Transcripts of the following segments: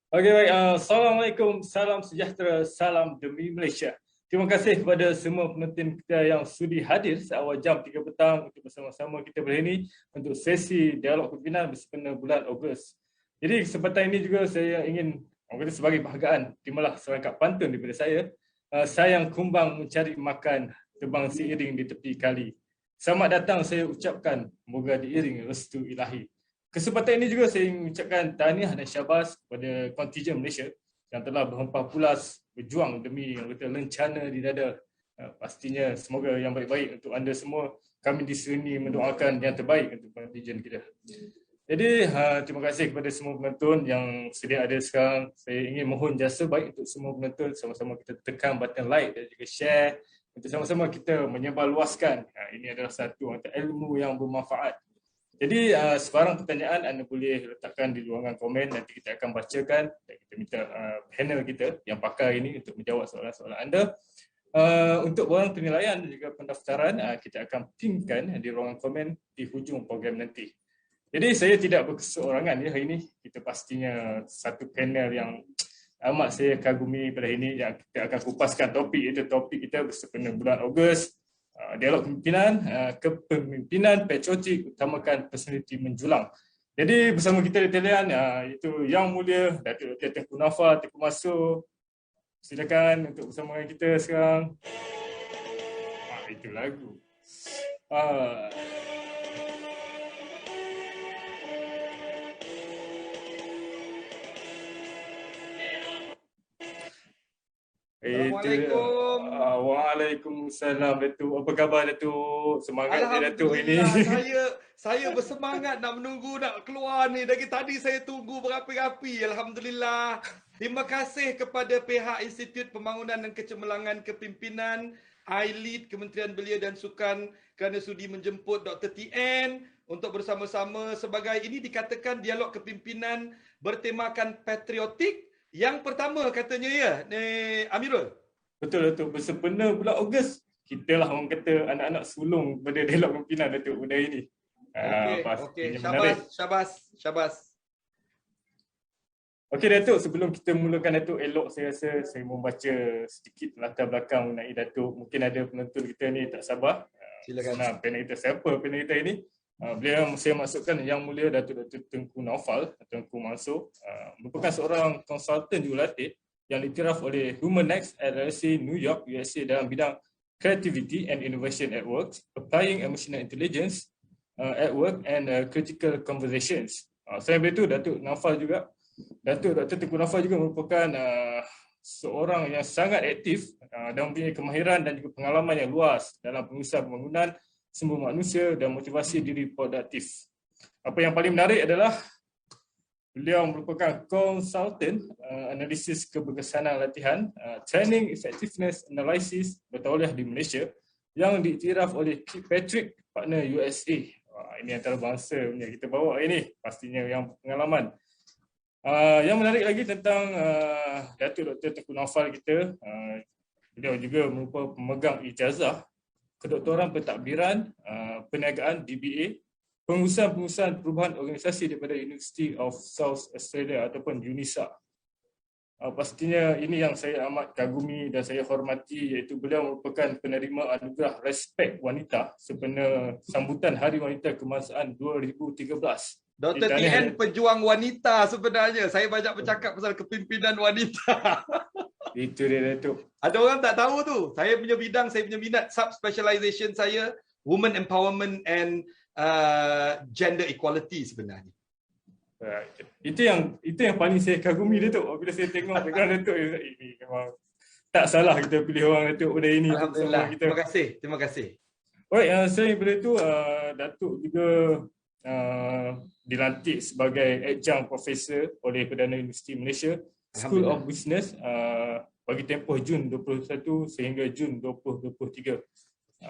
Okey, baik. Assalamualaikum, salam sejahtera, salam demi Malaysia. Terima kasih kepada semua penonton kita yang sudi hadir seawal jam 3 petang untuk bersama-sama kita berini untuk sesi dialog pimpinan bersempena bulan Ogos. Jadi kesempatan ini juga saya ingin sebagai penghargaan, terimalah serangkap pantun daripada saya, sayang kumbang mencari makan, terbang seiring di tepi kali. Selamat datang saya ucapkan, moga diiringi restu ilahi. Kesempatan ini juga saya ingin mengucapkan tahniah dan syabas kepada kontingen Malaysia yang telah berhempah pulas berjuang demi yang kata lencana di dada. Pastinya semoga yang baik-baik untuk anda semua. Kami di sini mendoakan yang terbaik untuk kontingen kita. Jadi terima kasih kepada semua penonton yang sedia ada sekarang. Saya ingin mohon jasa baik untuk semua penonton, sama-sama kita tekan button like dan juga share untuk sama-sama kita menyebarluaskan. Ini adalah satu ilmu yang bermanfaat. Jadi sebarang pertanyaan anda boleh letakkan di ruangan komen, nanti kita akan bacakan dan kita minta panel kita yang pakar ini untuk menjawab soalan-soalan anda. Untuk borang penilaian dan juga pendaftaran kita akan pinkan di ruangan komen di hujung program nanti. Jadi saya tidak berkeseorangan ya hari ini. Kita pastinya satu panel yang amat saya kagumi pada hari ini yang kita akan kupaskan topik, itu topik kita bersempena bulan Ogos. Dialog kepemimpinan patriotik utamakan personaliti menjulang. Jadi bersama kita di talian itu Yang Mulia Datuk Dr. Tengku Nafal, Tengku Masuk. Silakan untuk bersama kita sekarang. Itu lagu. Assalamualaikum. Waalaikumsalam Datuk. Apa khabar Datuk? Semangat je Datuk ini. Alhamdulillah, saya bersemangat nak menunggu nak keluar ni. Dari tadi saya tunggu berapi-api. Alhamdulillah. Terima kasih kepada pihak Institut Pembangunan dan Kecemerlangan Kepimpinan, iLead, Kementerian Belia dan Sukan kerana sudi menjemput Dr. TN untuk bersama-sama sebagai ini dikatakan dialog kepimpinan bertemakan patriotik. Yang pertama katanya ya, Amirul. Betul. Bersempena bulan Ogos, kita lah orang kata anak-anak sulung pada dialog pimpinan Datuk pada ini. Okey. Syabas. Okey Datuk, sebelum kita mulakan Datuk, elok saya rasa saya membaca sedikit latar belakang mengenai Datuk. Mungkin ada penonton kita ni tak sabar. Silakan. Panel kita siapa panel kita ini? Beliau saya maksudkan Yang Mulia Datuk Tengku Nafal, Tengku Mansur, merupakan seorang konsultan jurulatih yang diiktiraf oleh HumanX LLC New York, USA dalam bidang Creativity and Innovation at Work, Applying Emotional Intelligence at Work and Critical Conversations. Selain itu, Datuk Nafal juga, Datuk Dr. Tengku Nafal juga merupakan seorang yang sangat aktif dan mempunyai kemahiran dan juga pengalaman yang luas dalam pengusahaan pembangunan sumber manusia dan motivasi diri produktif. Apa yang paling menarik adalah beliau merupakan konsultan analisis keberkesanan latihan, training effectiveness analysis bertauliah di Malaysia yang diiktiraf oleh Patrick Partner USA. Ini antara bangsa yang kita bawa ini, pastinya yang pengalaman. Yang menarik lagi tentang Datuk Dr. Tengku Nafal kita, beliau juga merupakan pemegang ijazah kedoktoran pentadbiran, perniagaan DBA, pengurusan perubahan organisasi daripada University of South Australia ataupun UNISA. Pastinya ini yang saya amat kagumi dan saya hormati, iaitu beliau merupakan penerima anugerah Respect Wanita sempena sambutan Hari Wanita Kebangsaan 2013. Dr. TN pejuang wanita sebenarnya. Saya banyak bercakap pasal kepimpinan wanita. Itu dia Datuk. Ada orang tak tahu tu. Saya punya bidang, saya punya minat subspecialization saya women empowerment and gender equality sebenarnya. Itu yang paling saya kagumi Datuk. Bila saya tengok background Datuk, ini memang tak salah kita pilih orang Datuk pada ini. Alhamdulillah. Terima kasih. Alright, selain daripada itu, Datuk juga dilantik sebagai adjunct profesor oleh Perdana Universiti Malaysia School of Business bagi tempoh Jun 2021 sehingga Jun 2023.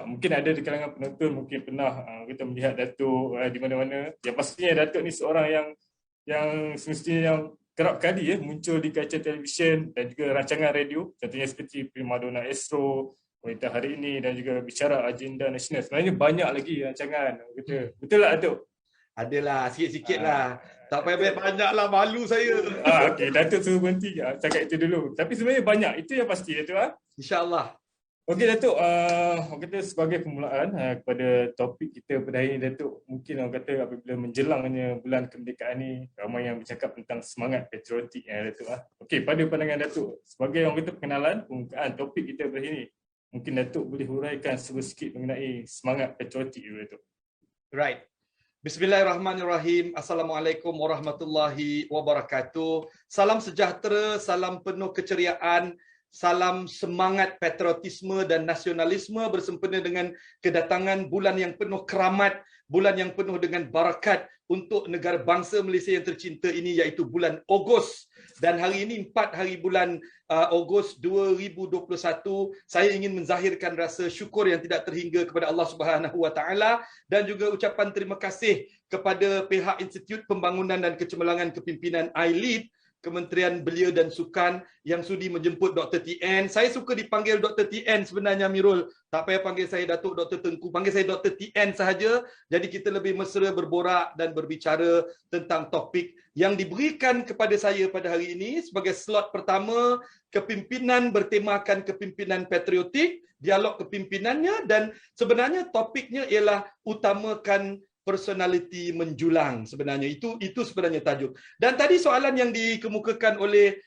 Mungkin ada di kalangan penonton mungkin pernah kita melihat Datuk di mana-mana. Yang pastinya Datuk ni seorang yang semestinya yang kerap kali muncul di kaca televisyen dan juga rancangan radio, contohnya seperti Primadona Astro, Wanita Hari Ini dan juga bicara agenda nasional. Sebenarnya banyak lagi rancangan. Betul tak Datuk? Adalah, sikit-sikit lah. Tak payah banyak lah, malu saya. Okey, Datuk suruh berhenti cakap itu dulu. Tapi sebenarnya banyak, itu yang pasti Datuk. InsyaAllah. Okey Datuk, orang kata sebagai permulaan kepada topik kita pada hari ini Datuk, mungkin orang kata apabila menjelangnya bulan kemerdekaan ni, ramai yang bercakap tentang semangat patriotik Datuk. Okey, pada pandangan Datuk, sebagai orang kata perkenalan pembukaan topik kita pada hari ini, mungkin Datuk boleh huraikan sedikit mengenai semangat patriotik itu Datuk. Right. Bismillahirrahmanirrahim. Assalamualaikum warahmatullahi wabarakatuh. Salam sejahtera, salam penuh keceriaan, salam semangat patriotisme dan nasionalisme bersempena dengan kedatangan bulan yang penuh keramat, bulan yang penuh dengan barakat untuk negara bangsa Malaysia yang tercinta ini, iaitu bulan Ogos. Dan hari ini 4 hari bulan Ogos 2021, saya ingin menzahirkan rasa syukur yang tidak terhingga kepada Allah Subhanahu Wa Taala dan juga ucapan terima kasih kepada pihak Institut Pembangunan dan Kecemerlangan Kepimpinan I-LEAD, Kementerian Belia dan Sukan yang sudi menjemput Dr. TN. Saya suka dipanggil Dr. TN sebenarnya, Mirul. Tak payah panggil saya Datuk Dr. Tengku, panggil saya Dr. TN sahaja. Jadi kita lebih mesra berborak dan berbicara tentang topik yang diberikan kepada saya pada hari ini sebagai slot pertama, kepimpinan bertemakan kepimpinan patriotik, dialog kepimpinannya, dan sebenarnya topiknya ialah utamakan personality menjulang. Sebenarnya itu sebenarnya tajuk. Dan tadi soalan yang dikemukakan oleh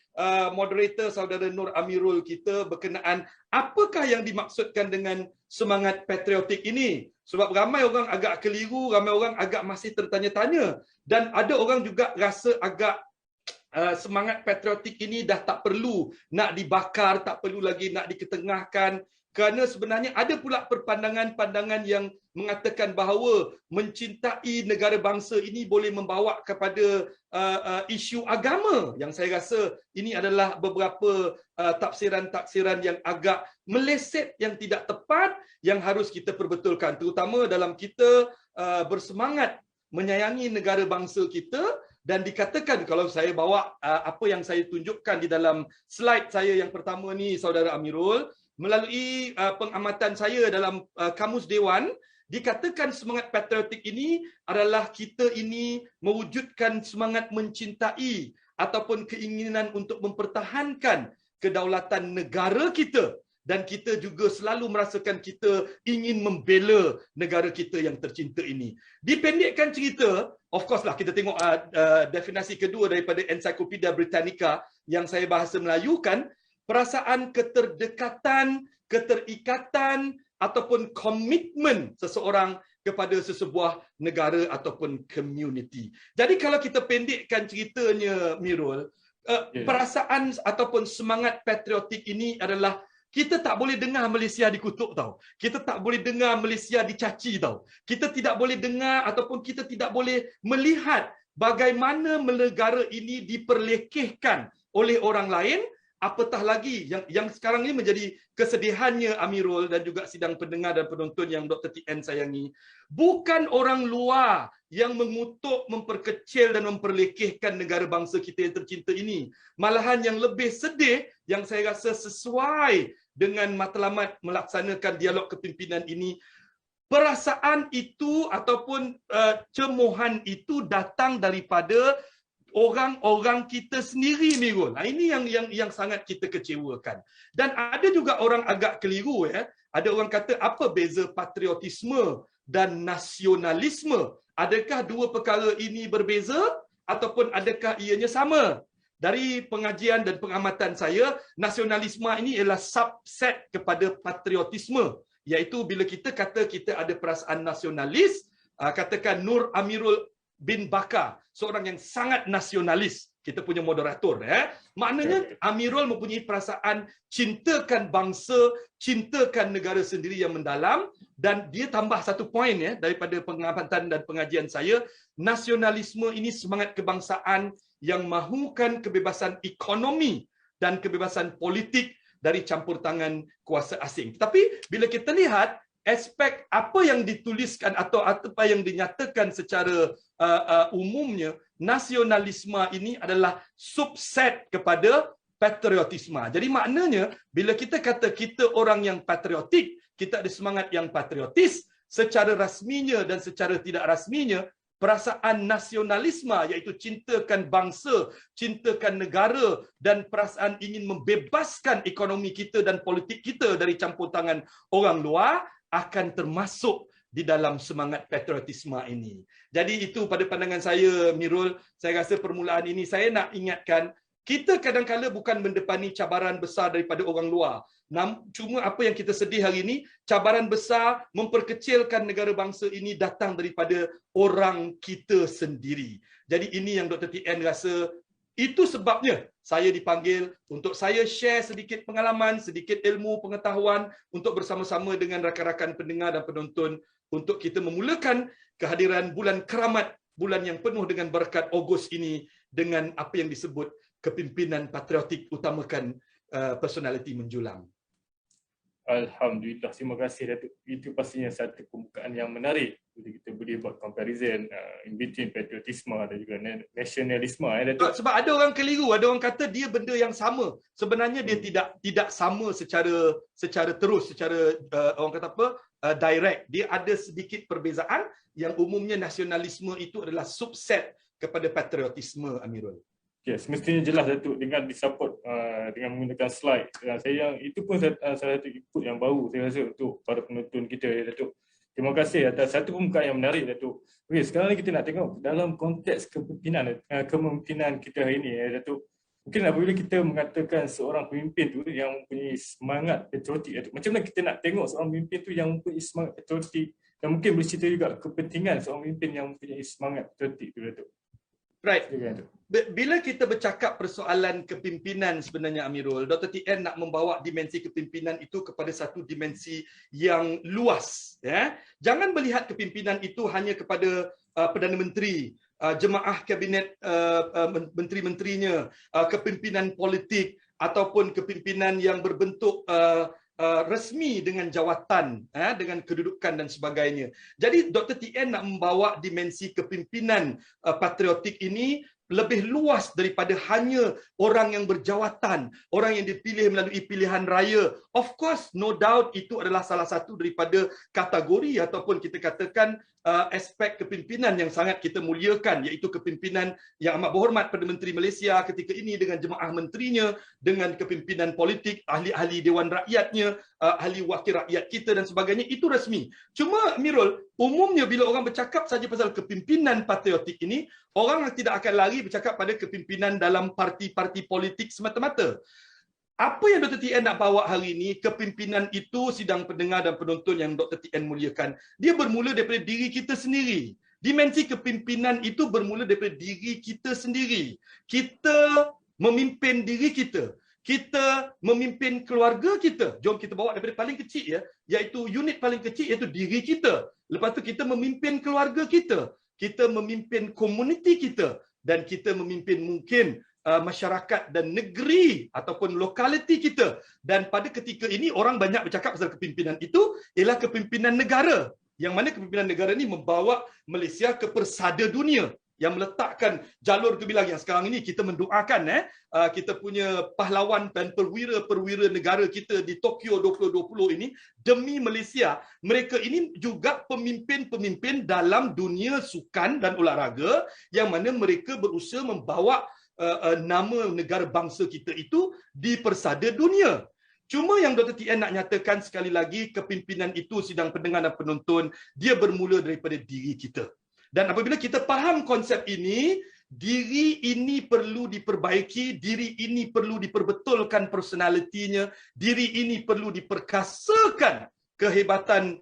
moderator saudara Nur Amirul kita berkenaan apakah yang dimaksudkan dengan semangat patriotik ini. Sebab ramai orang agak keliru, ramai orang agak masih tertanya-tanya, dan ada orang juga rasa agak semangat patriotik ini dah tak perlu nak dibakar, tak perlu lagi nak diketengahkan. Kerana sebenarnya ada pula pandangan yang mengatakan bahawa mencintai negara bangsa ini boleh membawa kepada isu agama, yang saya rasa ini adalah beberapa tafsiran-tafsiran yang agak meleset, yang tidak tepat, yang harus kita perbetulkan, terutama dalam kita bersemangat menyayangi negara bangsa kita. Dan dikatakan, kalau saya bawa apa yang saya tunjukkan di dalam slide saya yang pertama ni, saudara Amirul, melalui pengamatan saya dalam Kamus Dewan, dikatakan semangat patriotik ini adalah kita ini mewujudkan semangat mencintai ataupun keinginan untuk mempertahankan kedaulatan negara kita, dan kita juga selalu merasakan kita ingin membela negara kita yang tercinta ini. Dipendekkan cerita, of course lah kita tengok definisi kedua daripada Encyclopedia Britannica yang saya bahasa Melayukan, perasaan keterdekatan, keterikatan ataupun komitmen seseorang kepada sesebuah negara ataupun community. Jadi kalau kita pendekkan ceritanya, Mirul, perasaan ataupun semangat patriotik ini adalah kita tak boleh dengar Malaysia dikutuk tau. Kita tak boleh dengar Malaysia dicaci tau. Kita tidak boleh dengar ataupun kita tidak boleh melihat bagaimana negara ini diperlekehkan oleh orang lain. Apatah lagi yang sekarang ini menjadi kesedihannya, Amirul dan juga sidang pendengar dan penonton yang Dr. TN sayangi. Bukan orang luar yang mengutuk, memperkecil dan memperlekehkan negara bangsa kita yang tercinta ini. Malahan yang lebih sedih, yang saya rasa sesuai dengan matlamat melaksanakan dialog kepimpinan ini, perasaan itu ataupun cemohan itu datang daripada orang-orang kita sendiri, Mirul. Ini yang sangat kita kecewakan. Dan ada juga orang agak keliru, ya. Ada orang kata apa beza patriotisme dan nasionalisme? Adakah dua perkara ini berbeza ataupun adakah ianya sama? Dari pengajian dan pengamatan saya, nasionalisme ini ialah subset kepada patriotisme, iaitu bila kita kata kita ada perasaan nasionalis, katakan Nur Amirul bin Bakar, seorang yang sangat nasionalis, kita punya moderator, maknanya Amirul mempunyai perasaan cintakan bangsa, cintakan negara sendiri yang mendalam. Dan dia tambah satu poin, daripada pengamatan dan pengajian saya, nasionalisme ini semangat kebangsaan yang mahukan kebebasan ekonomi dan kebebasan politik dari campur tangan kuasa asing. Tapi bila kita lihat aspek apa yang dituliskan atau apa yang dinyatakan secara umumnya, nasionalisme ini adalah subset kepada patriotisme. Jadi maknanya bila kita kata kita orang yang patriotik, kita ada semangat yang patriotis, secara rasminya dan secara tidak rasminya, perasaan nasionalisme, iaitu cintakan bangsa, cintakan negara, dan perasaan ingin membebaskan ekonomi kita dan politik kita dari campur tangan orang luar, akan termasuk di dalam semangat patriotisme ini. Jadi itu pada pandangan saya, Mirul, saya rasa permulaan ini saya nak ingatkan, kita kadang-kala bukan mendepani cabaran besar daripada orang luar. Cuma apa yang kita sedih hari ini, cabaran besar memperkecilkan negara bangsa ini datang daripada orang kita sendiri. Jadi ini yang Dr. TN rasa, itu sebabnya saya dipanggil untuk saya share sedikit pengalaman, sedikit ilmu, pengetahuan untuk bersama-sama dengan rakan-rakan pendengar dan penonton untuk kita memulakan kehadiran bulan keramat, bulan yang penuh dengan berkat Ogos ini dengan apa yang disebut kepimpinan patriotik utamakan personaliti menjulang. Alhamdulillah, terima kasih Datuk. Itu pastinya satu pembukaan yang menarik. Jadi kita boleh buat comparison in between patriotisme dan juga nasionalisme. Datuk. Sebab ada orang keliru, ada orang kata dia benda yang sama. Sebenarnya dia tidak sama secara terus, secara orang kata apa? Direct. Dia ada sedikit perbezaan yang umumnya nasionalisme itu adalah subset kepada patriotisme, Amirul. Ya, semestinya jelas Datuk dengan disupport dengan menggunakan slide. Saya itu pun salah satu input yang baru saya rasa untuk para penonton kita, Datuk. Terima kasih atas satu pembukaan yang menarik, Datuk. Okey, sekarang ni kita nak tengok dalam konteks kepemimpinan kita hari ini, Datuk. Mungkin apabila kita mengatakan seorang pemimpin tu yang mempunyai semangat patriotik, Datuk. Macam mana kita nak tengok seorang pemimpin tu yang mempunyai semangat patriotik, dan mungkin boleh cerita juga kepentingan seorang pemimpin yang mempunyai semangat patriotik tu, Datuk. Right. Bila kita bercakap persoalan kepimpinan sebenarnya, Amirul, Dr. TN nak membawa dimensi kepimpinan itu kepada satu dimensi yang luas. Ya. Jangan melihat kepimpinan itu hanya kepada Perdana Menteri, jemaah kabinet menteri-menterinya, kepimpinan politik ataupun kepimpinan yang berbentuk resmi dengan jawatan, dengan kedudukan dan sebagainya. Jadi Dr. TN nak membawa dimensi kepimpinan patriotik ini lebih luas daripada hanya orang yang berjawatan, orang yang dipilih melalui pilihan raya. Of course, no doubt itu adalah salah satu daripada kategori ataupun kita katakan aspek kepimpinan yang sangat kita muliakan, iaitu kepimpinan yang amat berhormat Perdana Menteri Malaysia ketika ini dengan jemaah menterinya, dengan kepimpinan politik, ahli-ahli Dewan Rakyatnya, ahli wakil rakyat kita dan sebagainya, itu rasmi. Cuma Mirul, umumnya bila orang bercakap saja pasal kepimpinan patriotik ini, orang tidak akan lari bercakap pada kepimpinan dalam parti-parti politik semata-mata. Apa yang Dr. TN nak bawa hari ini, kepimpinan itu, sidang pendengar dan penonton yang Dr. TN muliakan, dia bermula daripada diri kita sendiri. Dimensi kepimpinan itu bermula daripada diri kita sendiri. Kita memimpin diri kita. Kita memimpin keluarga kita. Jom kita bawa daripada paling kecil, ya, iaitu unit paling kecil, iaitu diri kita. Lepas tu kita memimpin keluarga kita. Kita memimpin komuniti kita. Dan kita memimpin mungkin masyarakat dan negeri ataupun lokaliti kita. Dan pada ketika ini orang banyak bercakap pasal kepimpinan itu ialah kepimpinan negara. Yang mana kepimpinan negara ini membawa Malaysia ke persada dunia, yang meletakkan jalur gemilang yang sekarang ini kita mendoakan kita punya pahlawan dan perwira-perwira negara kita di Tokyo 2020 ini demi Malaysia. Mereka ini juga pemimpin-pemimpin dalam dunia sukan dan olahraga yang mana mereka berusaha membawa nama negara bangsa kita itu di persada dunia. Cuma yang Dr. TN nak nyatakan sekali lagi, kepimpinan itu, sidang pendengar dan penonton, dia bermula daripada diri kita. Dan apabila kita faham konsep ini, diri ini perlu diperbaiki, diri ini perlu diperbetulkan personalitinya, diri ini perlu diperkasakan kehebatan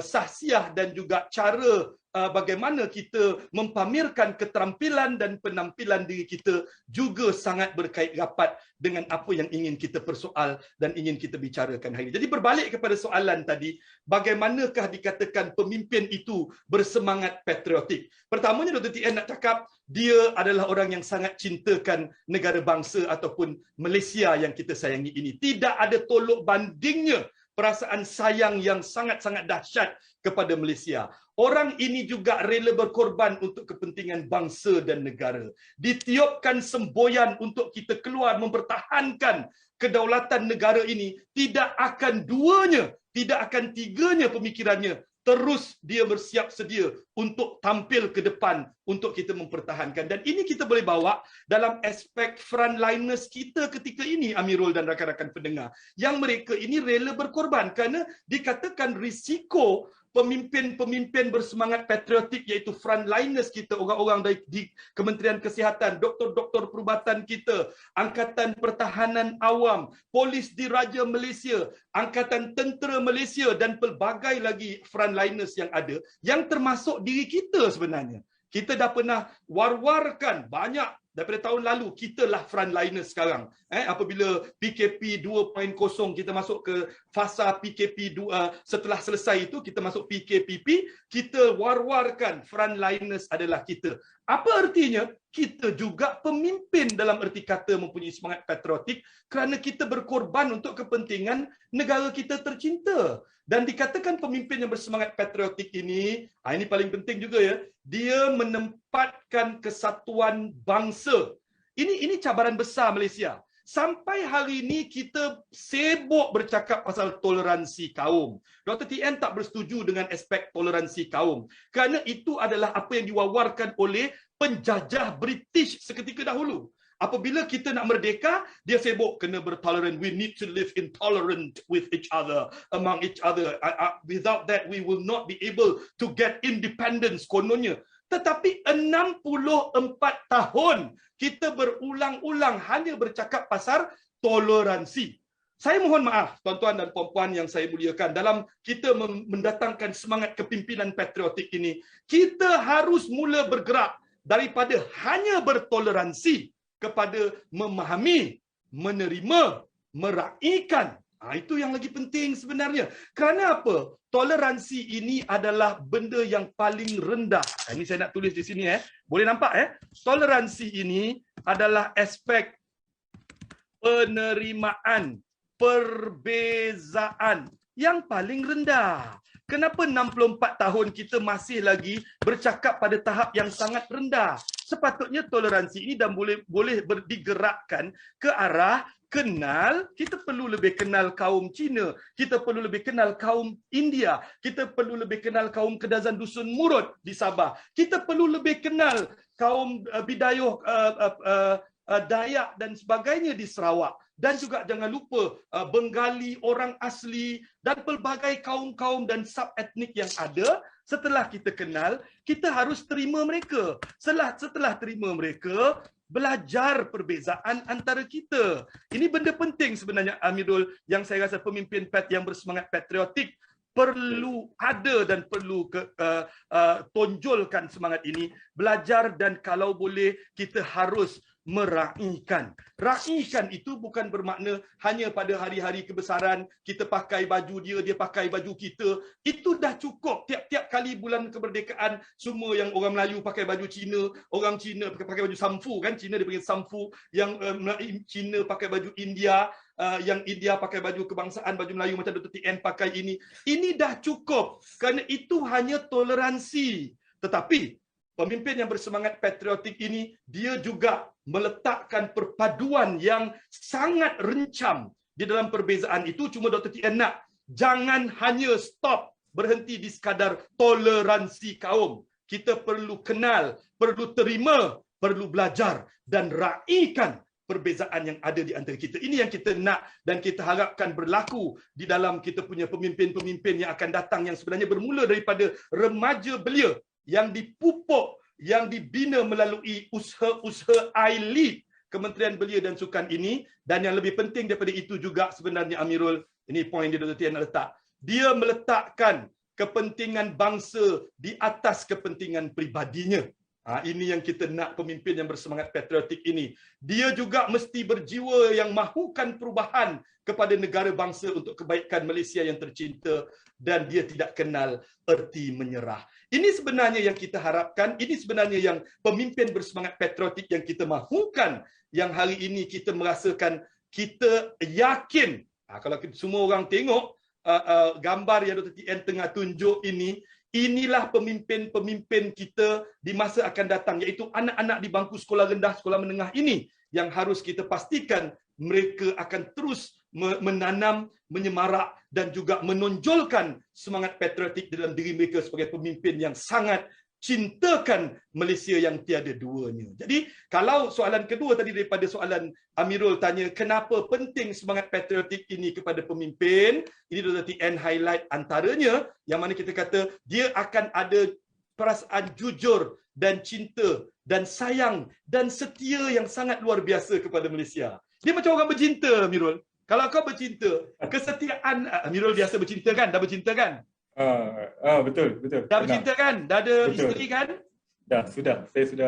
sahsiah dan juga cara bagaimana kita mempamerkan keterampilan dan penampilan diri kita juga sangat berkait rapat dengan apa yang ingin kita persoal dan ingin kita bicarakan hari ini. Jadi berbalik kepada soalan tadi, bagaimanakah dikatakan pemimpin itu bersemangat patriotik? Pertamanya Dr. TN nak cakap, dia adalah orang yang sangat cintakan negara bangsa ataupun Malaysia yang kita sayangi ini. Tidak ada tolok bandingnya perasaan sayang yang sangat-sangat dahsyat kepada Malaysia. Orang ini juga rela berkorban untuk kepentingan bangsa dan negara. Ditiupkan semboyan untuk kita keluar mempertahankan kedaulatan negara ini. Tidak akan duanya, tidak akan tiganya pemikirannya terus dia bersiap sedia untuk tampil ke depan untuk kita mempertahankan. Dan ini kita boleh bawa dalam aspek frontliners kita ketika ini, Amirul dan rakan-rakan pendengar. Yang mereka ini rela berkorban kerana dikatakan risiko pemimpin-pemimpin bersemangat patriotik iaitu frontliners kita, orang-orang di Kementerian Kesihatan, doktor-doktor perubatan kita, Angkatan Pertahanan Awam, Polis Diraja Malaysia, Angkatan Tentera Malaysia dan pelbagai lagi frontliners yang ada, yang termasuk diri kita sebenarnya. Kita dah pernah war-warkan banyak daripada tahun lalu, kita lah frontliners sekarang. Apabila PKP 2.0 kita masuk ke fasa PKP 2, setelah selesai itu kita masuk PKPP, kita war-warkan frontliners adalah kita. Apa artinya? Kita juga pemimpin dalam erti kata mempunyai semangat patriotik kerana kita berkorban untuk kepentingan negara kita tercinta. Dan dikatakan pemimpin yang bersemangat patriotik ini paling penting juga ya, dia menempatkan kesatuan bangsa. Ini cabaran besar Malaysia. Sampai hari ini kita sibuk bercakap pasal toleransi kaum. Dr. TN tak bersetuju dengan aspek toleransi kaum. Kerana itu adalah apa yang diwawarkan oleh penjajah British seketika dahulu. Apabila kita nak merdeka, dia sibuk kena bertoleran. We need to live intolerant with each other, among each other. Without that, we will not be able to get independence, kononnya. Tetapi 64 tahun kita berulang-ulang hanya bercakap pasal toleransi. Saya mohon maaf tuan-tuan dan puan-puan yang saya muliakan, dalam kita mendatangkan semangat kepimpinan patriotik ini, kita harus mula bergerak daripada hanya bertoleransi kepada memahami, menerima, meraihkan. Itu yang lagi penting sebenarnya. Kerana apa? Toleransi ini adalah benda yang paling rendah. Ini saya nak tulis di sini. Boleh nampak? Toleransi ini adalah aspek penerimaan, perbezaan yang paling rendah. Kenapa 64 tahun kita masih lagi bercakap pada tahap yang sangat rendah? Sepatutnya toleransi ini dan boleh digerakkan ke arah kenal, kita perlu lebih kenal kaum Cina, kita perlu lebih kenal kaum India, kita perlu lebih kenal kaum Kedazan Dusun Murut di Sabah, kita perlu lebih kenal kaum Bidayuh Dayak dan sebagainya di Sarawak. Dan juga jangan lupa Bengali, orang asli dan pelbagai kaum-kaum dan sub-etnik yang ada. Setelah kita kenal, kita harus terima mereka. Setelah terima mereka, belajar perbezaan antara kita. Ini benda penting sebenarnya, Amirul, yang saya rasa pemimpin yang bersemangat patriotik perlu ada dan perlu tonjolkan semangat ini. Belajar dan kalau boleh kita harus meraihkan. Raihkan itu bukan bermakna hanya pada hari-hari kebesaran kita pakai baju dia, dia pakai baju kita. Itu dah cukup. Tiap-tiap kali bulan kemerdekaan, semua yang orang Melayu pakai baju Cina, orang Cina pakai baju samfu, kan? Cina dia panggil samfu, yang Cina pakai baju India, yang India pakai baju kebangsaan, baju Melayu macam Dr. TN pakai ini. Ini dah cukup. Kerana itu hanya toleransi. Tetapi pemimpin yang bersemangat patriotik ini, dia juga meletakkan perpaduan yang sangat rencam di dalam perbezaan itu. Cuma Dr. TN nak, jangan hanya stop, berhenti di sekadar toleransi kaum. Kita perlu kenal, perlu terima, perlu belajar dan raihkan perbezaan yang ada di antara kita. Ini yang kita nak dan kita harapkan berlaku di dalam kita punya pemimpin-pemimpin yang akan datang, yang sebenarnya bermula daripada remaja belia yang dipupuk, yang dibina melalui usaha I-Lead Kementerian Belia dan Sukan ini. Dan yang lebih penting daripada itu juga sebenarnya, Amirul, ini poin dia Dr. Tian letak, dia meletakkan kepentingan bangsa di atas kepentingan pribadinya. Ini yang kita nak pemimpin yang bersemangat patriotik ini. Dia juga mesti berjiwa yang mahukan perubahan kepada negara bangsa untuk kebaikan Malaysia yang tercinta, dan dia tidak kenal erti menyerah. Ini sebenarnya yang kita harapkan, ini sebenarnya yang pemimpin bersemangat patriotik yang kita mahukan, yang hari ini kita merasakan, kita yakin. Kalau semua orang tengok gambar yang Dr. TN tengah tunjuk ini, inilah pemimpin-pemimpin kita di masa akan datang, iaitu anak-anak di bangku sekolah rendah, sekolah menengah ini, yang harus kita pastikan mereka akan terus menanam, menyemarak dan juga menonjolkan semangat patriotik dalam diri mereka sebagai pemimpin yang sangat cintakan Malaysia yang tiada duanya. Jadi kalau soalan kedua tadi daripada soalan Amirul tanya kenapa penting semangat patriotik ini kepada pemimpin, ini Dr. TN highlight antaranya yang mana kita kata dia akan ada perasaan jujur dan cinta dan sayang dan setia yang sangat luar biasa kepada Malaysia. Dia macam orang bercinta, Amirul. Kalau kau bercinta, kesetiaan, Amirul biasa bercinta kan? Dah bercinta kan? Betul. Dah bercinta kan? Dah ada Betul. isteri kan? Dah, sudah. Saya sudah.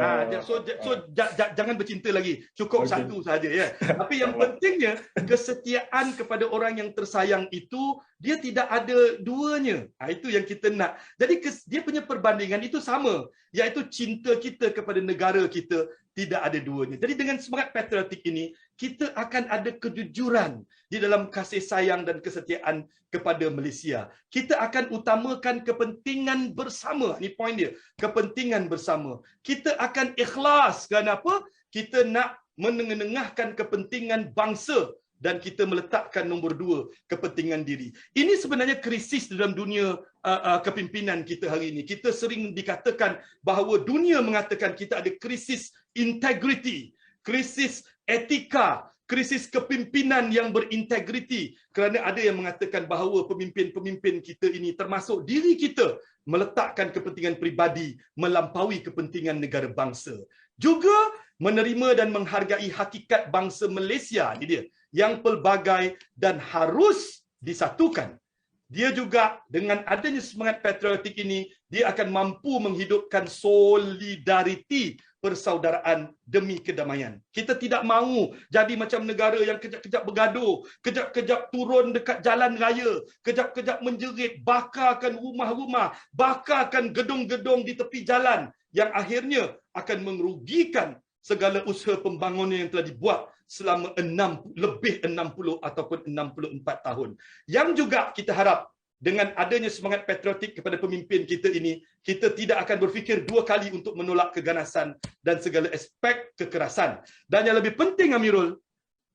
Jangan bercinta lagi. Cukup satu saja ya. Tapi yang pentingnya kesetiaan kepada orang yang tersayang itu dia tidak ada duanya. Itu yang kita nak. Jadi dia punya perbandingan itu sama, iaitu cinta kita kepada negara kita tidak ada duanya. Jadi dengan semangat patriotik ini kita akan ada kejujuran di dalam kasih sayang dan kesetiaan kepada Malaysia. Kita akan utamakan kepentingan bersama. Ini poin dia. Kepentingan bersama. Kita akan ikhlas. Kenapa? Kita nak menengahkan kepentingan bangsa dan kita meletakkan nombor 2 kepentingan diri. Ini sebenarnya krisis dalam dunia kepimpinan kita hari ini. Kita sering dikatakan bahawa dunia mengatakan kita ada krisis integriti, krisis etika, krisis kepimpinan yang berintegriti, kerana ada yang mengatakan bahawa pemimpin-pemimpin kita ini termasuk diri kita meletakkan kepentingan peribadi melampaui kepentingan negara bangsa. Juga menerima dan menghargai hakikat bangsa Malaysia ini dia yang pelbagai dan harus disatukan. Dia juga dengan adanya semangat patriotik ini, dia akan mampu menghidupkan solidariti persaudaraan demi kedamaian. Kita tidak mahu jadi macam negara yang kejap-kejap bergaduh, kejap-kejap turun dekat jalan raya, kejap-kejap menjerit, bakarkan rumah-rumah, bakarkan gedung-gedung di tepi jalan yang akhirnya akan merugikan segala usaha pembangunan yang telah dibuat selama lebih 60 ataupun 64 tahun. Yang juga kita harap dengan adanya semangat patriotik kepada pemimpin kita ini, kita tidak akan berfikir 2 kali untuk menolak keganasan dan segala aspek kekerasan. Dan yang lebih penting, Amirul,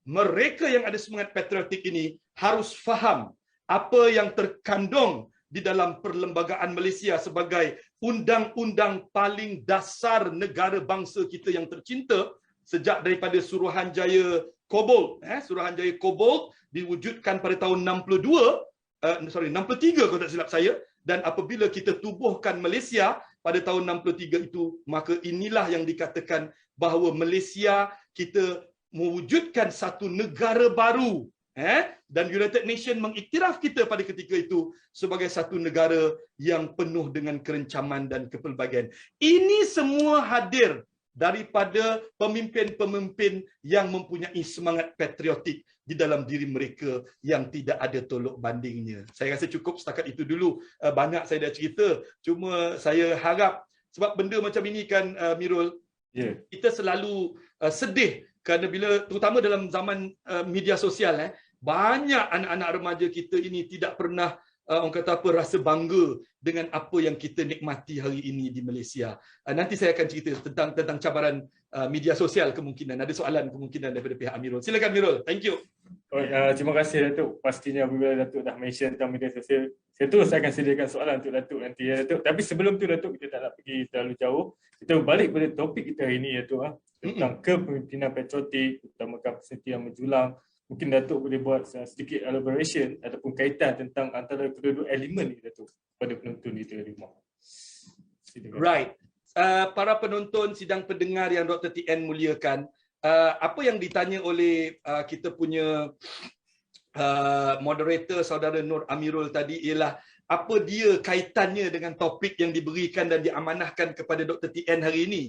mereka yang ada semangat patriotik ini harus faham apa yang terkandung di dalam perlembagaan Malaysia sebagai undang-undang paling dasar negara bangsa kita yang tercinta sejak daripada Suruhanjaya Kobolt. Suruhanjaya Kobolt diwujudkan pada tahun 63 kalau tak silap saya, dan apabila kita tubuhkan Malaysia pada tahun 63 itu, maka inilah yang dikatakan bahawa Malaysia kita mewujudkan satu negara baru. Dan United Nations mengiktiraf kita pada ketika itu sebagai satu negara yang penuh dengan kerencaman dan kepelbagaian. Ini semua hadir daripada pemimpin-pemimpin yang mempunyai semangat patriotik di dalam diri mereka yang tidak ada tolok bandingnya. Saya rasa cukup setakat itu dulu. Banyak saya dah cerita. Cuma saya harap, sebab benda macam ini kan, Mirul, kita selalu sedih kerana bila, terutama dalam zaman media sosial, banyak anak-anak remaja kita ini tidak pernah orang kata apa, rasa bangga dengan apa yang kita nikmati hari ini di Malaysia. Nanti saya akan cerita tentang cabaran media sosial kemungkinan. Ada soalan kemungkinan daripada pihak Amirul. Silakan Amirul. Thank you. Terima kasih Datuk. Pastinya apabila Datuk dah mention tentang media sosial, saya terus akan sediakan soalan untuk Datuk nanti ya Datuk. Tapi sebelum tu Datuk, kita tak nak pergi terlalu jauh. Kita balik pada topik kita hari ini Datuk, tentang kepemimpinan patriotik, utamakan persetiaan menjulang. Mungkin Datuk boleh buat sedikit elaboration ataupun kaitan tentang antara kedua-dua elemen ni Datuk pada penonton kita di rumah. Right. Para penonton sidang pendengar yang Dr. TN muliakan, apa yang ditanya oleh kita punya moderator saudara Nur Amirul tadi ialah apa dia kaitannya dengan topik yang diberikan dan diamanahkan kepada Dr. TN hari ini.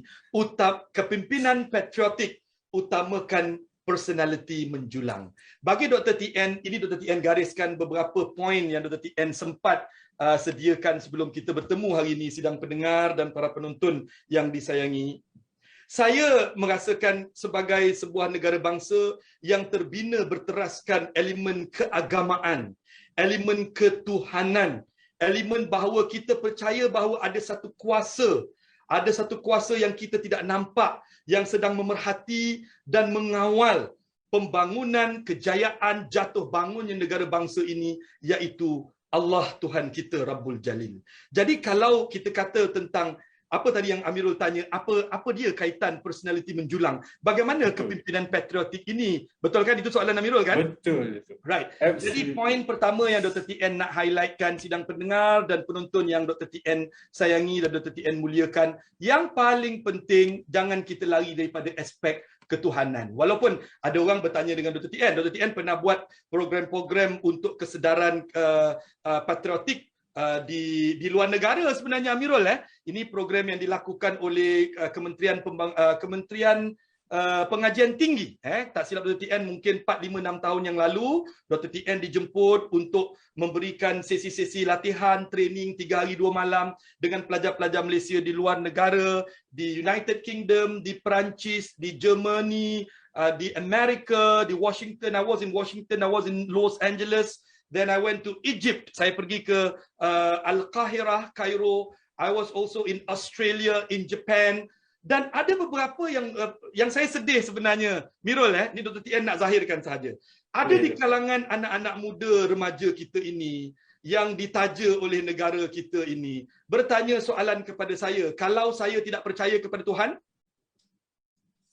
Kepimpinan patriotik utamakan personality menjulang. Bagi Dr. TN, ini Dr. TN gariskan beberapa poin yang Dr. TN sempat sediakan sebelum kita bertemu hari ini, sidang pendengar dan para penonton yang disayangi. Saya merasakan sebagai sebuah negara bangsa yang terbina berteraskan elemen keagamaan, elemen ketuhanan, elemen bahawa kita percaya bahawa ada satu kuasa yang kita tidak nampak, yang sedang memerhati dan mengawal pembangunan, kejayaan, jatuh bangunnya negara bangsa ini, iaitu Allah Tuhan kita Rabbul Jalil. Jadi kalau kita kata tentang apa tadi yang Amirul tanya, apa dia kaitan personality menjulang? Bagaimana kepimpinan patriotik ini? Betul kan? Itu soalan Amirul kan? Betul. Right. Absolutely. Jadi poin pertama yang Dr. TN nak highlightkan sidang pendengar dan penonton yang Dr. TN sayangi dan Dr. TN muliakan, yang paling penting jangan kita lari daripada aspek ketuhanan. Walaupun ada orang bertanya dengan Dr. TN pernah buat program-program untuk kesedaran patriotik di luar negara sebenarnya Amirul. Ini program yang dilakukan oleh Kementerian Pengajian Tinggi. Tak silap Dr. TN mungkin 4-5-6 tahun yang lalu, Dr. TN dijemput untuk memberikan sesi-sesi latihan, training 3 hari 2 malam dengan pelajar-pelajar Malaysia di luar negara, di United Kingdom, di Perancis, di Germany, di Amerika, di Washington. I was in Washington, I was in Los Angeles. Then I went to Egypt. Saya pergi ke Al-Qahirah, Cairo. I was also in Australia, in Japan. Dan ada beberapa yang saya sedih sebenarnya. Mirul, ni Dr. TN nak zahirkan sahaja. Ada di kalangan anak-anak muda, remaja kita ini, yang ditaja oleh negara kita ini, bertanya soalan kepada saya, kalau saya tidak percaya kepada Tuhan,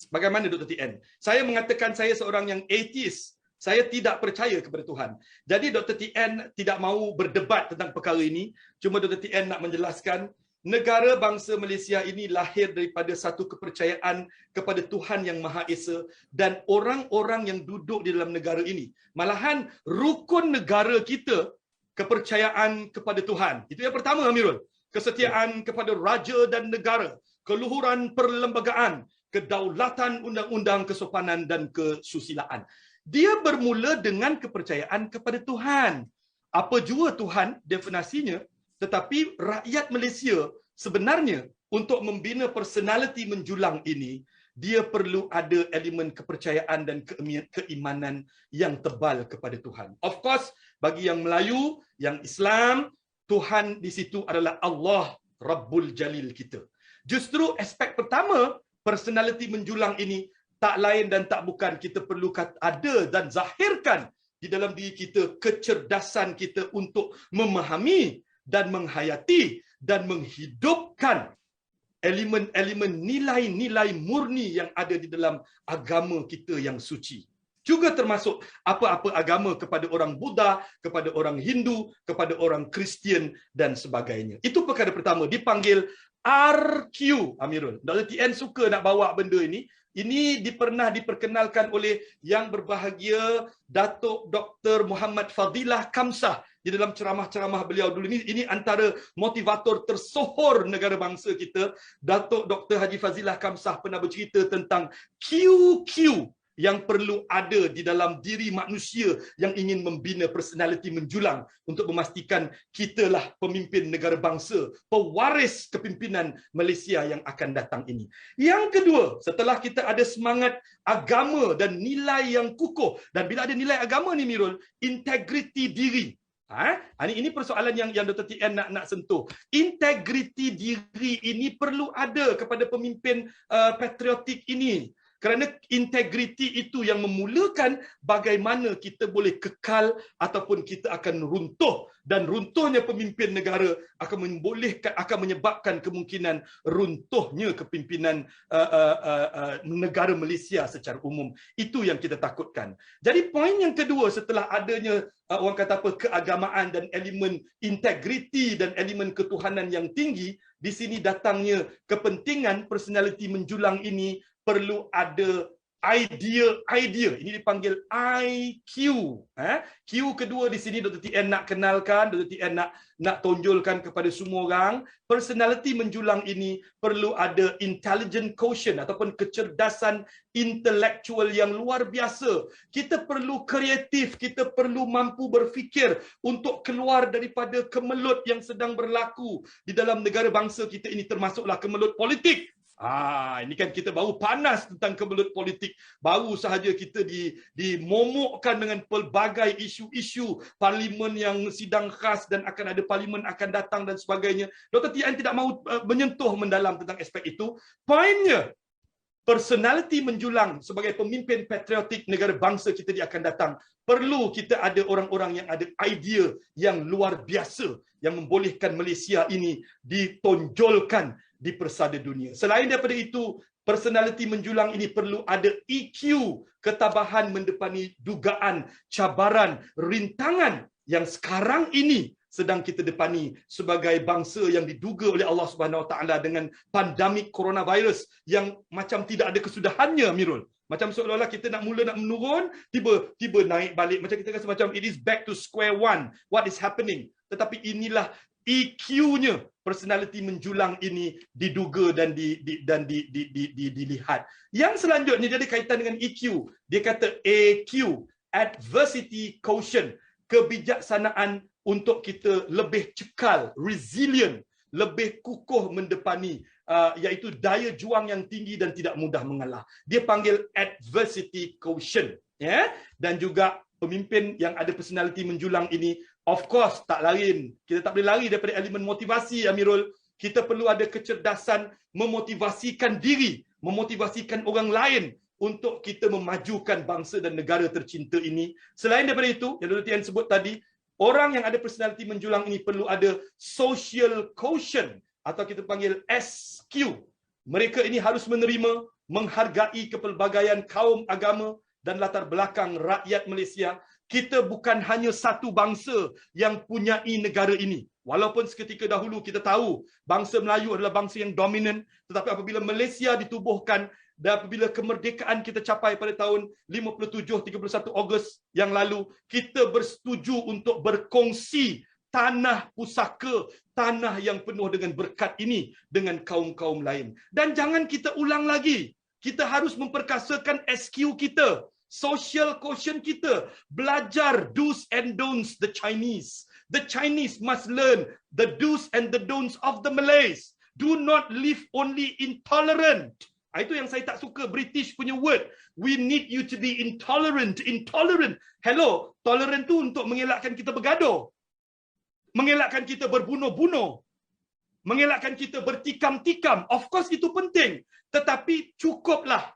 bagaimana Dr. TN? Saya mengatakan saya seorang yang atheist. Saya tidak percaya kepada Tuhan. Jadi Dr. TN tidak mahu berdebat tentang perkara ini. Cuma Dr. TN nak menjelaskan, negara bangsa Malaysia ini lahir daripada satu kepercayaan kepada Tuhan yang Maha Esa dan orang-orang yang duduk di dalam negara ini. Malahan rukun negara kita, kepercayaan kepada Tuhan. Itu yang pertama Amirul. Kesetiaan kepada raja dan negara. Keluhuran perlembagaan. Kedaulatan undang-undang, kesopanan dan kesusilaan. Dia bermula dengan kepercayaan kepada Tuhan. Apa jua Tuhan definisinya, tetapi rakyat Malaysia sebenarnya untuk membina personality menjulang ini, dia perlu ada elemen kepercayaan dan keimanan yang tebal kepada Tuhan. Of course, bagi yang Melayu, yang Islam, Tuhan di situ adalah Allah Rabbul Jalil kita. Justru aspek pertama personality menjulang ini tak lain dan tak bukan kita perlu ada dan zahirkan di dalam diri kita kecerdasan kita untuk memahami dan menghayati dan menghidupkan elemen-elemen nilai-nilai murni yang ada di dalam agama kita yang suci. Juga termasuk apa-apa agama kepada orang Buddha, kepada orang Hindu, kepada orang Kristian dan sebagainya. Itu perkara pertama, dipanggil RQ, Amirul. Dr. TN suka nak bawa benda ini. Ini pernah diperkenalkan oleh yang berbahagia Datuk Dr. Muhammad Fadilah Kamsah di dalam ceramah-ceramah beliau dulu. Ini antara motivator tersohor negara bangsa kita. Datuk Dr. Haji Fadilah Kamsah pernah bercerita tentang QQ yang perlu ada di dalam diri manusia yang ingin membina personality menjulang untuk memastikan kitalah pemimpin negara bangsa, pewaris kepimpinan Malaysia yang akan datang ini. Yang kedua, setelah kita ada semangat agama dan nilai yang kukuh, dan bila ada nilai agama ni Mirul, integriti diri. Ini persoalan yang Dr. TN nak sentuh. Integriti diri ini perlu ada kepada pemimpin patriotik ini. Kerana integriti itu yang memulakan bagaimana kita boleh kekal ataupun kita akan runtuh. Dan runtuhnya pemimpin negara akan menyebabkan kemungkinan runtuhnya kepimpinan negara Malaysia secara umum. Itu yang kita takutkan. Jadi poin yang kedua setelah adanya orang kata apa, keagamaan dan elemen integriti dan elemen ketuhanan yang tinggi, di sini datangnya kepentingan personality menjulang ini perlu ada idea. Ini dipanggil IQ. Q kedua di sini Dr. TN nak kenalkan, Dr. TN nak tonjolkan kepada semua orang. Personality menjulang ini perlu ada intelligent quotient ataupun kecerdasan intelektual yang luar biasa. Kita perlu kreatif, kita perlu mampu berfikir untuk keluar daripada kemelut yang sedang berlaku di dalam negara bangsa kita ini, termasuklah kemelut politik. Ini kan kita baru panas tentang kemelut politik. Baru sahaja kita dimomokkan dengan pelbagai isu-isu parlimen yang sidang khas dan akan ada parlimen akan datang dan sebagainya. Dr. TN tidak mahu menyentuh mendalam tentang aspek itu. Poinnya, personality menjulang sebagai pemimpin patriotik negara bangsa kita di akan datang. Perlu kita ada orang-orang yang ada idea yang luar biasa yang membolehkan Malaysia ini ditonjolkan di persada dunia. Selain daripada itu, personality menjulang ini perlu ada EQ, ketabahan mendepani dugaan, cabaran, rintangan yang sekarang ini sedang kita depani sebagai bangsa yang diduga oleh Allah Subhanahu Wa Taala dengan pandemik coronavirus yang macam tidak ada kesudahannya, Amirul. Macam seolah-olah kita nak menurun, tiba-tiba naik balik. Macam kita rasa macam it is back to square one. What is happening? Tetapi inilah EQ-nya, personality menjulang ini diduga dan dilihat. Yang selanjutnya jadi kaitan dengan EQ. Dia kata AQ, adversity quotient, kebijaksanaan untuk kita lebih cekal, resilient, lebih kukuh mendepani, iaitu daya juang yang tinggi dan tidak mudah mengalah. Dia panggil adversity quotient. Ya? Dan juga pemimpin yang ada personality menjulang ini, of course, tak lain. Kita tak boleh lari daripada elemen motivasi, Amirul. Kita perlu ada kecerdasan memotivasikan diri, memotivasikan orang lain untuk kita memajukan bangsa dan negara tercinta ini. Selain daripada itu, yang Dr. Tien sebut tadi, orang yang ada personality menjulang ini perlu ada social quotient atau kita panggil SQ. Mereka ini harus menerima, menghargai kepelbagaian kaum, agama dan latar belakang rakyat Malaysia. Kita bukan hanya satu bangsa yang punyai negara ini. Walaupun seketika dahulu kita tahu bangsa Melayu adalah bangsa yang dominan, tetapi apabila Malaysia ditubuhkan dan apabila kemerdekaan kita capai pada tahun 57, 31 Ogos yang lalu, kita bersetuju untuk berkongsi tanah pusaka, tanah yang penuh dengan berkat ini dengan kaum-kaum lain. Dan jangan kita ulang lagi. Kita harus memperkasakan SQ kita, social quotient kita, belajar do's and don'ts the Chinese. The Chinese must learn the do's and the don'ts of the Malays. Do not live only intolerant. Itu yang saya tak suka British punya word. We need you to be intolerant. Intolerant. Hello, tolerant tu untuk mengelakkan kita bergaduh. Mengelakkan kita berbunuh-bunuh. Mengelakkan kita bertikam-tikam. Of course itu penting. Tetapi cukuplah.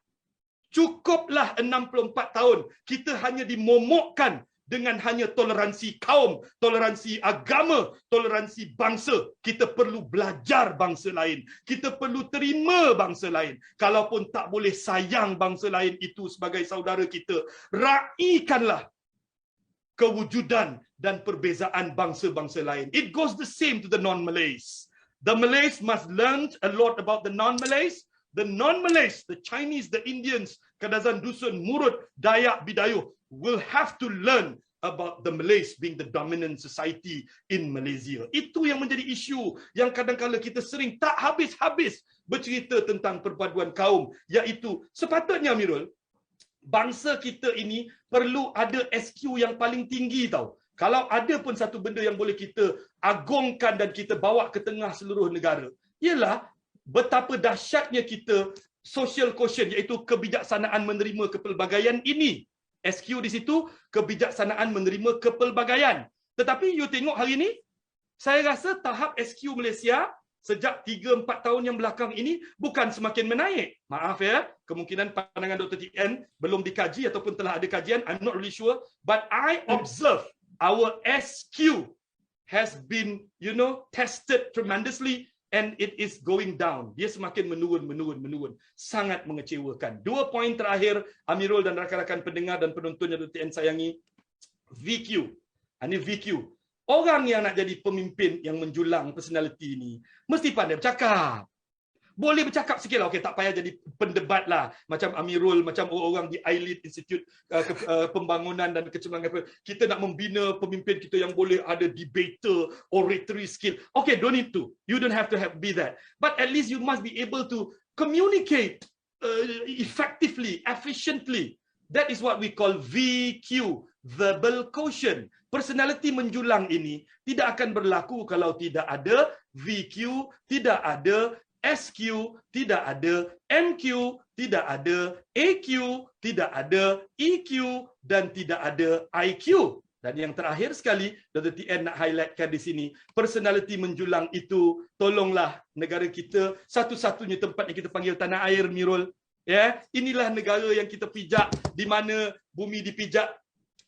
Cukuplah 64 tahun. Kita hanya dimomokkan dengan hanya toleransi kaum, toleransi agama, toleransi bangsa. Kita perlu belajar bangsa lain. Kita perlu terima bangsa lain. Kalaupun tak boleh sayang bangsa lain itu sebagai saudara kita, raikanlah kewujudan dan perbezaan bangsa-bangsa lain. It goes the same to the non-Malays. The Malays must learn a lot about the non-Malays. The non-Malays, the Chinese, the Indians, Kadazan, Dusun, Murut, Dayak, Bidayuh, will have to learn about the Malays being the dominant society in Malaysia. Itu yang menjadi isu yang kadang-kadang kita sering tak habis-habis bercerita tentang perpaduan kaum, iaitu sepatutnya, Amirul, bangsa kita ini perlu ada SQ yang paling tinggi tau. Kalau ada pun satu benda yang boleh kita agungkan dan kita bawa ke tengah seluruh negara, ialah betapa dahsyatnya kita social quotient, iaitu kebijaksanaan menerima kepelbagaian ini. SQ di situ, kebijaksanaan menerima kepelbagaian. Tetapi you tengok hari ini, saya rasa tahap SQ Malaysia sejak 3-4 tahun yang belakang ini bukan semakin menaik. Maaf ya, kemungkinan pandangan Dr. Tien belum dikaji ataupun telah ada kajian, I'm not really sure. But I observe our SQ has been, tested tremendously. And it is going down. Dia semakin menurun. Sangat mengecewakan. 2 poin terakhir, Amirul dan rakan-rakan pendengar dan penonton yang Dr. Tien sayangi. VQ. Ini VQ. Orang yang nak jadi pemimpin yang menjulang personality ini, mesti pandai bercakap. Boleh bercakap sikit lah. Okey, tak payah jadi pendebat lah. Macam Amirul, macam orang di Ailit Institute Pembangunan dan Kecemerlangan. Kita nak membina pemimpin kita yang boleh ada debater, oratory skill. Okay, don't need to. You don't have to be that. But at least you must be able to communicate effectively, efficiently. That is what we call VQ, verbal quotient. Personality menjulang ini tidak akan berlaku kalau tidak ada VQ, tidak ada SQ, tidak ada MQ, tidak ada AQ, tidak ada EQ, dan tidak ada IQ. Dan yang terakhir sekali, Dr. Tien nak highlightkan di sini, personality menjulang itu, tolonglah negara kita, satu-satunya tempat yang kita panggil tanah air, Mirul, Ya, inilah negara yang kita pijak, di mana bumi dipijak,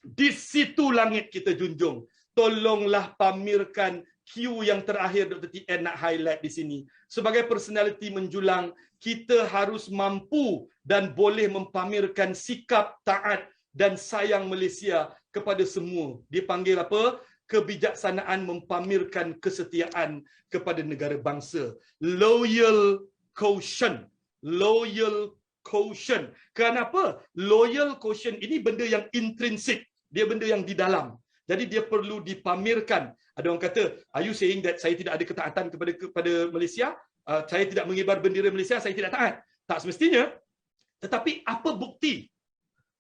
di situ langit kita junjung. Tolonglah pamerkan Q yang terakhir Dr. TN nak highlight di sini. Sebagai personality menjulang, kita harus mampu dan boleh mempamerkan sikap taat dan sayang Malaysia kepada semua. Dia panggil apa? Kebijaksanaan mempamerkan kesetiaan kepada negara bangsa. Loyal quotient. Loyal quotient. Kenapa? Loyal quotient ini benda yang intrinsik. Dia benda yang di dalam. Jadi dia perlu dipamerkan. Ada orang kata, are you saying that saya tidak ada ketaatan kepada Malaysia? Saya tidak mengibar bendera Malaysia, saya tidak taat. Tak semestinya. Tetapi apa bukti?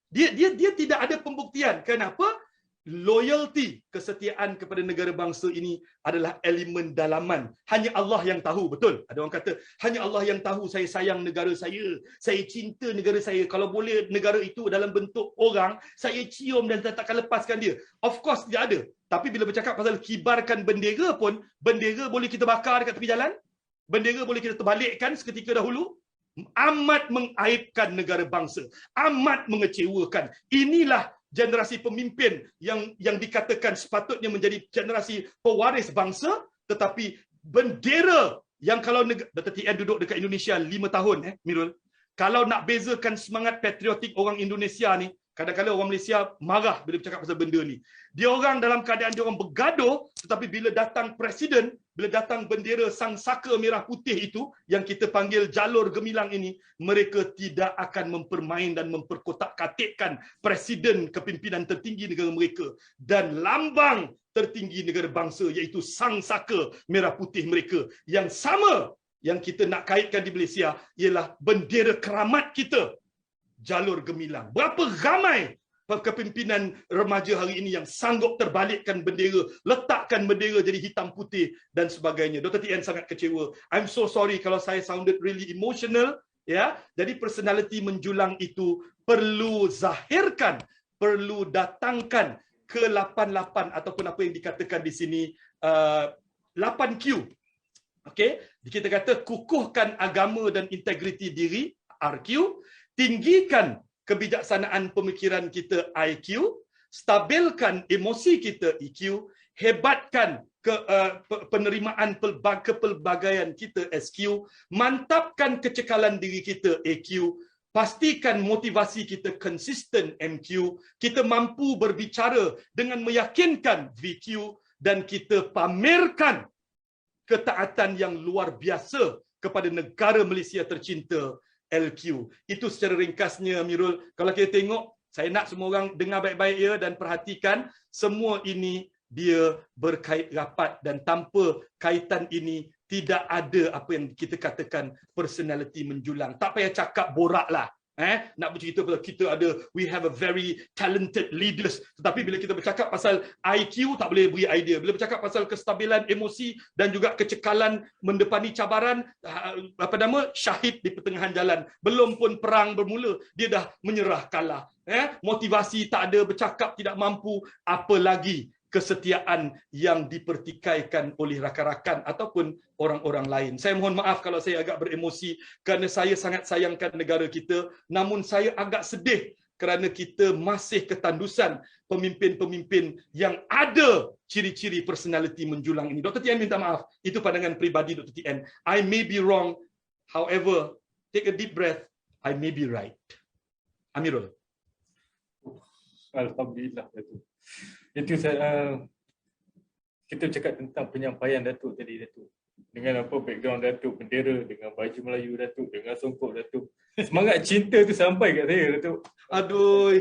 Dia tidak ada pembuktian. Kenapa? Loyalty, kesetiaan kepada negara bangsa ini adalah elemen dalaman. Hanya Allah yang tahu, betul. Ada orang kata, hanya Allah yang tahu saya sayang negara saya cinta negara saya. Kalau boleh negara itu dalam bentuk orang, saya cium dan takkan lepaskan dia. Of course tidak ada. Tapi bila bercakap pasal kibarkan bendera pun, bendera boleh kita bakar dekat tepi jalan, bendera boleh kita terbalikkan seketika dahulu. Amat mengaibkan negara bangsa, amat mengecewakan. Inilah generasi pemimpin yang dikatakan sepatutnya menjadi generasi pewaris bangsa, tetapi bendera yang kalau Dr. TN duduk dekat Indonesia 5 tahun, Mirul, kalau nak bezakan semangat patriotik orang Indonesia ni, kadang-kadang orang Malaysia marah bila bercakap pasal benda ni. Dia orang dalam keadaan dia orang bergaduh, tetapi bila datang presiden, bila datang bendera sang saka merah putih itu, yang kita panggil jalur gemilang ini, mereka tidak akan mempermain dan memperkotak-katikkan presiden kepimpinan tertinggi negara mereka. Dan lambang tertinggi negara bangsa, iaitu sang saka merah putih mereka. Yang sama yang kita nak kaitkan di Malaysia, ialah bendera keramat kita, jalur gemilang. Berapa ramai kepimpinan remaja hari ini yang sanggup terbalikkan bendera, letakkan bendera jadi hitam putih dan sebagainya. Dr. TN sangat kecewa. I'm so sorry kalau saya sounded really emotional, ya. Jadi personality menjulang itu perlu zahirkan, perlu datangkan ke 88 ataupun apa yang dikatakan di sini 8Q. Okey, kita kata kukuhkan agama dan integriti diri, RQ. Tinggikan kebijaksanaan pemikiran kita, IQ, stabilkan emosi kita, EQ, hebatkan penerimaan kepelbagaian kita, SQ, mantapkan kecekalan diri kita, AQ, pastikan motivasi kita konsisten, MQ, kita mampu berbicara dengan meyakinkan, VQ, dan kita pamerkan ketaatan yang luar biasa kepada negara Malaysia tercinta, LQ. Itu secara ringkasnya, Amirul. Kalau kita tengok, saya nak semua orang dengar baik-baik ya dan perhatikan, semua ini dia berkait rapat dan tanpa kaitan ini tidak ada apa yang kita katakan personality menjulang. Tak payah cakap borak lah. Nak bercerita pasal kita ada, we have a very talented leaders. Tetapi bila kita bercakap pasal IQ, tak boleh beri idea. Bila bercakap pasal kestabilan emosi dan juga kecekalan mendepani cabaran, syahid di pertengahan jalan. Belum pun perang bermula, dia dah menyerah kalah. Motivasi tak ada, bercakap tidak mampu, apa lagi kesetiaan yang dipertikaikan oleh rakan-rakan ataupun orang-orang lain. Saya mohon maaf kalau saya agak beremosi kerana saya sangat sayangkan negara kita, namun saya agak sedih kerana kita masih ketandusan pemimpin-pemimpin yang ada ciri-ciri personality menjulang ini. Dr. TN minta maaf, itu pandangan peribadi Dr. TN. I may be wrong, however, take a deep breath, I may be right. Amirul. Alhamdulillah, Datuk. Itu saya, kita cakap tentang penyampaian Datuk tadi, Datuk. Dengan apa background Datuk, bendera, dengan baju Melayu Datuk, dengan songkok Datuk. Semangat cinta tu sampai kat saya, Datuk. Aduh.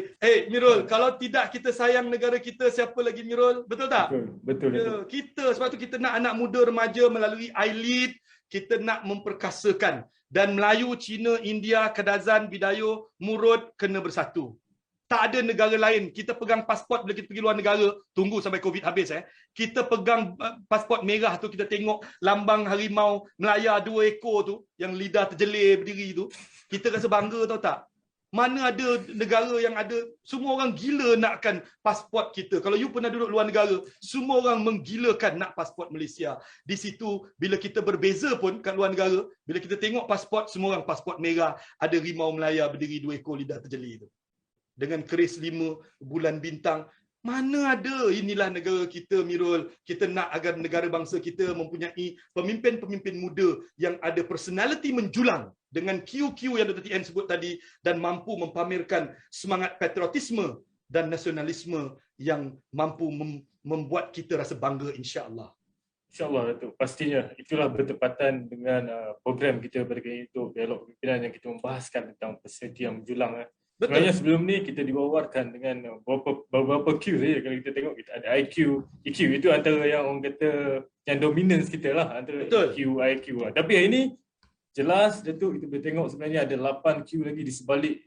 Mirul, kalau tidak kita sayang negara kita, siapa lagi, Mirul? Betul tak? Betul, Datuk. Kita, sebab tu kita nak anak muda remaja melalui iLead, kita nak memperkasakan. Dan Melayu, Cina, India, Kadazan, Bidayo, Murud kena bersatu. Tak ada negara lain. Kita pegang pasport bila kita pergi luar negara. Tunggu sampai COVID habis. Kita pegang pasport merah tu. Kita tengok lambang harimau Melaya 2 ekor tu. Yang lidah terjelir berdiri tu. Kita rasa bangga, tahu tak? Mana ada negara yang ada semua orang gila nakkan pasport kita. Kalau you pernah duduk luar negara, semua orang menggilakan nak pasport Malaysia. Di situ bila kita berbeza pun kat luar negara, bila kita tengok pasport, semua orang pasport merah, ada rimau Melaya berdiri 2 ekor lidah terjeli tu. Dengan keris 5 bulan bintang. Mana ada inilah negara kita, Mirul. Kita nak agar negara bangsa kita mempunyai pemimpin-pemimpin muda yang ada personality menjulang dengan QQ yang Dr. TN sebut tadi dan mampu mempamerkan semangat patriotisme dan nasionalisme yang mampu membuat kita rasa bangga, insya-Allah. InsyaAllah Datuk, pastinya itulah bertepatan dengan program kita berkait untuk dialog pimpinan yang kita membahaskan tentang personality yang menjulang. Sebenarnya sebelum ni kita dibawarkan dengan beberapa Q saja. Kalau kita tengok kita ada IQ, EQ itu antara yang orang kata yang dominance kita lah, antara EQ, IQ lah. Tapi hari ni jelas Datuk kita boleh tengok sebenarnya ada 8 Q lagi di sebalik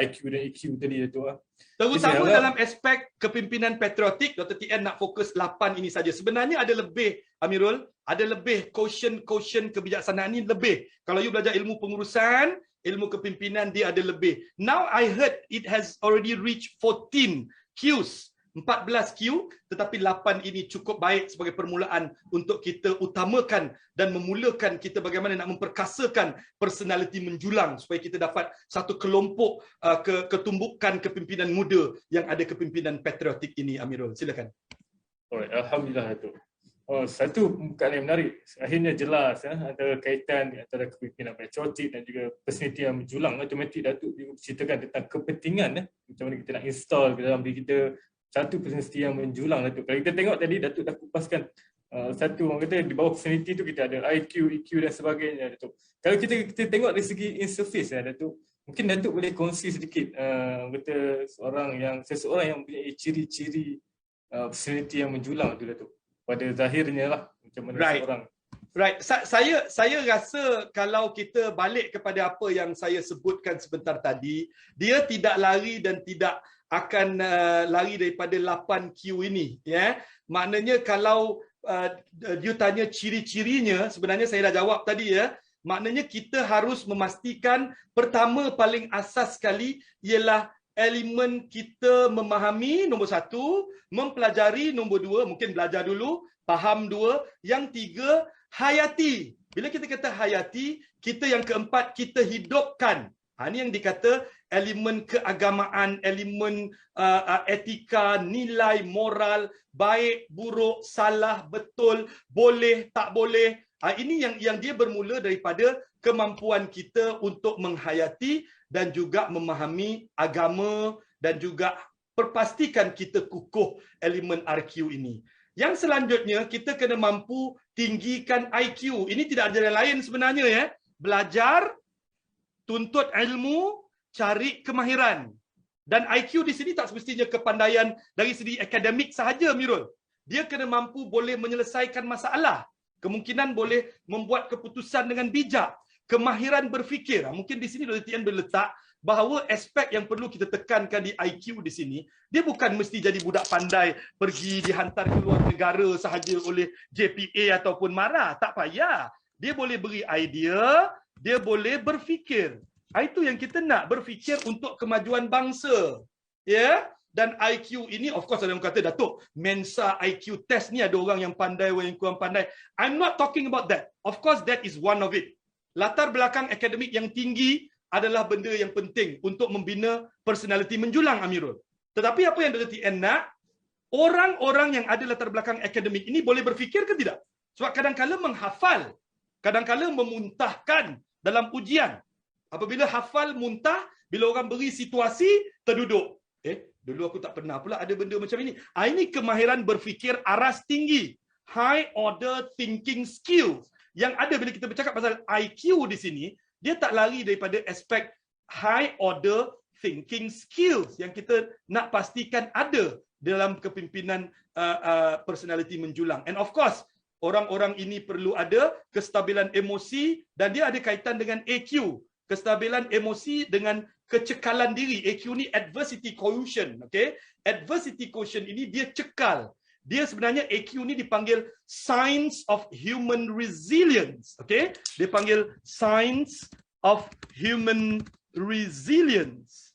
IQ dan EQ tadi Datuk lah. Terutama dalam aspek kepimpinan patriotik, Dr. TN nak fokus 8 ini saja. Sebenarnya ada lebih, Amirul, ada lebih quotient kebijaksanaan ini lebih. Kalau you belajar ilmu pengurusan, ilmu kepimpinan dia ada lebih. Now I heard it has already reached 14 Qs. 14 Q, tetapi 8 ini cukup baik sebagai permulaan untuk kita utamakan dan memulakan kita bagaimana nak memperkasakan personality menjulang supaya kita dapat satu kelompok ketumbukan kepimpinan muda yang ada kepimpinan patriotik ini, Amirul. Silakan. Alright, alhamdulillah Datuk. Satu pembukaan yang menarik. Akhirnya jelas antara kaitan antara kepimpinan patriotik dan juga personality yang menjulang. Automatik Datuk ceritakan tentang kepentingan macam mana kita nak install ke dalam diri kita satu personality yang menjulang Datuk. Kalau kita tengok tadi Datuk dah kupaskan satu orang kata di bawah personality tu kita ada IQ, EQ dan sebagainya Datuk. Kalau kita tengok dari segi in surface Datuk, mungkin Datuk boleh kongsi sedikit kata seseorang yang mempunyai ciri-ciri personality yang menjulang tu Datuk. Pada zahirnya lah macam mana seorang. Right. Saya rasa kalau kita balik kepada apa yang saya sebutkan sebentar tadi, dia tidak lari dan tidak akan lari daripada 8Q ini, ya. Maknanya kalau you tanya ciri-cirinya, sebenarnya saya dah jawab tadi, ya. Maknanya kita harus memastikan pertama paling asas sekali ialah elemen kita memahami, nombor 1, mempelajari, nombor 2, mungkin belajar dulu, faham 2, yang 3, hayati. Bila kita kata hayati, kita yang keempat, kita hidupkan. Ini yang dikata elemen keagamaan, elemen etika, nilai, moral, baik, buruk, salah, betul, boleh, tak boleh. Ini yang dia bermula daripada kemampuan kita untuk menghayati dan juga memahami agama dan juga perpastikan kita kukuh elemen RQ ini. Yang selanjutnya kita kena mampu tinggikan IQ. Ini tidak ada yang lain sebenarnya, ya. Belajar, tuntut ilmu, cari kemahiran. Dan IQ di sini tak semestinya kepandaian dari segi akademik sahaja, Mirul. Dia kena mampu boleh menyelesaikan masalah. Kemungkinan boleh membuat keputusan dengan bijak. Kemahiran berfikir. Mungkin di sini Dr. TN berletak bahawa aspek yang perlu kita tekankan di IQ di sini, dia bukan mesti jadi budak pandai pergi dihantar ke luar negara sahaja oleh JPA ataupun MARA. Tak payah. Dia boleh beri idea, dia boleh berfikir. Itu yang kita nak, berfikir untuk kemajuan bangsa. Ya? Dan IQ ini, of course ada yang kata, Datuk, Mensa IQ test ni ada orang yang pandai, orang yang kurang pandai. I'm not talking about that. Of course that is one of it. Latar belakang akademik yang tinggi adalah benda yang penting untuk membina personality menjulang, Amirul. Tetapi apa yang Dr. TN nak, orang-orang yang ada latar belakang akademik ini boleh berfikir ke tidak? Sebab kadang-kadang menghafal, kadang-kadang memuntahkan dalam ujian. Apabila hafal, muntah, bila orang beri situasi, terduduk. Dulu aku tak pernah pula ada benda macam ini. Ini kemahiran berfikir aras tinggi. High order thinking skills. Yang ada bila kita bercakap pasal IQ di sini, dia tak lari daripada aspek high order thinking skills yang kita nak pastikan ada dalam kepimpinan personality menjulang. And of course, orang-orang ini perlu ada kestabilan emosi dan dia ada kaitan dengan AQ. Kestabilan emosi dengan kecekalan diri. AQ ni adversity quotient, okay? Adversity quotient ini dia cekal. Dia sebenarnya AQ ni dipanggil Science of Human Resilience, okay? Dia panggil Science of Human resilience.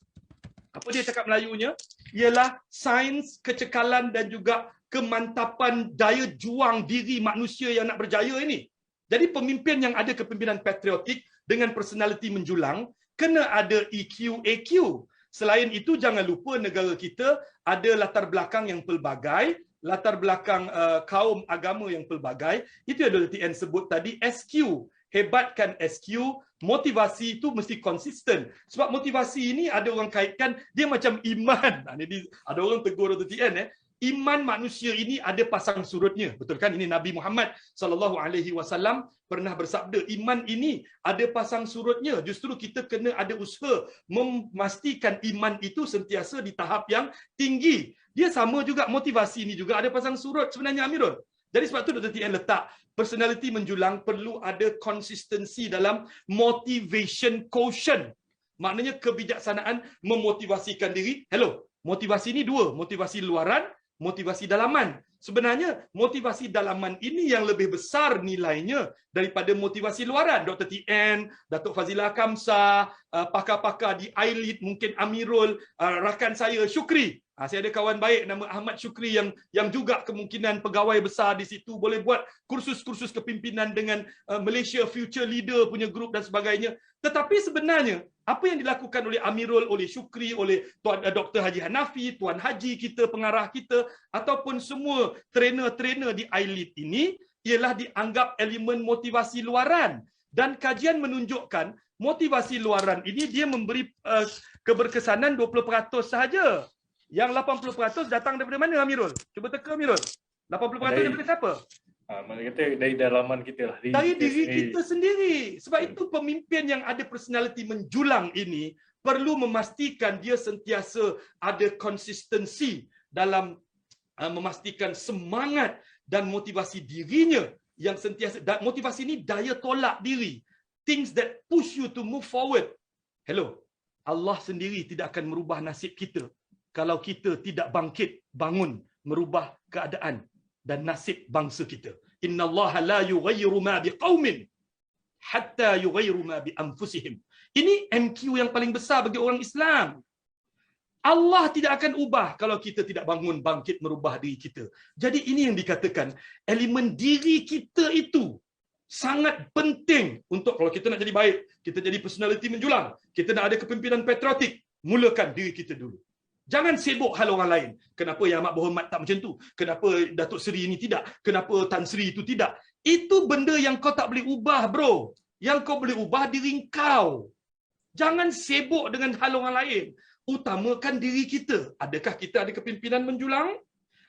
Apa dia cakap Melayunya? Ialah sains kecekalan dan juga kemantapan daya juang diri manusia yang nak berjaya ini. Jadi pemimpin yang ada kepimpinan patriotik dengan personality menjulang, kena ada EQ, AQ. Selain itu, jangan lupa negara kita ada latar belakang yang pelbagai, latar belakang kaum agama yang pelbagai. Itu yang Dr. TN sebut tadi, SQ. Hebatkan SQ, motivasi itu mesti konsisten. Sebab motivasi ini ada orang kaitkan, dia macam iman. Ada orang tegur Dr. TN, iman manusia ini ada pasang surutnya. Betul kan? Ini Nabi Muhammad SAW pernah bersabda, iman ini ada pasang surutnya. Justru kita kena ada usaha memastikan iman itu sentiasa di tahap yang tinggi. Dia sama juga, motivasi ini juga ada pasang surut sebenarnya, Amirul. Jadi sebab tu Dr. TN letak personality menjulang perlu ada konsistensi dalam motivation quotient. Maknanya kebijaksanaan memotivasikan diri. Hello, motivasi ni dua, motivasi luaran, motivasi dalaman. Sebenarnya motivasi dalaman ini yang lebih besar nilainya daripada motivasi luaran. Dr. TN, Datuk Fazila Kamsa, pakar-pakar di iLead, mungkin Amirul, rakan saya Syukri. Saya ada kawan baik nama Ahmad Syukri yang juga kemungkinan pegawai besar di situ, boleh buat kursus-kursus kepimpinan dengan Malaysia Future Leader punya grup dan sebagainya. Tetapi sebenarnya apa yang dilakukan oleh Amirul, oleh Syukri, oleh Tuan Dr. Haji Hanafi, Tuan Haji kita, pengarah kita, ataupun semua trainer-trainer di iLead ini ialah dianggap elemen motivasi luaran. Dan kajian menunjukkan motivasi luaran ini dia memberi keberkesanan 20% sahaja. Yang 80% datang daripada mana, Amirul? Cuba teka, Amirul. 80% daripada siapa? Mana kata dari dalaman kita lah. Dari diri kita sendiri. Sebab itu pemimpin yang ada personality menjulang ini perlu memastikan dia sentiasa ada konsistensi dalam memastikan semangat dan motivasi dirinya yang sentiasa. Motivasi ini daya tolak diri. Things that push you to move forward. Hello. Allah sendiri tidak akan merubah nasib kita kalau kita tidak bangkit, bangun, merubah keadaan dan nasib bangsa kita. Inna Allah la yughayyiru ma biqaumin hatta yughayyiru ma bi anfusihim. Ini MQ yang paling besar bagi orang Islam. Allah tidak akan ubah kalau kita tidak bangun, bangkit, merubah diri kita. Jadi ini yang dikatakan, elemen diri kita itu sangat penting untuk kalau kita nak jadi baik, kita jadi personality menjulang, kita nak ada kepimpinan patriotik, mulakan diri kita dulu. Jangan sibuk hal orang lain. Kenapa Yang Amat Berhormat tak macam tu? Kenapa Datuk Seri ini tidak? Kenapa Tan Sri itu tidak? Itu benda yang kau tak boleh ubah, bro. Yang kau boleh ubah diri kau. Jangan sibuk dengan hal orang lain. Utamakan diri kita. Adakah kita ada kepimpinan menjulang?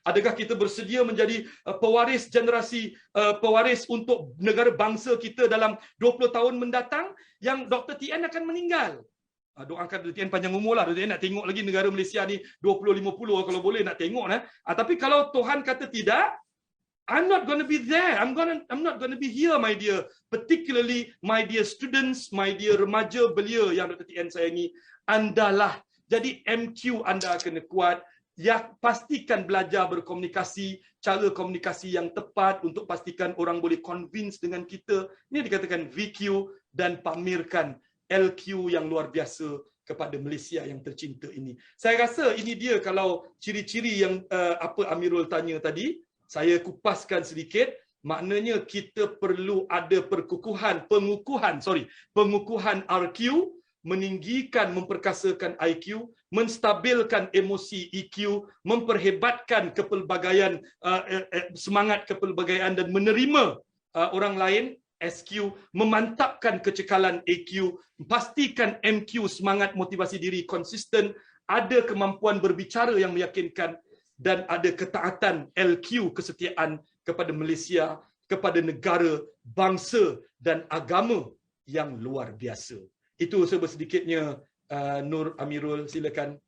Adakah kita bersedia menjadi pewaris generasi, pewaris untuk negara bangsa kita dalam 20 tahun mendatang? Yang Dr. TN akan meninggal. Doakan Dr. TN panjang umur lah. Dr. TN nak tengok lagi negara Malaysia ni 20-50 kalau boleh nak tengok. Tapi kalau Tuhan kata tidak, I'm not going to be there. I'm not going to be here, my dear. Particularly my dear students, my dear remaja belia yang Dr. TN sayangi. Andalah. Jadi MQ anda kena kuat. Ya, pastikan belajar berkomunikasi, cara komunikasi yang tepat untuk pastikan orang boleh convince dengan kita. Ini dikatakan VQ dan pamerkan LQ yang luar biasa kepada Malaysia yang tercinta ini. Saya rasa ini dia kalau ciri-ciri yang apa Amirul tanya tadi, saya kupaskan sedikit. Maknanya kita perlu ada pengukuhan RQ, meninggikan, memperkasakan IQ, menstabilkan emosi EQ, memperhebatkan kepelbagaian, semangat kepelbagaian dan menerima orang lain SQ, memantapkan kecekalan AQ, pastikan MQ, semangat motivasi diri konsisten, ada kemampuan berbicara yang meyakinkan dan ada ketaatan LQ, kesetiaan kepada Malaysia, kepada negara, bangsa dan agama yang luar biasa. Itu sedikitnya Nur Amirul, silakan.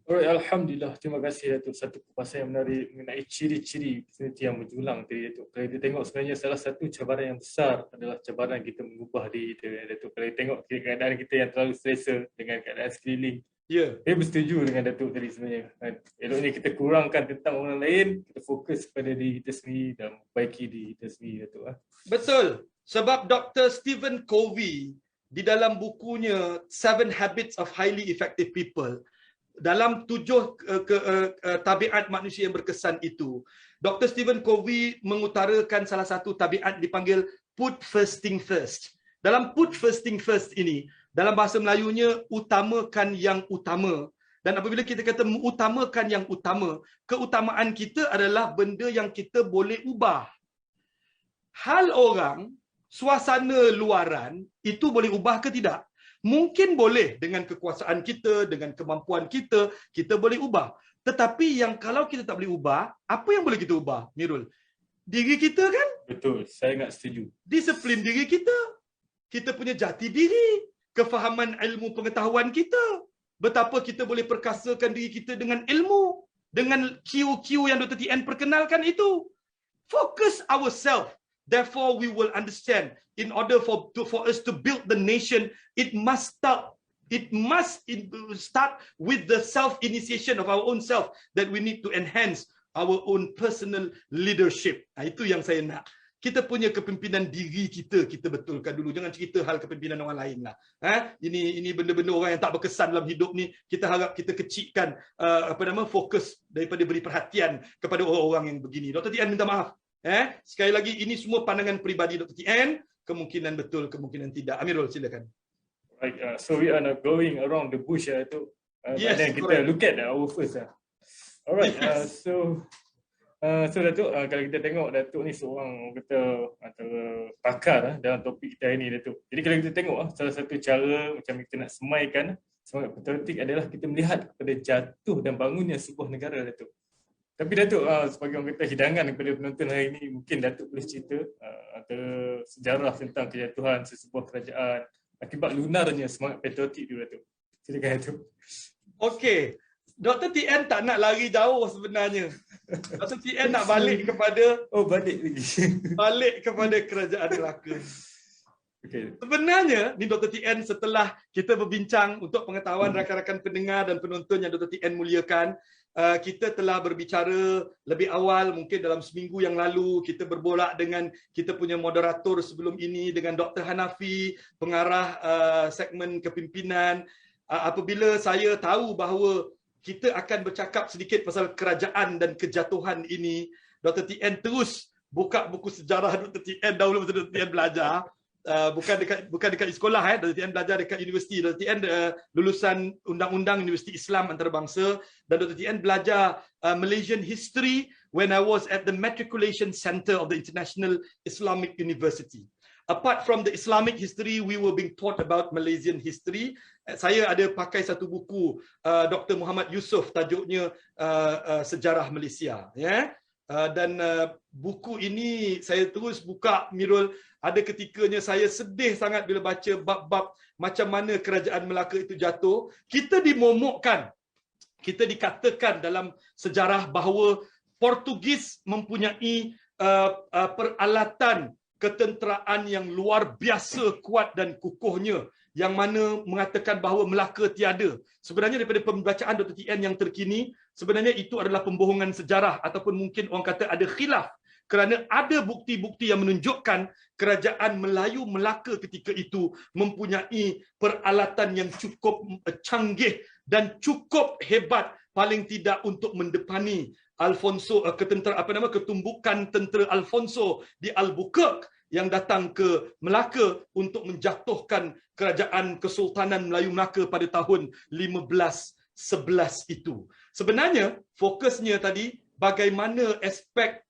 Alright, Alhamdulillah. Terima kasih Datuk. Satu kupasan yang menarik mengenai ciri-ciri personality yang menjulang tadi Datuk. Kalau kita tengok sebenarnya salah satu cabaran yang besar adalah cabaran kita mengubah diri kita Datuk. Kalau kita tengok keadaan kita yang terlalu selesa dengan keadaan sekeliling. Ya. Saya bersetuju dengan Datuk tadi sebenarnya. Eloknya kita kurangkan tentang orang lain, kita fokus pada diri kita sendiri dan memperbaiki diri kita sendiri Datuk. Betul. Sebab Dr. Stephen Covey di dalam bukunya Seven Habits of Highly Effective People, dalam 7 tabiat manusia yang berkesan itu, Dr. Stephen Covey mengutarakan salah satu tabiat dipanggil put first thing first. Dalam put first thing first ini, dalam bahasa Melayunya, utamakan yang utama. Dan apabila kita kata mengutamakan yang utama, keutamaan kita adalah benda yang kita boleh ubah. Hal orang, suasana luaran, itu boleh ubah ke tidak? Mungkin boleh dengan kekuasaan kita, dengan kemampuan kita, kita boleh ubah. Tetapi yang kalau kita tak boleh ubah, apa yang boleh kita ubah, Mirul? Diri kita kan? Betul, saya ingat setuju. Disiplin diri kita. Kita punya jati diri. Kefahaman ilmu pengetahuan kita. Betapa kita boleh perkasakan diri kita dengan ilmu. Dengan Q yang Dr. TN perkenalkan itu. Focus ourselves. Therefore, we will understand. In order for us to build the nation, it must start with the self-initiation of our own self, that we need to enhance our own personal leadership. Itu yang saya nak. Kita punya kepimpinan diri kita betulkan dulu. Jangan cerita hal kepimpinan orang lain lah. Ini benda-benda orang yang tak berkesan dalam hidup ni. Kita harap kita kecilkan fokus daripada beri perhatian kepada orang-orang yang begini. Dr. TN minta maaf. Sekali lagi, ini semua pandangan peribadi Dr. TN. Kemungkinan betul, kemungkinan tidak. Amirul, silakan. Right, so we are not going around the bush tu. Yes, then kita correct. look at our first. Alright, Yes. so Datuk, kalau kita tengok Datuk ni seorang kata antara pakar dalam topik kita hari ni, Datuk. Jadi kalau kita tengok salah satu cara macam kita nak semaikan semangat patriotik adalah kita melihat kepada jatuh dan bangunnya sebuah negara, Datuk. Tapi Datuk, sebagai orang kata hidangan kepada penonton hari ini, mungkin Datuk boleh cerita antara sejarah tentang kejatuhan sesebuah kerajaan akibat lunarnya semangat patriotik itu, Datuk. Silakan, Datuk. Okey. Dr. TN tak nak lari jauh sebenarnya. Dr. TN nak balik kepada balik kepada kerajaan Melaka. Okay. Sebenarnya ni Dr. TN, setelah kita berbincang untuk pengetahuan rakan-rakan pendengar dan penonton yang Dr. TN muliakan, kita telah berbicara lebih awal, mungkin dalam seminggu yang lalu kita berborak dengan kita punya moderator sebelum ini, dengan Dr. Hanafi, pengarah segmen kepimpinan. Apabila saya tahu bahawa kita akan bercakap sedikit pasal kerajaan dan kejatuhan ini, Dr. TN terus buka buku sejarah Dr. TN dahulu masa Dr. TN belajar. Bukan dekat sekolah, Dr. TN belajar dekat universiti. Dr. TN lulusan Undang-Undang Universiti Islam Antarabangsa, dan Dr. TN belajar Malaysian history when I was at the Matriculation Center of the International Islamic University. Apart from the Islamic history, we were being taught about Malaysian history. Saya ada pakai satu buku Dr. Muhammad Yusof, tajuknya Sejarah Malaysia. Dan buku ini saya terus buka, Mirul. Ada ketikanya saya sedih sangat bila baca bab-bab macam mana kerajaan Melaka itu jatuh. Kita dimomokkan, kita dikatakan dalam sejarah bahawa Portugis mempunyai peralatan ketenteraan yang luar biasa kuat dan kukuhnya, yang mana mengatakan bahawa Melaka tiada. Sebenarnya daripada pembacaan Dr. TN yang terkini, sebenarnya itu adalah pembohongan sejarah, ataupun mungkin orang kata ada khilaf, kerana ada bukti-bukti yang menunjukkan kerajaan Melayu Melaka ketika itu mempunyai peralatan yang cukup canggih dan cukup hebat, paling tidak untuk mendepani Alfonso, ketumbukan tentera Alfonso di Albuquerque yang datang ke Melaka untuk menjatuhkan kerajaan Kesultanan Melayu Melaka pada tahun 1511 itu. Sebenarnya fokusnya tadi bagaimana aspek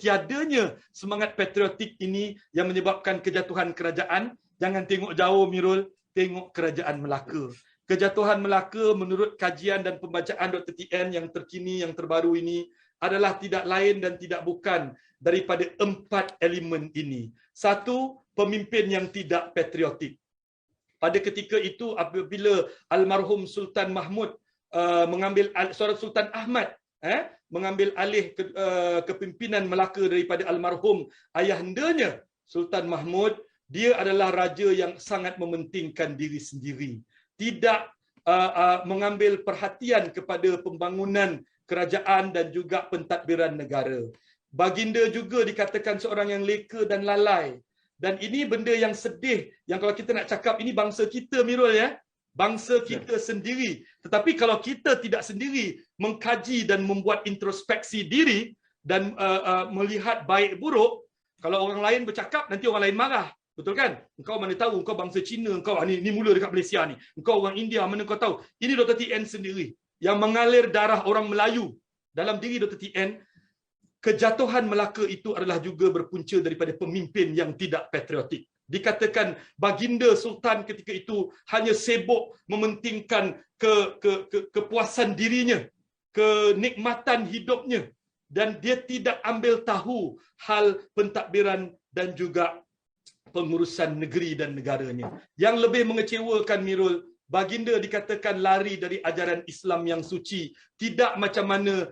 tiadanya semangat patriotik ini yang menyebabkan kejatuhan kerajaan. Jangan tengok jauh, Mirul, tengok kerajaan Melaka. Kejatuhan Melaka menurut kajian dan pembacaan Dr. TN yang terkini, yang terbaru ini, adalah tidak lain dan tidak bukan daripada 4 elemen ini. Satu, pemimpin yang tidak patriotik. Pada ketika itu apabila almarhum Sultan Mahmud Sultan Ahmad mengambil alih kepimpinan Melaka daripada almarhum ayahandanya Sultan Mahmud, dia adalah raja yang sangat mementingkan diri sendiri. Tidak mengambil perhatian kepada pembangunan kerajaan dan juga pentadbiran negara. Baginda juga dikatakan seorang yang leka dan lalai. Dan ini benda yang sedih, yang kalau kita nak cakap ini bangsa kita, Mirul, ya. Bangsa kita sendiri. Tetapi kalau kita tidak sendiri mengkaji dan membuat introspeksi diri dan melihat baik buruk, kalau orang lain bercakap, nanti orang lain marah. Betul kan? Engkau mana tahu, engkau bangsa Cina, engkau ni mula dekat Malaysia ni. Engkau orang India, mana kau tahu? Ini Dr. TN sendiri yang mengalir darah orang Melayu dalam diri Dr. TN. Kejatuhan Melaka itu adalah juga berpunca daripada pemimpin yang tidak patriotik. Dikatakan baginda Sultan ketika itu hanya sibuk mementingkan kepuasan dirinya, kenikmatan hidupnya, dan dia tidak ambil tahu hal pentadbiran dan juga pengurusan negeri dan negaranya. Yang lebih mengecewakan, Mirul, baginda dikatakan lari dari ajaran Islam yang suci. Tidak macam mana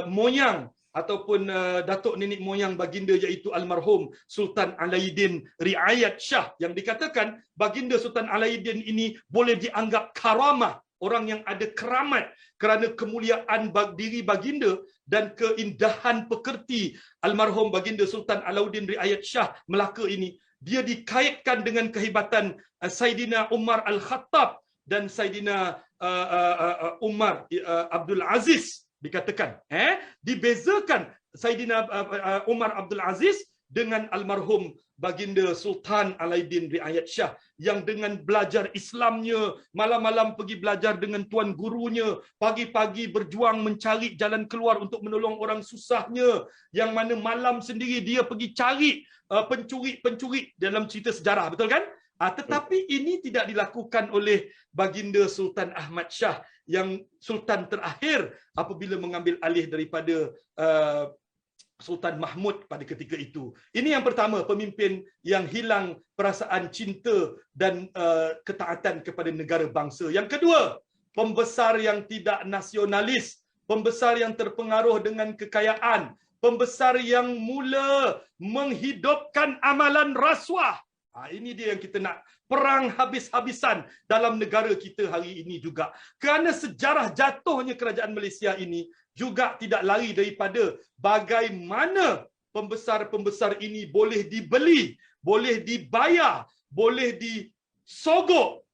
moyang ataupun datuk nenek moyang baginda, iaitu almarhum Sultan Alauddin Riayat Shah, yang dikatakan baginda Sultan Alauddin ini boleh dianggap karamah, orang yang ada keramat kerana kemuliaan diri baginda dan keindahan pekerti almarhum baginda Sultan Alauddin Riayat Shah Melaka ini. Dia dikaitkan dengan kehebatan Saidina Umar Al-Khattab dan Saidina Umar Abdul Aziz. Dikatakan, dibezakan Saidina Umar Abdul Aziz dengan almarhum baginda Sultan Alauddin Riayat Shah, yang dengan belajar Islamnya, malam-malam pergi belajar dengan tuan gurunya, pagi-pagi berjuang mencari jalan keluar untuk menolong orang susahnya, yang mana malam sendiri dia pergi cari pencuri-pencuri dalam cerita sejarah, betul kan? Tetapi ini tidak dilakukan oleh baginda Sultan Ahmad Shah, yang sultan terakhir apabila mengambil alih daripada Sultan Mahmud pada ketika itu. Ini yang pertama, pemimpin yang hilang perasaan cinta dan ketaatan kepada negara bangsa. Yang kedua, pembesar yang tidak nasionalis, pembesar yang terpengaruh dengan kekayaan, pembesar yang mula menghidupkan amalan rasuah. Ini dia yang kita nak perang habis-habisan dalam negara kita hari ini juga. Kerana sejarah jatuhnya kerajaan Malaysia ini juga tidak lari daripada bagaimana pembesar-pembesar ini boleh dibeli, boleh dibayar, boleh disogok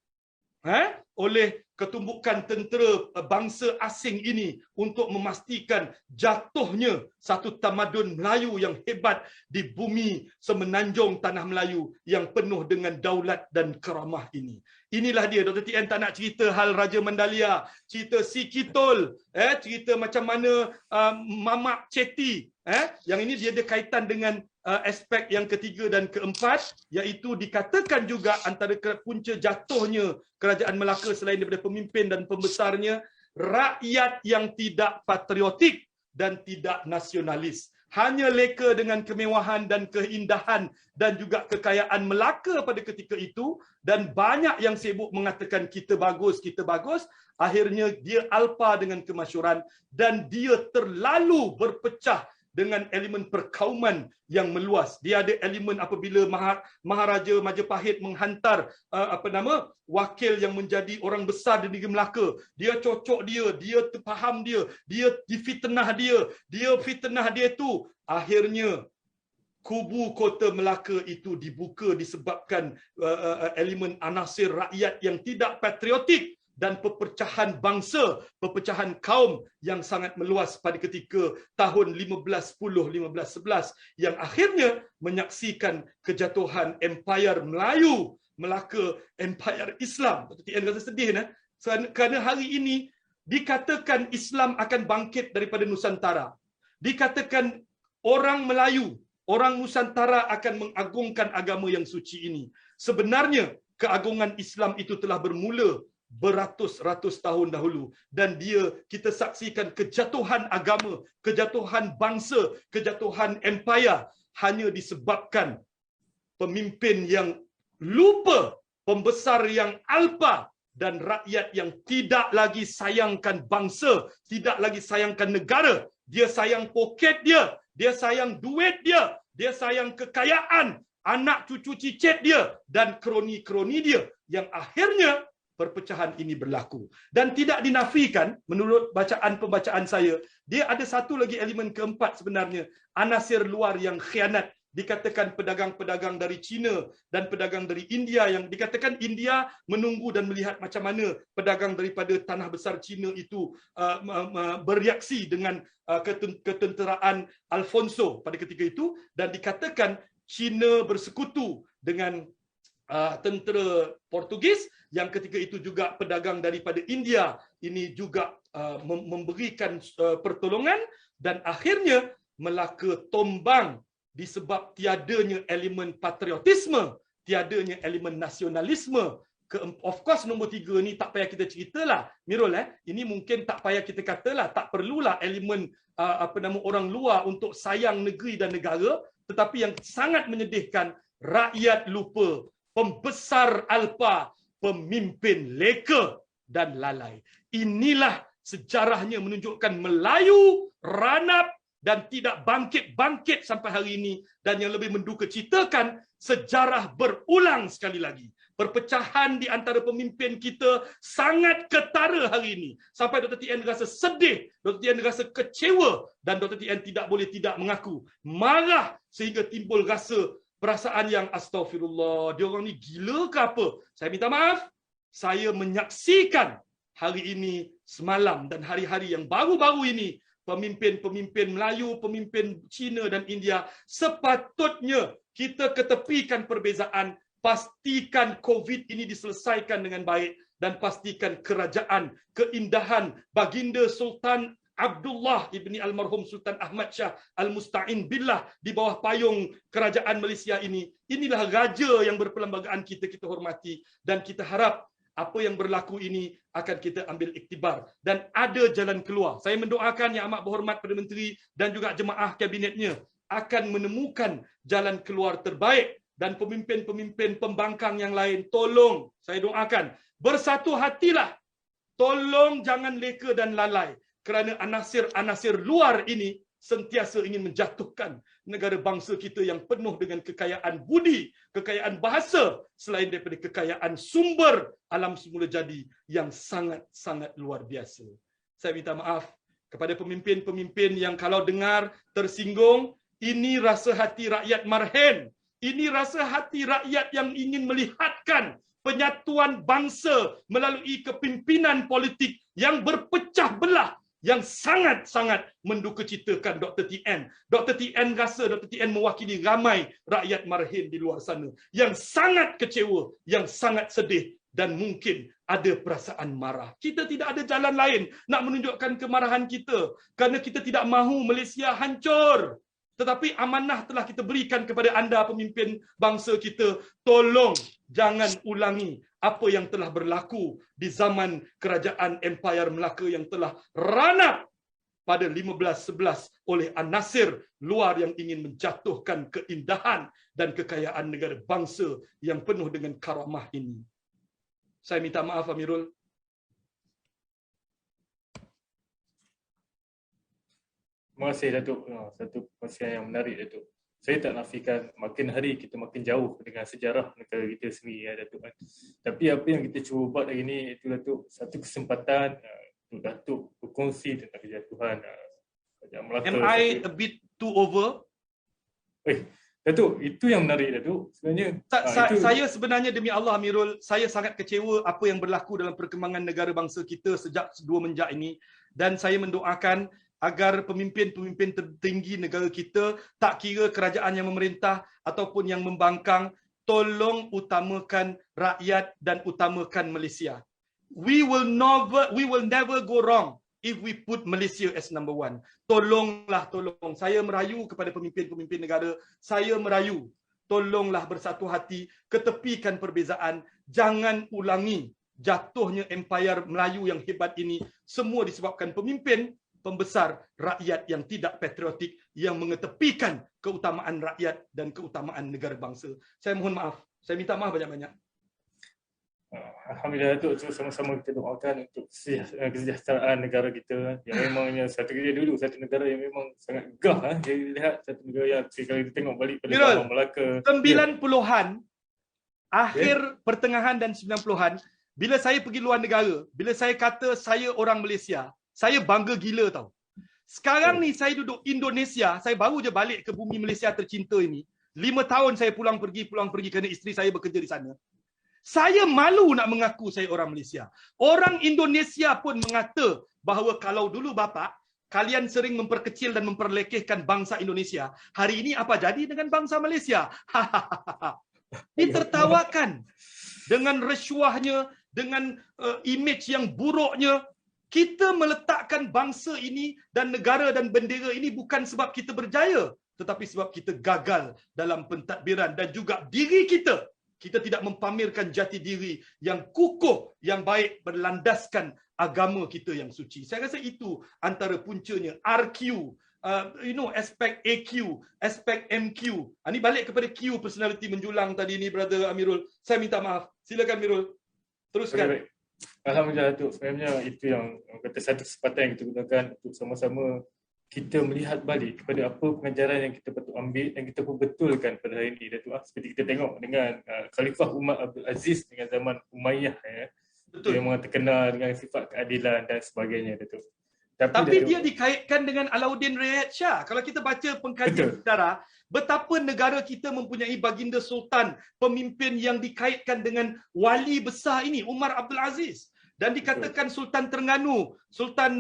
oleh ketumbukan tentera bangsa asing ini untuk memastikan jatuhnya satu tamadun Melayu yang hebat di bumi semenanjung tanah Melayu yang penuh dengan daulat dan keramah ini. Inilah dia, Dr. TN tak nak cerita hal Raja Mandalia, cerita Si Kitol, cerita macam mana Mamak Ceti. Yang ini dia ada kaitan dengan aspek yang ketiga dan keempat, iaitu dikatakan juga antara punca jatuhnya kerajaan Melaka selain daripada pemimpin dan pembesarnya, rakyat yang tidak patriotik dan tidak nasionalis. Hanya leka dengan kemewahan dan keindahan dan juga kekayaan Melaka pada ketika itu, dan banyak yang sibuk mengatakan kita bagus, akhirnya dia alpa dengan kemasyhuran dan dia terlalu berpecah dengan elemen perkauman yang meluas. Dia ada elemen apabila Maharaja Majapahit menghantar wakil yang menjadi orang besar di negeri Melaka. Dia cocok dia faham dia difitnah dia fitnah dia tu. Akhirnya kubu kota Melaka itu dibuka disebabkan elemen anasir rakyat yang tidak patriotik dan perpecahan bangsa, perpecahan kaum yang sangat meluas pada ketika tahun 1510-1511 yang akhirnya menyaksikan kejatuhan Empayar Melayu, Melaka, Empayar Islam. TN rasa sedih kerana hari ini dikatakan Islam akan bangkit daripada Nusantara. Dikatakan orang Melayu, orang Nusantara akan mengagungkan agama yang suci ini. Sebenarnya keagungan Islam itu telah bermula beratus-ratus tahun dahulu, dan kita saksikan kejatuhan agama, kejatuhan bangsa, kejatuhan empayar hanya disebabkan pemimpin yang lupa, pembesar yang alpa, dan rakyat yang tidak lagi sayangkan bangsa, tidak lagi sayangkan negara. Dia sayang poket dia sayang duit dia sayang kekayaan anak cucu cicit dia dan kroni-kroni dia, yang akhirnya perpecahan ini berlaku. Dan tidak dinafikan, menurut pembacaan saya, dia ada satu lagi elemen keempat sebenarnya, anasir luar yang khianat dikatakan pedagang-pedagang dari China dan pedagang dari India, yang dikatakan India menunggu dan melihat macam mana pedagang daripada tanah besar China itu bereaksi dengan ketenteraan Alfonso pada ketika itu, dan dikatakan China bersekutu dengan tentera Portugis, yang ketika itu juga pedagang daripada India ini juga memberikan pertolongan, dan akhirnya Melaka tumbang disebab tiadanya elemen patriotisme, tiadanya elemen nasionalisme. Of course nombor 3 ni tak payah kita ceritalah, Mirul, ini mungkin tak payah kita katalah, tak perlulah elemen orang luar untuk sayang negeri dan negara, tetapi yang sangat menyedihkan, rakyat lupa, pembesar alpa, pemimpin leka dan lalai. Inilah sejarahnya menunjukkan Melayu ranap dan tidak bangkit-bangkit sampai hari ini. Dan yang lebih mendukacitakan, sejarah berulang sekali lagi. Perpecahan di antara pemimpin kita sangat ketara hari ini. Sampai Dr. TN rasa sedih, Dr. TN rasa kecewa, dan Dr. TN tidak boleh tidak mengaku. Marah sehingga timbul rasa perasaan yang astagfirullah, dia orang ni gila ke apa? Saya minta maaf, saya menyaksikan hari ini, semalam dan hari-hari yang baru-baru ini, pemimpin-pemimpin Melayu, pemimpin Cina dan India, sepatutnya kita ketepikan perbezaan, pastikan COVID ini diselesaikan dengan baik, dan pastikan kerajaan, keindahan Baginda Sultan Abdullah ibni almarhum Sultan Ahmad Shah Al-Musta'in Billah di bawah payung kerajaan Malaysia ini. Inilah raja yang berperlembagaan kita hormati, dan kita harap apa yang berlaku ini akan kita ambil iktibar dan ada jalan keluar. Saya mendoakan Yang Amat Berhormat Perdana Menteri dan juga jemaah kabinetnya akan menemukan jalan keluar terbaik, dan pemimpin-pemimpin pembangkang yang lain, tolong saya doakan, bersatu hatilah. Tolong jangan leka dan lalai, kerana anasir-anasir luar ini sentiasa ingin menjatuhkan negara bangsa kita yang penuh dengan kekayaan budi, kekayaan bahasa, selain daripada kekayaan sumber alam semula jadi yang sangat-sangat luar biasa. Saya minta maaf kepada pemimpin-pemimpin yang kalau dengar tersinggung. Ini rasa hati rakyat marhen. Ini rasa hati rakyat yang ingin melihatkan penyatuan bangsa melalui kepimpinan politik yang berpecah belah, yang sangat-sangat mendukacitakan Dr. TN. Dr. TN rasa Dr. TN mewakili ramai rakyat marhen di luar sana yang sangat kecewa, yang sangat sedih, dan mungkin ada perasaan marah. Kita tidak ada jalan lain nak menunjukkan kemarahan kita, kerana kita tidak mahu Malaysia hancur. Tetapi amanah telah kita berikan kepada anda pemimpin bangsa kita. Tolong jangan ulangi apa yang telah berlaku di zaman kerajaan Empayar Melaka yang telah ranap pada 1511 oleh anasir luar yang ingin menjatuhkan keindahan dan kekayaan negara bangsa yang penuh dengan karamah ini. Saya minta maaf, Amirul. Terima kasih, Datuk. Satu perkongsian yang menarik, Datuk. Saya tak nafikan makin hari kita makin jauh dengan sejarah negara kita sendiri, ya, Datuk. Tapi apa yang kita cuba buat hari ini, itu, Datuk, satu kesempatan untuk Datuk berkongsi tentang kejatuhan Kerajaan Melaka. Am I a bit too over? Datuk, itu yang menarik, Datuk. Sebenarnya saya sebenarnya demi Allah, Amirul, saya sangat kecewa apa yang berlaku dalam perkembangan negara bangsa kita sejak 2 menjak ini, dan saya mendoakan agar pemimpin-pemimpin tertinggi negara kita, tak kira kerajaan yang memerintah ataupun yang membangkang, tolong utamakan rakyat dan utamakan Malaysia. We will never go wrong if we put Malaysia as number one. Tolonglah, tolong. Saya merayu kepada pemimpin-pemimpin negara, saya merayu, tolonglah bersatu hati, ketepikan perbezaan, jangan ulangi jatuhnya empayar Melayu yang hebat ini, semua disebabkan pemimpin pembesar rakyat yang tidak patriotik, yang mengetepikan keutamaan rakyat dan keutamaan negara bangsa. Saya mohon maaf. Saya minta maaf banyak-banyak. Alhamdulillah, Datuk. Sama-sama kita doakan untuk kesejahteraan negara kita, yang memangnya satu negara yang memang sangat gah. Dia lihat satu negara yang kalau kita tengok balik pada zaman Melaka 90-an, akhir pertengahan dan 90-an, bila saya pergi luar negara, bila saya kata saya orang Malaysia, saya bangga gila tau. Sekarang ni saya duduk Indonesia, saya baru je balik ke bumi Malaysia tercinta ini. 5 tahun saya pulang pergi kerana isteri saya bekerja di sana. Saya malu nak mengaku saya orang Malaysia. Orang Indonesia pun mengata bahawa kalau dulu bapa, kalian sering memperkecil dan memperlekehkan bangsa Indonesia. Hari ini apa jadi dengan bangsa Malaysia? Ditertawakan dengan resyuahnya, dengan image yang buruknya. Kita meletakkan bangsa ini dan negara dan bendera ini bukan sebab kita berjaya, tetapi sebab kita gagal dalam pentadbiran dan juga diri kita. Kita tidak mempamerkan jati diri yang kukuh, yang baik, berlandaskan agama kita yang suci. Saya rasa itu antara puncanya. RQ, aspek AQ, aspek MQ. Ini balik kepada Q, personality menjulang tadi ni, Brother Amirul. Saya minta maaf. Silakan Amirul. Teruskan. Baik. Alhamdulillah Datuk, sebenarnya itu yang kata satu kesempatan yang kita gunakan untuk sama-sama kita melihat balik kepada apa pengajaran yang kita patut ambil dan kita pun betulkan pada hari ini Datuk. Seperti kita tengok dengan Khalifah Umar Abdul Aziz dengan zaman Umayyah, Betul. yang orang terkenal dengan sifat keadilan dan sebagainya Datuk. Tapi Datuk, dia dikaitkan dengan Alauddin Rayat Shah. Kalau kita baca pengkajian sejarah, betapa negara kita mempunyai baginda sultan, pemimpin yang dikaitkan dengan wali besar ini, Umar Abdul Aziz. Dan dikatakan Sultan Terengganu, Sultan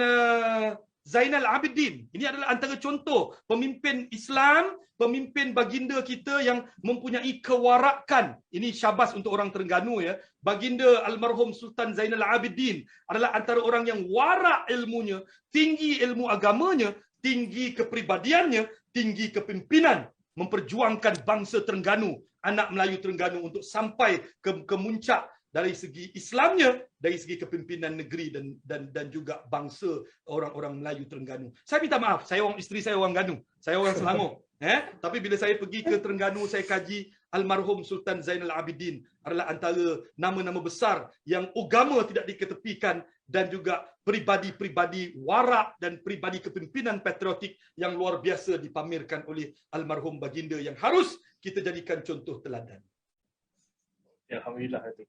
Zainal Abidin. Ini adalah antara contoh pemimpin Islam, pemimpin baginda kita yang mempunyai kewarakan. Ini syabas untuk orang Terengganu ya. Baginda almarhum Sultan Zainal Abidin adalah antara orang yang warak ilmunya, tinggi ilmu agamanya, tinggi kepribadiannya, tinggi kepimpinan, memperjuangkan bangsa Terengganu, anak Melayu Terengganu untuk sampai ke muncak dari segi Islamnya, dari segi kepimpinan negeri dan juga bangsa orang-orang Melayu Terengganu. Saya minta maaf, isteri saya orang Ganu, saya orang Selangor. Tapi bila saya pergi ke Terengganu, saya kaji almarhum Sultan Zainal Abidin adalah antara nama-nama besar yang agama tidak diketepikan dan juga pribadi-pribadi warak dan pribadi kepimpinan patriotik yang luar biasa dipamerkan oleh almarhum baginda yang harus kita jadikan contoh teladan. Ya, Alhamdulillah Datuk.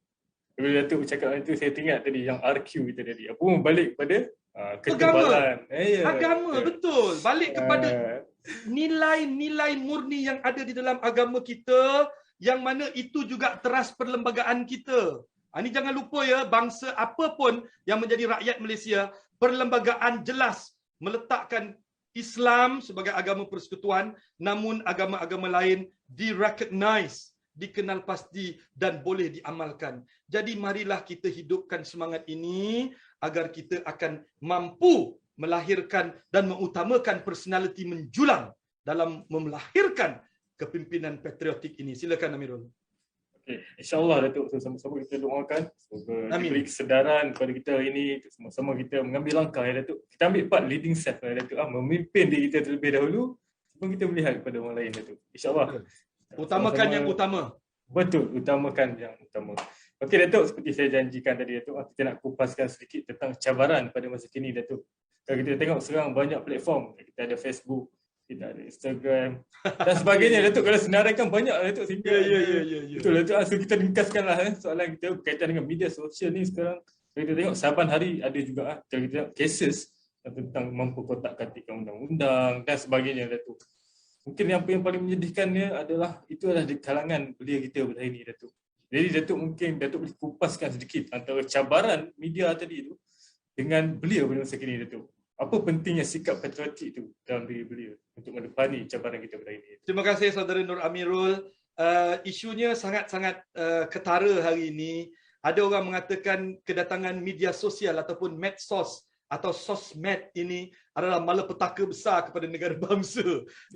Bila Datuk bercakap itu, saya teringat tadi yang RQ itu tadi. Apa pun balik pada ketebalan. Agama, betul. Balik kepada nilai-nilai murni yang ada di dalam agama kita, yang mana itu juga teras perlembagaan kita. Ini jangan lupa ya, bangsa apapun yang menjadi rakyat Malaysia, perlembagaan jelas meletakkan Islam sebagai agama persekutuan, namun agama-agama lain di-recognize, dikenal pasti dan boleh diamalkan. Jadi marilah kita hidupkan semangat ini agar kita akan mampu melahirkan dan mengutamakan personality menjulang dalam melahirkan kepimpinan patriotik ini. Silakan Amirul. Okay. InsyaAllah Datuk, sama-sama kita doakan semoga diberi kesedaran kepada kita hari ini, sama-sama kita mengambil langkah ya Datuk. Kita ambil part leading self ya Datuk, memimpin diri kita terlebih dahulu sebelum kita melihat kepada orang lain Datuk. InsyaAllah. Utamakan yang utama. Betul, utamakan yang utama. Okey Datuk, seperti saya janjikan tadi Datuk, kita nak kupaskan sedikit tentang cabaran pada masa kini Datuk. Kalau kita tengok sekarang banyak platform, kita ada Facebook, kita ada Instagram dan sebagainya Datuk. Kalau senaraikan banyak Datuk sehingga betul Datuk. So kita ringkaskanlah soalan kita berkaitan dengan media sosial ni sekarang. Kalau kita tengok saban hari ada juga kalau kita tengok cases tentang memperkotak-katikkan undang-undang dan sebagainya Datuk. Mungkin yang paling menyedihkannya adalah itu adalah di kalangan belia kita pada hari ini Datuk. Jadi Datuk mungkin Datuk boleh kupaskan sedikit antara cabaran media tadi itu dengan belia pada masa kini Datuk. Apa pentingnya sikap patriotik itu dalam diri belia untuk menghadapi cabaran kita pada hari ini? Terima kasih Saudara Nur Amirul. Isunya sangat-sangat ketara hari ini. Ada orang mengatakan kedatangan media sosial ataupun medsos atau sosmed ini adalah malapetaka besar kepada negara bangsa.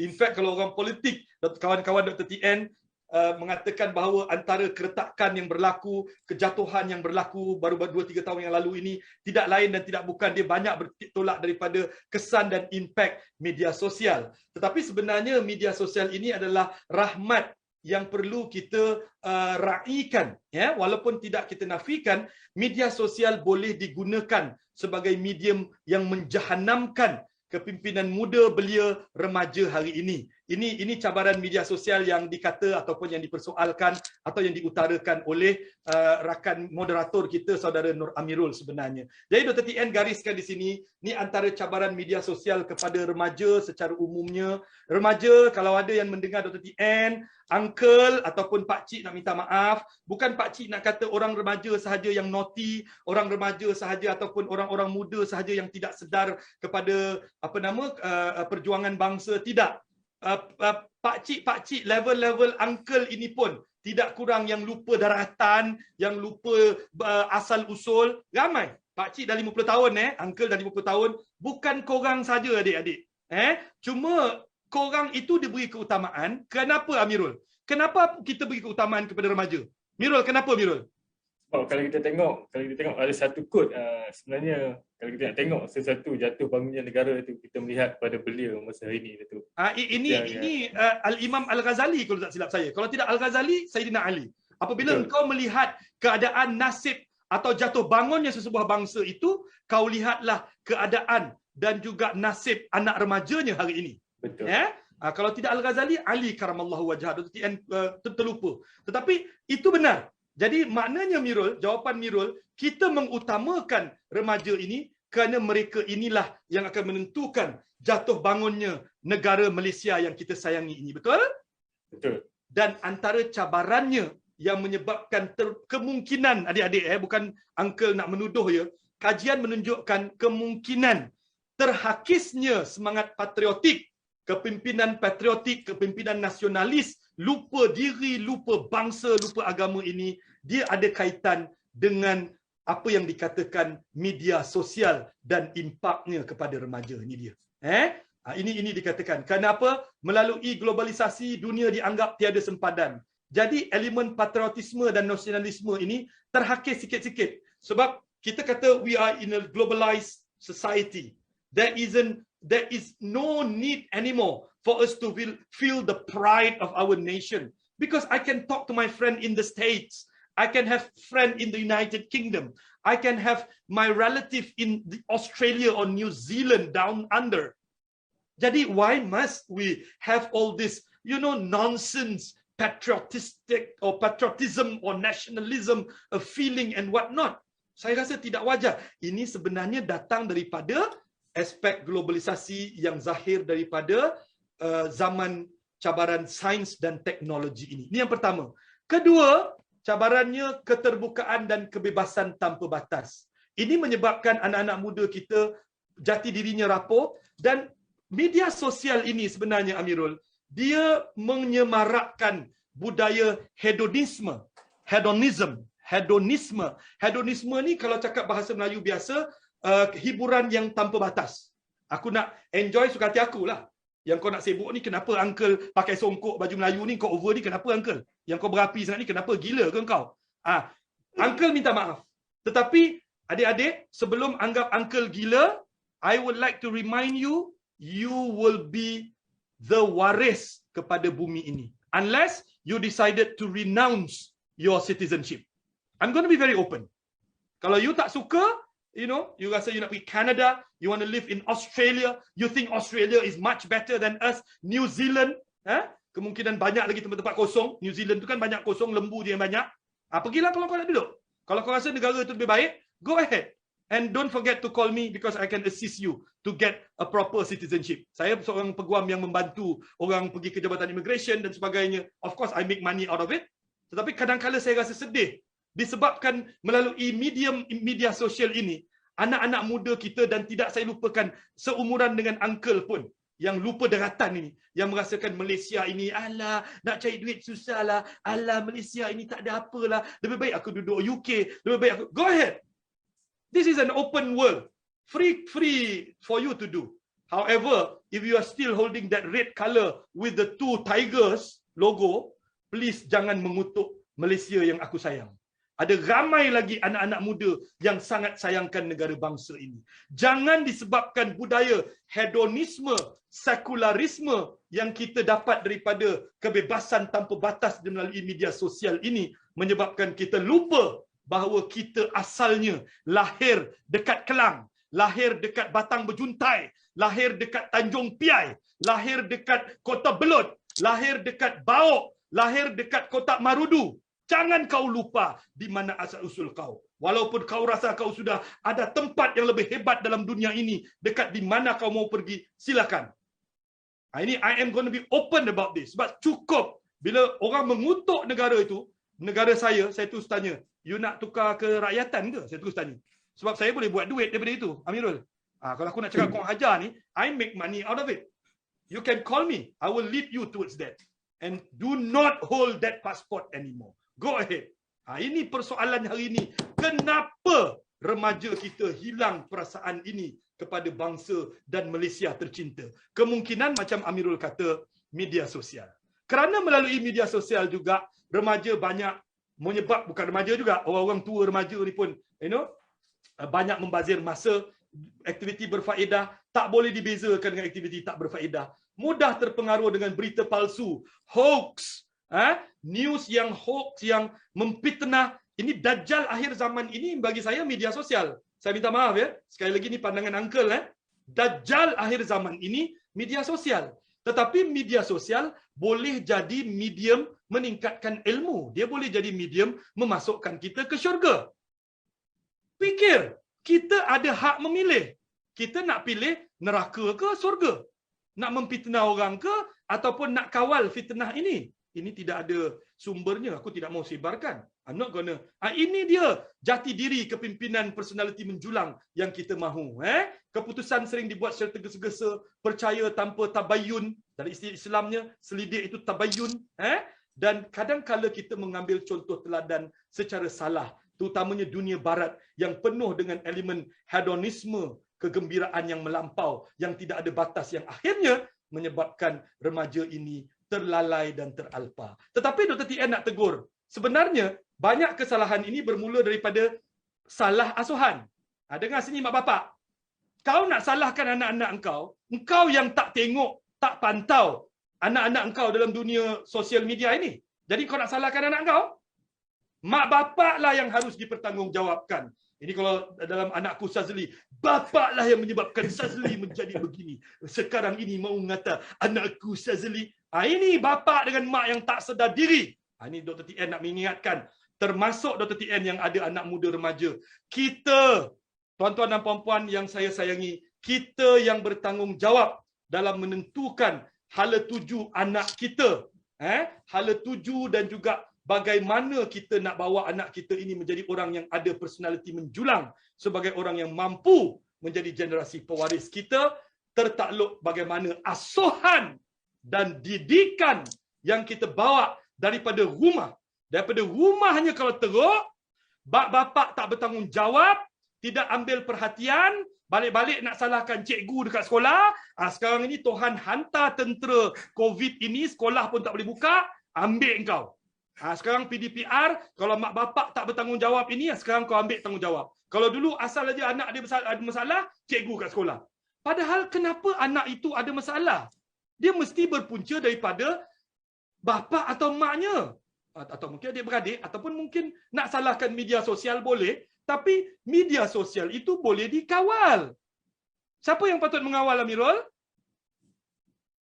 In fact, kalau orang politik, kawan-kawan Dr. TN mengatakan bahawa antara keretakan yang berlaku, kejatuhan yang berlaku baru 2-3 tahun yang lalu ini tidak lain dan tidak bukan, dia banyak bertolak daripada kesan dan impak media sosial. Tetapi sebenarnya media sosial ini adalah rahmat yang perlu kita raikan, ya, walaupun tidak kita nafikan, media sosial boleh digunakan sebagai medium yang menjahanamkan kepimpinan muda belia remaja hari ini. ini cabaran media sosial yang dikata ataupun yang dipersoalkan atau yang diutarakan oleh rakan moderator kita, saudara Nur Amirul sebenarnya. Jadi Dr. TN gariskan di sini, ni antara cabaran media sosial kepada remaja secara umumnya. Remaja, kalau ada yang mendengar Dr. TN, uncle ataupun pakcik nak minta maaf, bukan pakcik nak kata orang remaja sahaja yang naughty, orang remaja sahaja ataupun orang-orang muda sahaja yang tidak sedar kepada perjuangan bangsa, tidak. Pakcik-pakcik, level-level uncle ini pun tidak kurang yang lupa daratan, yang lupa asal usul. Ramai pakcik dah 50 tahun, uncle dah 50 tahun. Bukan korang saja adik-adik. Cuma korang itu diberi keutamaan. Kenapa Amirul? Kenapa kita beri keutamaan kepada remaja? Mirul, kenapa Mirul? Kalau kita tengok ada satu kod, sebenarnya kalau kita nak tengok sesuatu jatuh bangunnya negara itu, kita melihat pada belia masa hari ini itu. Ini Al-Imam Al-Ghazali kalau tak silap saya. Kalau tidak Al-Ghazali, Sayyidina Ali. Apabila engkau melihat keadaan nasib atau jatuh bangunnya sesebuah bangsa itu, kau lihatlah keadaan dan juga nasib anak remajanya hari ini. Betul. Kalau tidak Al-Ghazali, Ali karamallahu wajhah. Terlupa. Tetapi itu benar. Jadi maknanya Mirul, jawapan Mirul, kita mengutamakan remaja ini kerana mereka inilah yang akan menentukan jatuh bangunnya negara Malaysia yang kita sayangi ini. Betul? Betul. Dan antara cabarannya yang menyebabkan kemungkinan, adik-adik, bukan uncle nak menuduh ya, kajian menunjukkan kemungkinan terhakisnya semangat patriotik, kepimpinan patriotik, kepimpinan nasionalis, lupa diri, lupa bangsa, lupa agama ini, dia ada kaitan dengan apa yang dikatakan media sosial dan impaknya kepada remaja. Ini dia. Ini dikatakan. Kenapa? Melalui globalisasi, dunia dianggap tiada sempadan. Jadi elemen patriotisme dan nasionalisme ini terhakis sikit-sikit. Sebab kita kata we are in a globalized society. There is no need anymore for us to feel the pride of our nation. Because I can talk to my friend in the States. I can have friend in the United Kingdom. I can have my relative in Australia or New Zealand down under. Jadi why must we have all this, nonsense, patriotism or nationalism, a feeling and whatnot? Saya rasa tidak wajar. Ini sebenarnya datang daripada aspek globalisasi yang zahir daripada zaman cabaran sains dan teknologi ini. Ini yang pertama. Kedua, cabarannya keterbukaan dan kebebasan tanpa batas. Ini menyebabkan anak-anak muda kita jati dirinya rapuh, dan media sosial ini sebenarnya Amirul, dia menyemarakkan budaya hedonisme. Hedonisme ni kalau cakap bahasa Melayu biasa, hiburan yang tanpa batas. Aku nak enjoy suka hati aku lah. Yang kau nak sibuk ni, kenapa uncle pakai songkok baju Melayu ni, kau over ni, kenapa uncle? Yang kau berapi sangat ni, kenapa? Gila ke kau? Uncle minta maaf. Tetapi adik-adik, sebelum anggap uncle gila, I would like to remind you, you will be the waris kepada bumi ini. Unless you decided to renounce your citizenship. I'm going to be very open. Kalau you tak suka, you rasa you nak pergi Canada, you want to live in Australia, you think Australia is much better than us, New Zealand, kemungkinan banyak lagi tempat-tempat kosong. New Zealand tu kan banyak kosong, lembu dia yang banyak. Pergilah kalau kau nak duduk. Kalau kau rasa negara itu lebih baik, go ahead. And don't forget to call me because I can assist you to get a proper citizenship. Saya seorang peguam yang membantu orang pergi ke Jabatan Immigration dan sebagainya. Of course, I make money out of it. Tetapi kadang-kadang saya rasa sedih disebabkan melalui media sosial ini, anak-anak muda kita, dan tidak saya lupakan seumuran dengan uncle pun, yang lupa daratan ini, yang merasakan Malaysia ini, alah, nak cari duit susah lah, alah, Malaysia ini tak ada apalah, lebih baik aku duduk UK, lebih baik aku, go ahead. This is an open world, free for you to do. However, if you are still holding that red color with the 2 tigers logo, please jangan mengutuk Malaysia yang aku sayang. Ada ramai lagi anak-anak muda yang sangat sayangkan negara bangsa ini. Jangan disebabkan budaya hedonisme, sekularisme yang kita dapat daripada kebebasan tanpa batas melalui media sosial ini menyebabkan kita lupa bahawa kita asalnya lahir dekat Kelang, lahir dekat Batang Berjuntai, lahir dekat Tanjung Piai, lahir dekat Kota Belud, lahir dekat Baok, lahir dekat Kotak Marudu. Jangan kau lupa di mana asal usul kau. Walaupun kau rasa kau sudah ada tempat yang lebih hebat dalam dunia ini, dekat di mana kau mau pergi, silakan. Ini I am going to be open about this. Sebab cukup bila orang mengutuk negara itu, negara saya terus tanya, you nak tukar ke rakyatan ke? Saya terus tanya. Sebab saya boleh buat duit daripada itu, Amirul. Kalau aku nak cakap kau hajar ni, I make money out of it. You can call me. I will lead you towards that. And do not hold that passport anymore. Go ahead. Ini persoalan hari ini. Kenapa remaja kita hilang perasaan ini kepada bangsa dan Malaysia tercinta? Kemungkinan macam Amirul kata, media sosial. Kerana melalui media sosial juga, remaja banyak menyebab, bukan remaja juga, orang-orang tua remaja ni pun, banyak membazir masa, aktiviti berfaedah, tak boleh dibezakan dengan aktiviti tak berfaedah. Mudah terpengaruh dengan berita palsu, hoax, news yang hoax, yang memfitnah. Ini dajjal akhir zaman ini bagi saya media sosial. Saya minta maaf ya, sekali lagi ni pandangan uncle. Dajjal akhir zaman ini media sosial. Tetapi media sosial boleh jadi medium meningkatkan ilmu. Dia boleh jadi medium memasukkan kita ke syurga. Fikir, kita ada hak memilih. Kita nak pilih neraka ke syurga? Nak memfitnah orang ke ataupun nak kawal fitnah ini? Ini tidak ada sumbernya. Aku tidak mau sebarkan. I'm not gonna. Ini dia jati diri kepimpinan personality menjulang yang kita mahu. Keputusan sering dibuat secara tergesa-gesa, percaya tanpa tabayun. Dari istilah Islamnya, selidik itu tabayun. Dan kadang-kala kita mengambil contoh teladan secara salah. Terutamanya dunia barat yang penuh dengan elemen hedonisme, kegembiraan yang melampau, yang tidak ada batas, yang akhirnya menyebabkan remaja ini terlalai dan teralpa. Tetapi Dr. TN nak tegur, sebenarnya banyak kesalahan ini bermula daripada salah asuhan. Dengar sini mak bapak. Kau nak salahkan anak-anak engkau yang tak tengok, tak pantau anak-anak engkau dalam dunia sosial media ini. Jadi kau nak salahkan anak engkau? Mak bapak lah yang harus dipertanggungjawabkan. Ini kalau dalam anakku Sazli, bapaklah yang menyebabkan Sazli menjadi begini. Sekarang ini mau mengata anakku Sazli. Ini bapak dengan mak yang tak sedar diri. Ini Dr. TN nak mengingatkan. Termasuk Dr. TN yang ada anak muda remaja. Kita, tuan-tuan dan puan-puan yang saya sayangi, kita yang bertanggungjawab dalam menentukan hala tuju anak kita. Hala tuju dan juga bagaimana kita nak bawa anak kita ini menjadi orang yang ada personality menjulang sebagai orang yang mampu menjadi generasi pewaris kita, tertakluk bagaimana asuhan dan didikan yang kita bawa daripada rumah. Daripada rumah hanya kalau teruk, bak-bapak tak bertanggungjawab, tidak ambil perhatian, balik-balik nak salahkan cikgu dekat sekolah. Sekarang ini Tuhan hantar tentera COVID ini, sekolah pun tak boleh buka, ambil engkau. Sekarang PDPR, kalau mak bapak tak bertanggungjawab ini, sekarang kau ambil tanggungjawab. Kalau dulu asal aja anak dia ada masalah, cikgu kat sekolah. Padahal kenapa anak itu ada masalah? Dia mesti berpunca daripada bapa atau maknya. Atau mungkin adik-beradik, ataupun mungkin nak salahkan media sosial boleh, tapi media sosial itu boleh dikawal. Siapa yang patut mengawal, Amirul?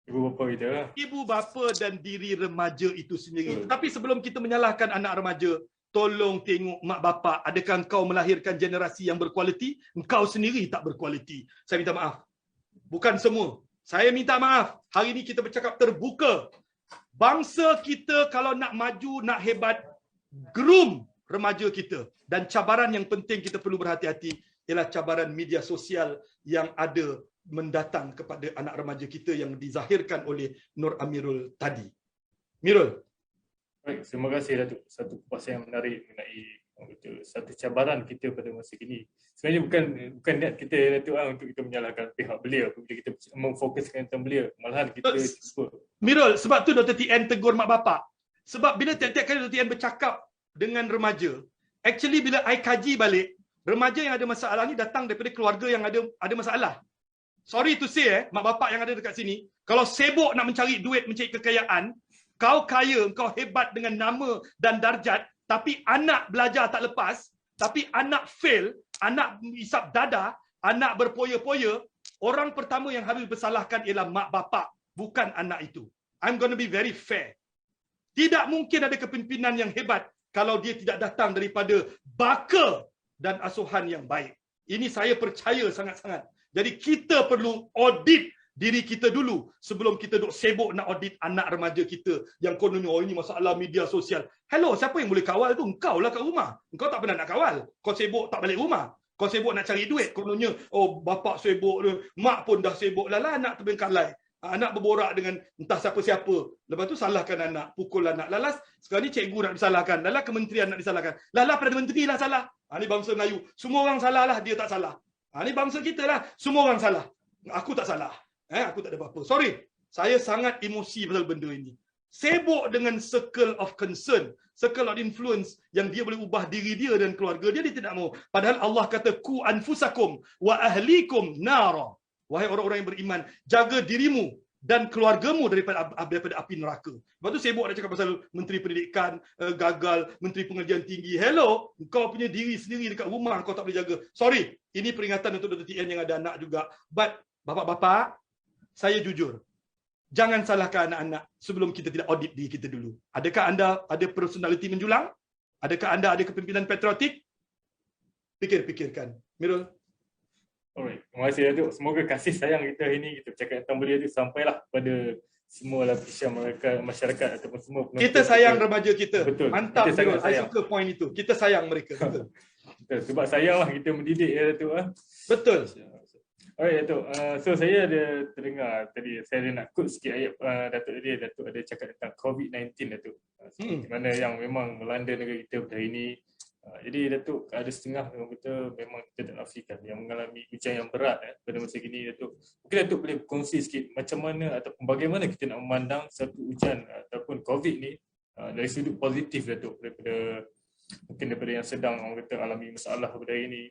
Ibu bapa kita lah. Ibu bapa dan diri remaja itu sendiri. Tapi sebelum kita menyalahkan anak remaja, tolong tengok mak bapak, adakah engkau melahirkan generasi yang berkualiti? Engkau sendiri tak berkualiti. Saya minta maaf. Bukan semua. Saya minta maaf. Hari ini kita bercakap terbuka. Bangsa kita kalau nak maju, nak hebat, groom remaja kita. Dan cabaran yang penting kita perlu berhati-hati ialah cabaran media sosial yang ada mendatang kepada anak remaja kita yang dizahirkan oleh Nur Amirul tadi. Mirul. Baik, terima kasih Datuk. Satu kupasan yang menarik mengenai satu cabaran kita pada masa kini. Sebenarnya bukan niat kita Datuk untuk kita menyalahkan pihak beliau apabila kita memfokuskan tentang beliau. Malahan kita cuba. Mirul, sebab tu Dr. TN tegur mak bapak. Sebab bila tiap-tiap kali Dr. TN bercakap dengan remaja, actually bila I kaji balik, remaja yang ada masalah ni datang daripada keluarga yang ada masalah. Sorry to say, mak bapak yang ada dekat sini, kalau sibuk nak mencari duit, mencari kekayaan, kau kaya, kau hebat dengan nama dan darjat, tapi anak belajar tak lepas, tapi anak fail, anak isap dada, anak berpoya-poya, orang pertama yang harus bersalahkan ialah mak bapak, bukan anak itu. I'm going to be very fair. Tidak mungkin ada kepimpinan yang hebat kalau dia tidak datang daripada baka dan asuhan yang baik. Ini saya percaya sangat-sangat. Jadi kita perlu audit diri kita dulu sebelum kita duk sibuk nak audit anak remaja kita yang kononnya ini masalah media sosial. Hello, siapa yang boleh kawal tu? Engkau lah kat rumah. Engkau tak pernah nak kawal. Kau sibuk tak balik rumah. Kau sibuk nak cari duit. Kononnya, oh bapak sibuk, mak pun dah sibuk. Lala anak terbengkalai. Anak berborak dengan entah siapa-siapa. Lepas tu salahkan anak, pukul anak. Lalas sekarang ni cikgu nak disalahkan. Lala kementerian nak disalahkan. Lala Perdana Menteri lah salah. Ni bangsa Melayu. Semua orang salah lah, dia tak salah. Ni bangsa kita lah. Semua orang salah. Aku tak salah. Aku tak ada apa-apa. Sorry. Saya sangat emosi pasal benda ini. Sibuk dengan circle of concern, circle of influence yang dia boleh ubah diri dia dan keluarga dia, dia tidak mahu. Padahal Allah kata, ku anfusakum wa ahlikum nara. Wahai orang-orang yang beriman, jaga dirimu dan keluargamu daripada api neraka. Lepas tu sibuk nak cakap pasal Menteri Pendidikan, gagal, Menteri Pengajian Tinggi. Hello, kau punya diri sendiri dekat rumah kau tak boleh jaga. Sorry, ini peringatan untuk Dr. TN yang ada anak juga. But, bapak-bapak, saya jujur. Jangan salahkan anak-anak sebelum kita tidak audit diri kita dulu. Adakah anda ada personality menjulang? Adakah anda ada kepimpinan patriotik? Fikir-fikirkan. Mirul? Alright, terima kasih Datuk. Semoga kasih sayang kita hari ini, kita bercakap tentang beliau itu sampailah pada semua lapisan masyarakat ataupun semua penonton. Kita sayang remaja kita. Betul. Mantap. Kita sangat I suka point itu. Kita sayang mereka. Betul. Betul. Sebab sayang lah kita mendidik ya Datuk. Betul. Alright Datuk. So saya ada terdengar tadi, saya ada nak quote sikit ayat Datuk tadi. Datuk ada cakap tentang COVID-19 Datuk. Di mana yang memang melanda negara kita pada hari ini. Jadi Datuk, ada setengah memang kita memang kita tak nafikan yang mengalami ujian yang berat pada masa ini Datuk. Mungkin Datuk boleh kongsi sikit macam mana ataupun bagaimana kita nak memandang satu ujian ataupun COVID ni dari sudut positif Datuk, mungkin daripada yang sedang orang kata alami masalah pada hari ini.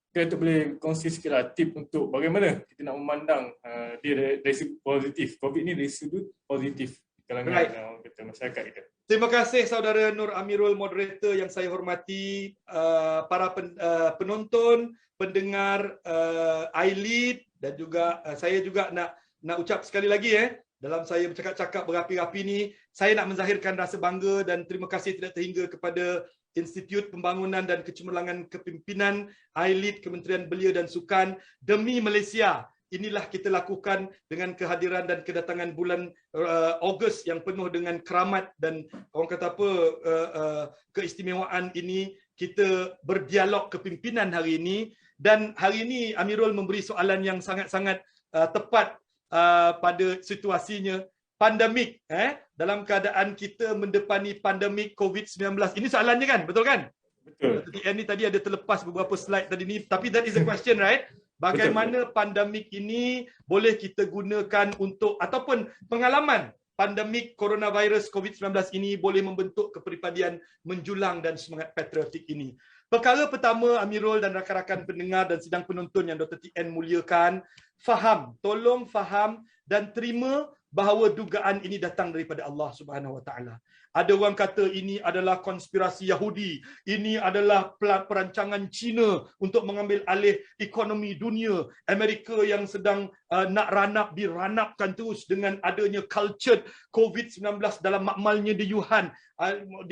Mungkin Datuk boleh kongsi sikit lah tip untuk bagaimana kita nak memandang dia dari sudut positif. COVID ni dari sudut positif kalangan orang kata masyarakat kita. Terima kasih saudara Nur Amirul, moderator yang saya hormati, para penonton, pendengar iLead, dan juga saya juga nak ucap sekali lagi dalam saya bercakap-cakap berapi-api ni, saya nak menzahirkan rasa bangga dan terima kasih tidak terhingga kepada Institut Pembangunan dan Kecemerlangan Kepimpinan iLead, Kementerian Belia dan Sukan demi Malaysia. Inilah kita lakukan dengan kehadiran dan kedatangan bulan Ogos yang penuh dengan keramat dan orang kata apa, keistimewaan ini. Kita berdialog kepimpinan hari ini, dan hari ini Amirul memberi soalan yang sangat-sangat tepat pada situasinya. Pandemik, dalam keadaan kita mendepani pandemik COVID-19. Ini soalannya kan? Betul kan? Betul. Ini tadi ada terlepas beberapa slide tadi ni, tapi that is a question, right? Bagaimana pandemik ini boleh kita gunakan untuk, ataupun pengalaman pandemik coronavirus COVID-19 ini boleh membentuk kepribadian menjulang dan semangat patriotik ini. Perkara pertama, Amirul dan rakan-rakan pendengar dan sidang penonton yang Dr. TN muliakan, faham, tolong faham dan terima bahawa dugaan ini datang daripada Allah Subhanahu Wa Taala. Ada orang kata ini adalah konspirasi Yahudi, ini adalah perancangan Cina untuk mengambil alih ekonomi dunia. Amerika yang sedang nak diranapkan terus dengan adanya cultured COVID-19 dalam makmalnya di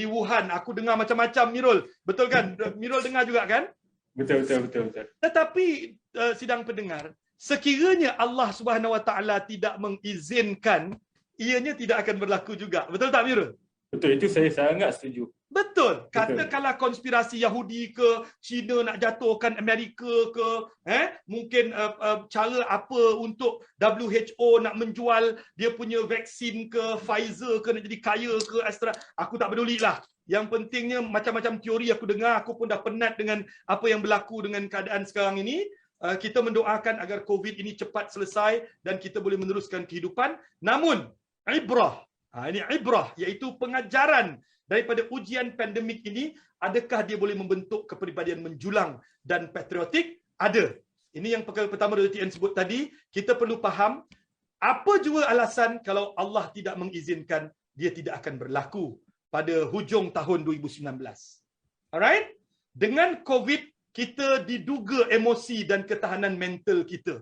Wuhan. Aku dengar macam-macam, Mirul. Betul kan? Mirul dengar juga kan? Betul. Tetapi sidang pendengar, sekiranya Allah Subhanahu Wa Taala tidak mengizinkan, ianya tidak akan berlaku juga. Betul tak, Mirul? Betul, itu saya sangat setuju. Betul. Katakanlah konspirasi Yahudi ke, Cina nak jatuhkan Amerika ke, mungkin cara apa untuk WHO nak menjual dia punya vaksin ke, Pfizer ke, nak jadi kaya ke, Astra. Aku tak pedulilah. Yang pentingnya macam-macam teori aku dengar, aku pun dah penat dengan apa yang berlaku dengan keadaan sekarang ini. Kita mendoakan agar COVID ini cepat selesai dan kita boleh meneruskan kehidupan. Namun, ibrah. Ini ibrah, iaitu pengajaran daripada ujian pandemik ini. Adakah dia boleh membentuk kepribadian menjulang dan patriotik? Ada. Ini yang perkara pertama Dr. TN sebut tadi. Kita perlu faham, apa jua alasan kalau Allah tidak mengizinkan, dia tidak akan berlaku pada hujung tahun 2019. Alright? Dengan COVID, kita diduga emosi dan ketahanan mental kita.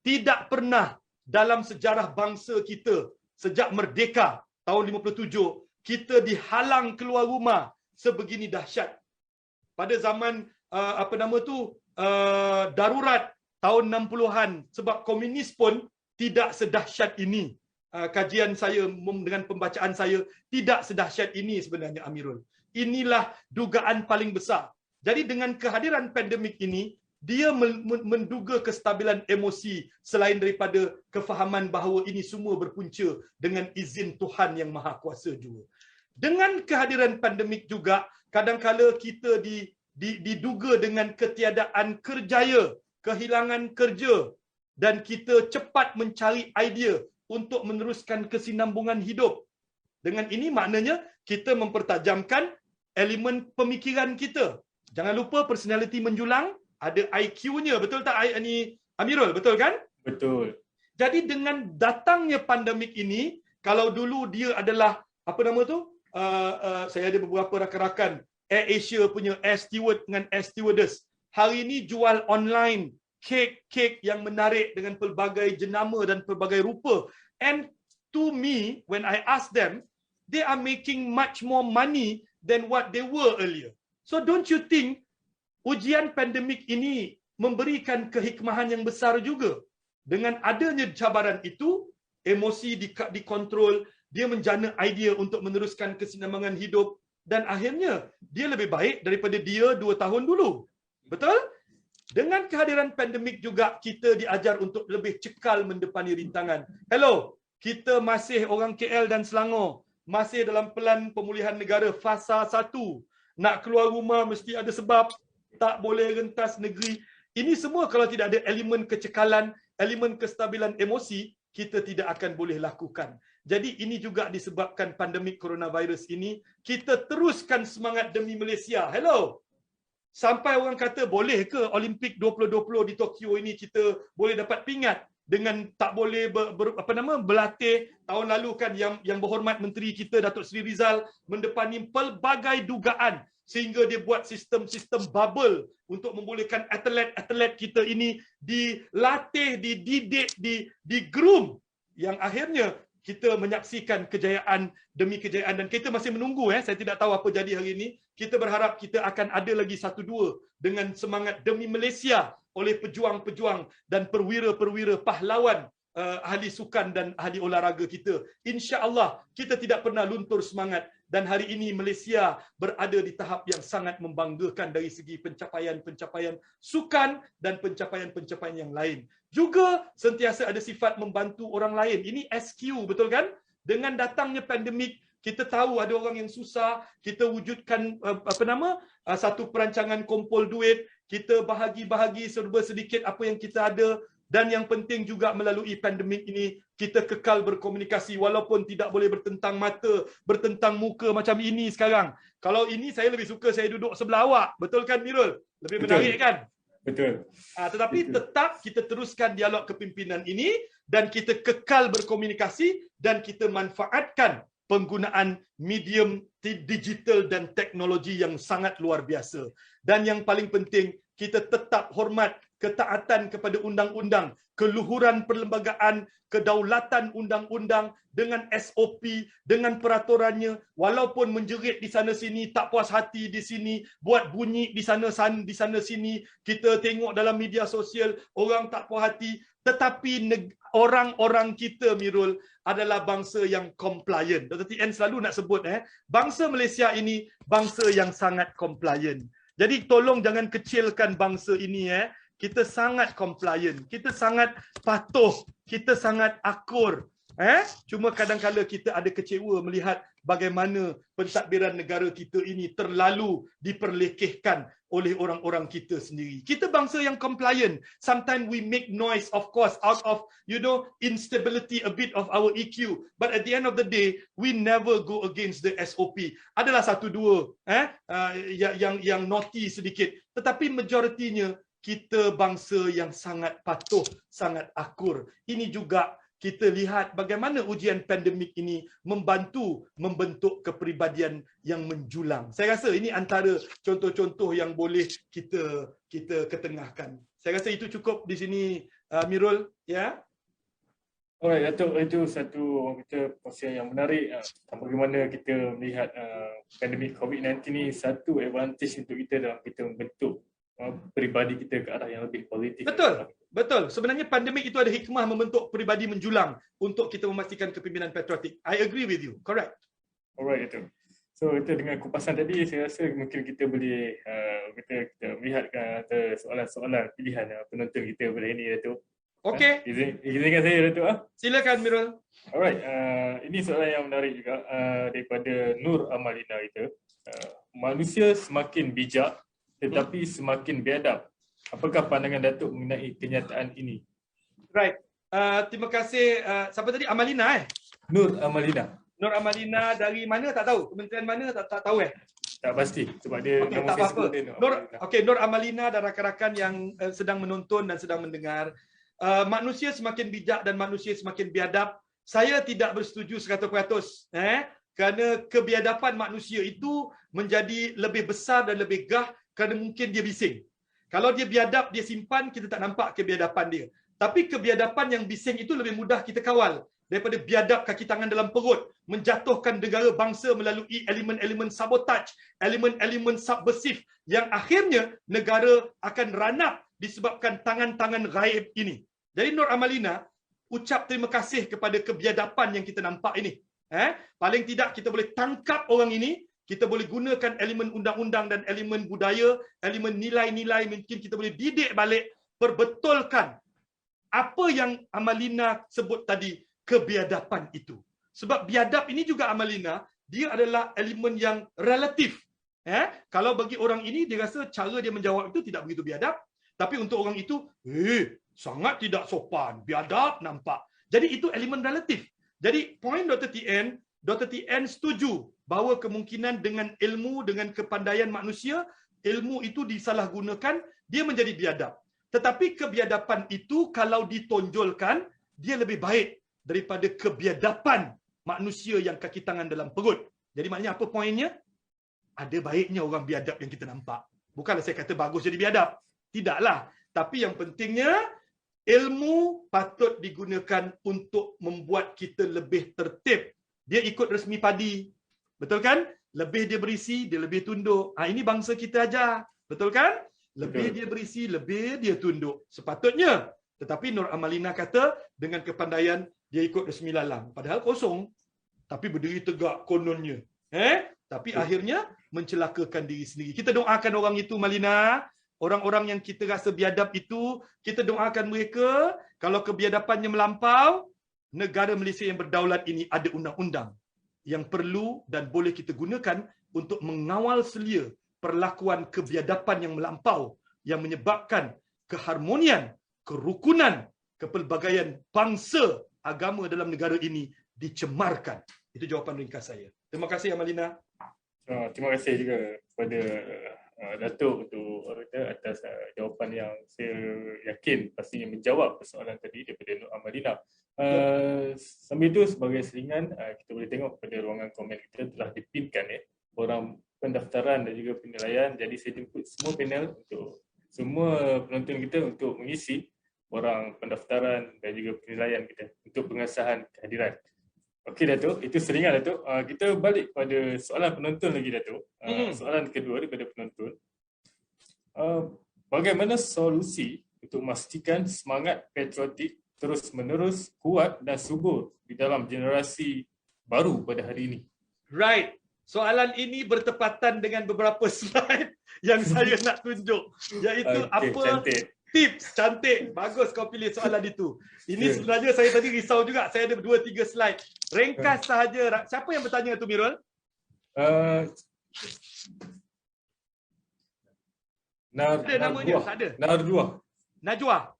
Tidak pernah dalam sejarah bangsa kita sejak merdeka tahun 57 kita dihalang keluar rumah sebegini dahsyat. Pada zaman darurat tahun 60-an sebab komunis pun tidak sedahsyat ini. Kajian saya dengan pembacaan saya tidak sedahsyat ini sebenarnya, Amirul. Inilah dugaan paling besar. Jadi dengan kehadiran pandemik ini, dia menduga kestabilan emosi selain daripada kefahaman bahawa ini semua berpunca dengan izin Tuhan Yang Maha Kuasa juga. Dengan kehadiran pandemik juga, kadang-kala kita diduga dengan ketiadaan kerjaya, kehilangan kerja, dan kita cepat mencari idea untuk meneruskan kesinambungan hidup. Dengan ini maknanya kita mempertajamkan elemen pemikiran kita. Jangan lupa personality menjulang, ada IQ-nya, betul tak Amirul, betul kan? Betul. Jadi dengan datangnya pandemik ini, kalau dulu dia adalah saya ada beberapa rakan-rakan Air Asia punya air steward dengan air stewardess. Hari ini jual online kek yang menarik dengan pelbagai jenama dan pelbagai rupa. And to me, when I ask them, they are making much more money than what they were earlier. So don't you think ujian pandemik ini memberikan kehikmahan yang besar juga? Dengan adanya cabaran itu, emosi dikontrol, dia menjana idea untuk meneruskan kesinambungan hidup, dan akhirnya dia lebih baik daripada dia 2 tahun dulu. Betul? Dengan kehadiran pandemik juga kita diajar untuk lebih cekal mendepani rintangan. Hello, kita masih orang KL dan Selangor, masih dalam pelan pemulihan negara fasa 1. Nak keluar rumah mesti ada sebab, tak boleh rentas negeri. Ini semua kalau tidak ada elemen kecekalan, elemen kestabilan emosi, kita tidak akan boleh lakukan. Jadi ini juga disebabkan pandemik coronavirus ini, kita teruskan semangat demi Malaysia. Hello. Sampai orang kata boleh ke Olimpik 2020 di Tokyo ini kita boleh dapat pingat dengan tak boleh berlatih. Tahun lalu kan yang berhormat Menteri kita Datuk Seri Rizal mendepani pelbagai dugaan sehingga dia buat sistem-sistem bubble untuk membolehkan atlet-atlet kita ini dilatih, dididik, di-groom, yang akhirnya kita menyaksikan kejayaan demi kejayaan, dan kita masih menunggu. Saya tidak tahu apa jadi hari ini. Kita berharap kita akan ada lagi 1-2 dengan semangat demi Malaysia oleh pejuang-pejuang dan perwira-perwira pahlawan ahli sukan dan ahli olahraga kita. Insya-Allah kita tidak pernah luntur semangat, dan hari ini Malaysia berada di tahap yang sangat membanggakan dari segi pencapaian-pencapaian sukan dan pencapaian-pencapaian yang lain. Juga sentiasa ada sifat membantu orang lain. Ini SQ, betul kan? Dengan datangnya pandemik, kita tahu ada orang yang susah, kita wujudkan satu perancangan kumpul duit, kita bahagi-bahagi serba sedikit apa yang kita ada. Dan yang penting juga melalui pandemik ini, kita kekal berkomunikasi walaupun tidak boleh bertentang mata, bertentang muka macam ini sekarang. Kalau ini saya lebih suka saya duduk sebelah awak. Betul kan, Mirul? Lebih menarik kan? Betul. Tetapi tetap kita teruskan dialog kepimpinan ini dan kita kekal berkomunikasi dan kita manfaatkan penggunaan medium digital dan teknologi yang sangat luar biasa. Dan yang paling penting, kita tetap hormat ketaatan kepada undang-undang, keluhuran perlembagaan, kedaulatan undang-undang dengan SOP, dengan peraturannya, walaupun menjerit di sana sini, tak puas hati di sini, buat bunyi di sana sini, kita tengok dalam media sosial orang tak puas hati, tetapi orang-orang kita, Mirul, adalah bangsa yang compliant. Dr. TN selalu nak sebut bangsa Malaysia ini bangsa yang sangat compliant. Jadi tolong jangan kecilkan bangsa ini. Kita sangat compliant, kita sangat patuh, kita sangat akur. Cuma kadang-kadang kita ada kecewa melihat bagaimana pentadbiran negara kita ini terlalu diperlekehkan oleh orang-orang kita sendiri. Kita bangsa yang compliant. Sometimes we make noise, of course, out of instability, a bit of our EQ. But at the end of the day, we never go against the SOP. Adalah 1-2 yang naughty sedikit. Tetapi majoritinya kita bangsa yang sangat patuh, sangat akur. Ini juga kita lihat bagaimana ujian pandemik ini membantu membentuk kepribadian yang menjulang. Saya rasa ini antara contoh-contoh yang boleh kita ketengahkan. Saya rasa itu cukup di sini, Mirul, ya. Alright, Datuk, itu satu orang kata perkongsian yang menarik bagaimana kita melihat pandemik COVID-19 ni satu advantage untuk kita dalam kita membentuk peribadi kita ke arah yang lebih positif. Betul. Sebenarnya pandemik itu ada hikmah membentuk peribadi menjulang untuk kita memastikan kepimpinan patriotik. I agree with you. Correct. Alright, Datuk. So itu dengan kupasan tadi, saya rasa mungkin kita boleh kita melihat soalan-soalan pilihan penonton kita pada ini, Datuk. Okey. Izinkan saya, Datuk. Silakan, Mirul. Alright, ini soalan yang menarik juga daripada Nur Amalina kita. Manusia semakin bijak tetapi semakin biadab. Apakah pandangan Datuk mengenai kenyataan ini? Right. Terima kasih. Siapa tadi? Amalina Nur Amalina. Nur Amalina dari mana tak tahu? Kementerian mana tak tahu Tak pasti sebab dia nama tak Facebook apa-apa. Nur Amalina dan rakan-rakan yang sedang menonton dan sedang mendengar. Manusia semakin bijak dan manusia semakin biadab. Saya tidak bersetuju 100%. Kerana kebiadaban manusia itu menjadi lebih besar dan lebih gah kerana mungkin dia bising. Kalau dia biadab, dia simpan, kita tak nampak kebiadaban dia. Tapi kebiadaban yang bising itu lebih mudah kita kawal daripada biadab kaki tangan dalam perut, menjatuhkan negara bangsa melalui elemen-elemen sabotaj, elemen-elemen subversif yang akhirnya negara akan ranap disebabkan tangan-tangan gaib ini. Jadi Nur Amalina, ucap terima kasih kepada kebiadaban yang kita nampak ini. Paling tidak kita boleh tangkap orang ini, kita boleh gunakan elemen undang-undang dan elemen budaya, elemen nilai-nilai, mungkin kita boleh didik balik, perbetulkan apa yang Amalina sebut tadi, kebiadaban itu. Sebab biadab ini juga Amalina, dia adalah elemen yang relatif. Kalau bagi orang ini, dia rasa cara dia menjawab itu tidak begitu biadab, tapi untuk orang itu, sangat tidak sopan, biadab nampak. Jadi itu elemen relatif. Jadi poin Dr. TN setuju bahawa kemungkinan dengan ilmu, dengan kepandaian manusia, ilmu itu disalahgunakan, dia menjadi biadab. Tetapi kebiadaban itu kalau ditonjolkan, dia lebih baik daripada kebiadaban manusia yang kaki tangan dalam perut. Jadi maknanya apa poinnya? Ada baiknya orang biadab yang kita nampak. Bukanlah saya kata bagus jadi biadab. Tidaklah. Tapi yang pentingnya, ilmu patut digunakan untuk membuat kita lebih tertib. Dia ikut resmi padi. Betul kan? Lebih dia berisi, dia lebih tunduk. Ini bangsa kita aja. Betul kan? Lebih dia berisi, lebih dia tunduk. Sepatutnya. Tetapi Nur Amalina kata, dengan kepandaian, dia ikut resmi lalang. Padahal kosong. Tapi berdiri tegak kononnya. Tapi akhirnya, mencelakakan diri sendiri. Kita doakan orang itu, Malina. Orang-orang yang kita rasa biadab itu, kita doakan mereka, kalau kebiadapannya melampau, negara Malaysia yang berdaulat ini ada undang-undang yang perlu dan boleh kita gunakan untuk mengawal selia perlakuan kebiadaban yang melampau yang menyebabkan keharmonian, kerukunan, kepelbagaian bangsa, agama dalam negara ini dicemarkan. Itu jawapan ringkas saya. Terima kasih Amalina. Terima kasih juga kepada Datuk untuk atas jawapan yang saya yakin pastinya menjawab persoalan tadi daripada Nur Amalina. Sambil itu sebagai selingan, kita boleh tengok pada ruangan komen kita telah dipinkan orang pendaftaran dan juga penilaian. Jadi saya jemput semua panel untuk semua penonton kita untuk mengisi orang pendaftaran dan juga penilaian kita untuk pengesahan kehadiran. Okey Datuk, itu selingan Datuk. Kita balik pada soalan penonton lagi Datuk. Soalan kedua daripada penonton. Bagaimana solusi untuk memastikan semangat patriotik terus-menerus kuat dan subur di dalam generasi baru pada hari ini? Right. Soalan ini bertepatan dengan beberapa slide yang saya nak tunjuk. Iaitu cantik. Tips, cantik. Bagus kau pilih soalan itu. Ini sebenarnya saya tadi risau juga. Saya ada 2-3 slide. Ringkas sahaja. Siapa yang bertanya tu, Mirul? Ada namanya? Tak ada? Najwa.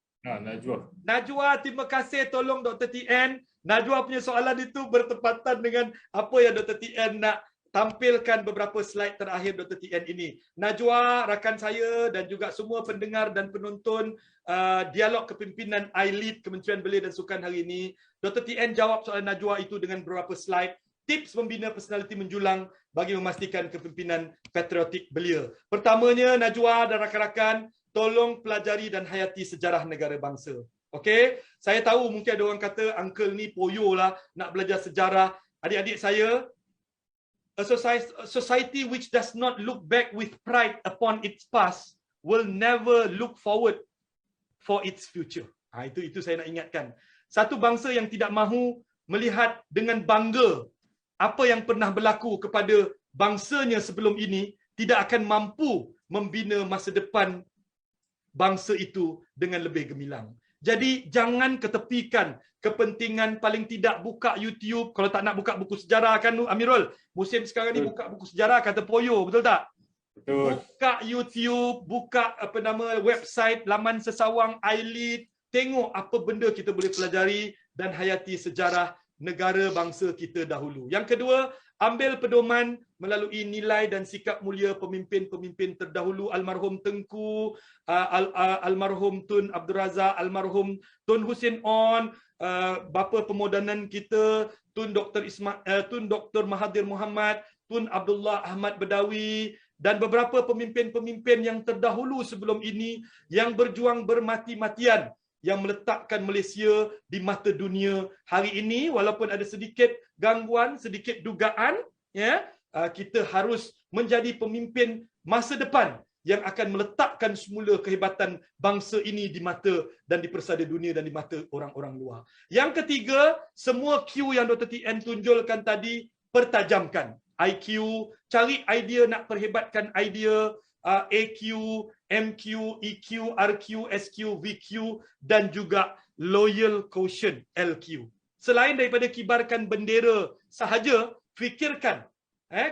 Najwa, terima kasih tolong Dr. TN. Najwa punya soalan itu bertepatan dengan apa yang Dr. TN nak tampilkan beberapa slide terakhir Dr. TN ini. Najwa, rakan saya dan juga semua pendengar dan penonton dialog kepimpinan I-Lead Kementerian Belia dan Sukan hari ini. Dr. TN jawab soalan Najwa itu dengan beberapa slide. Tips membina personaliti menjulang bagi memastikan kepimpinan patriotik belia. Pertamanya, Najwa dan rakan-rakan, tolong pelajari dan hayati sejarah negara bangsa. Okey, saya tahu mungkin ada orang kata uncle ni poyo lah nak belajar sejarah. Adik-adik saya, a society which does not look back with pride upon its past will never look forward for its future. Itu saya nak ingatkan. Satu bangsa yang tidak mahu melihat dengan bangga apa yang pernah berlaku kepada bangsanya sebelum ini tidak akan mampu membina masa depan bangsa itu dengan lebih gemilang. Jadi jangan ketepikan kepentingan, paling tidak buka YouTube. Kalau tak nak buka buku sejarah kan Amirul, musim sekarang ni buka buku sejarah kata poyo, betul tak? Betul. Buka YouTube, buka website laman sesawang I-Lead, tengok apa benda kita boleh pelajari dan hayati sejarah negara bangsa kita dahulu. Yang kedua, ambil pedoman melalui nilai dan sikap mulia pemimpin-pemimpin terdahulu, almarhum Tengku, almarhum Tun Abdul Razak, almarhum Tun Hussein On, bapa pemodenan kita, Tun Dr. Mahathir Mohamad, Tun Abdullah Ahmad Badawi, dan beberapa pemimpin-pemimpin yang terdahulu sebelum ini yang berjuang bermati-matian, yang meletakkan Malaysia di mata dunia hari ini. Walaupun ada sedikit gangguan, sedikit dugaan, ya, kita harus menjadi pemimpin masa depan yang akan meletakkan semula kehebatan bangsa ini di mata dan di persada dunia dan di mata orang-orang luar. Yang ketiga, semua Q yang Dr. TN tunjulkan tadi, pertajamkan. IQ, cari idea nak perhebatkan idea, AQ, MQ, EQ, RQ, SQ, VQ dan juga loyal quotient LQ. Selain daripada kibarkan bendera sahaja, fikirkan.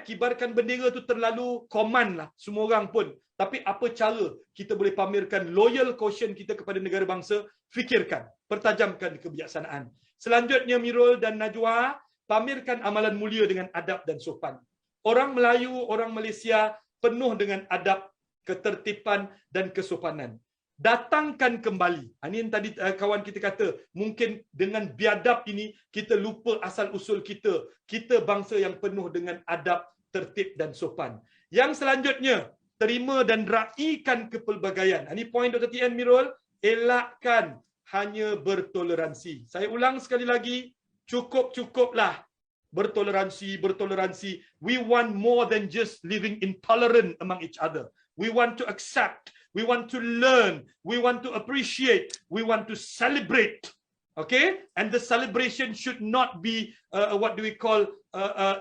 Kibarkan bendera tu terlalu command lah semua orang pun. Tapi apa cara kita boleh pamerkan loyal quotient kita kepada negara bangsa? Fikirkan, pertajamkan kebijaksanaan. Selanjutnya Mirul dan Najwa, pamerkan amalan mulia dengan adab dan sopan. Orang Melayu, orang Malaysia penuh dengan adab, ketertiban dan kesopanan. Datangkan kembali. Ini yang tadi kawan kita kata, mungkin dengan biadab ini kita lupa asal usul kita. Kita bangsa yang penuh dengan adab, tertib dan sopan. Yang selanjutnya, terima dan raikan kepelbagaian. Ini poin Dr. TN Mirul, elakkan hanya bertoleransi. Saya ulang sekali lagi, cukup-cukuplah bertoleransi. We want more than just living intolerant among each other. We want to accept, we want to learn, we want to appreciate, we want to celebrate. Okay? And the celebration should not be what do we call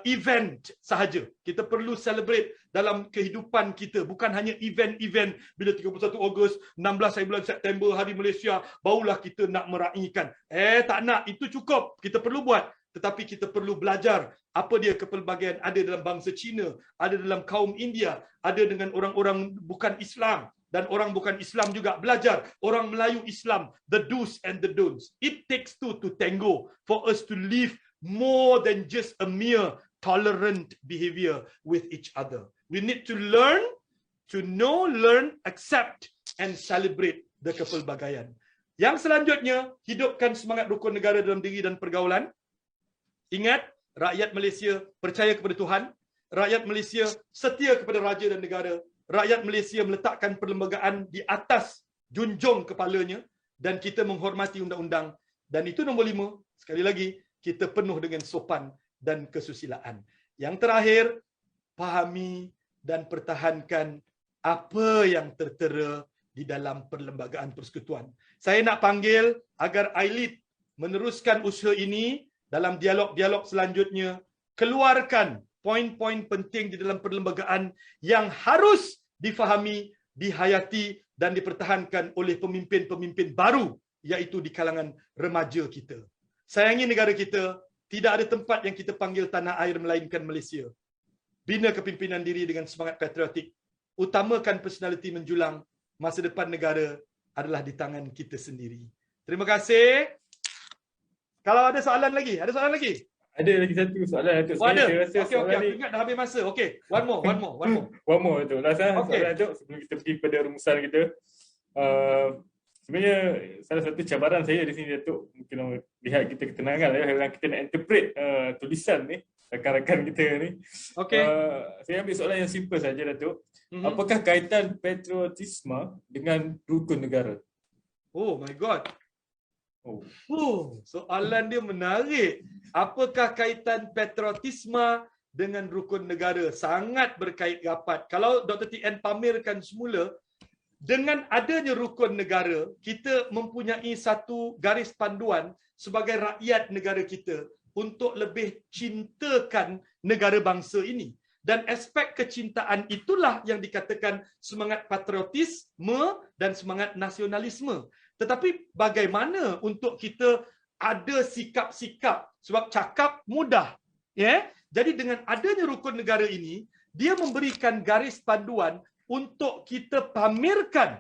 event sahaja. Kita perlu celebrate dalam kehidupan kita, bukan hanya event-event bila 31 Ogos, 16 hari bulan September, Hari Malaysia, barulah kita nak meraihkan. Tak nak, itu cukup. Kita perlu buat. Tetapi kita perlu belajar apa dia kepelbagaian ada dalam bangsa Cina, ada dalam kaum India, ada dengan orang-orang bukan Islam, dan orang bukan Islam juga belajar. Orang Melayu Islam, the do's and the don'ts. It takes two to tango for us to live more than just a mere tolerant behavior with each other. We need to learn, to know, learn, accept and celebrate the kepelbagaian. Yang selanjutnya, hidupkan semangat rukun negara dalam diri dan pergaulan. Ingat, rakyat Malaysia percaya kepada Tuhan, rakyat Malaysia setia kepada raja dan negara, rakyat Malaysia meletakkan perlembagaan di atas junjung kepalanya dan kita menghormati undang-undang. Dan itu nombor 5, sekali lagi, kita penuh dengan sopan dan kesusilaan. Yang terakhir, pahami dan pertahankan apa yang tertera di dalam perlembagaan persekutuan. Saya nak panggil agar I-Lead meneruskan usaha ini. Dalam dialog-dialog selanjutnya, keluarkan poin-poin penting di dalam perlembagaan yang harus difahami, dihayati dan dipertahankan oleh pemimpin-pemimpin baru, iaitu di kalangan remaja kita. Sayangi negara kita, tidak ada tempat yang kita panggil tanah air melainkan Malaysia. Bina kepimpinan diri dengan semangat patriotik. Utamakan personaliti menjulang. Masa depan negara adalah di tangan kita sendiri. Terima kasih. Kalau ada soalan lagi, Ada lagi satu soalan Datuk. Ada. Saya rasa Okey, soalan aku ni ingat dah habis masa. Okey, one more. one more tu. Last Okey. soalan Datuk sebelum kita pergi pada rumusan kita. Sebenarnya salah satu cabaran saya di sini Datuk, mungkin orang lihat kita ketenangan lah kalau kita nak interpret tulisan ni rakan-rakan kita ni. Okey. Saya ambil soalan yang simple saja Datuk. Apakah kaitan patriotisme dengan rukun negara? Oh my god. Oh. Soalan dia menarik. Apakah kaitan patriotisme dengan rukun negara? Sangat berkait rapat. Kalau Dr. TN pamerkan semula, dengan adanya rukun negara, kita mempunyai satu garis panduan sebagai rakyat negara kita untuk lebih cintakan negara bangsa ini. Dan aspek kecintaan itulah yang dikatakan semangat patriotisme dan semangat nasionalisme. Tetapi bagaimana untuk kita ada sikap-sikap, sebab cakap mudah, ya. Jadi dengan adanya rukun negara ini, dia memberikan garis panduan untuk kita pamerkan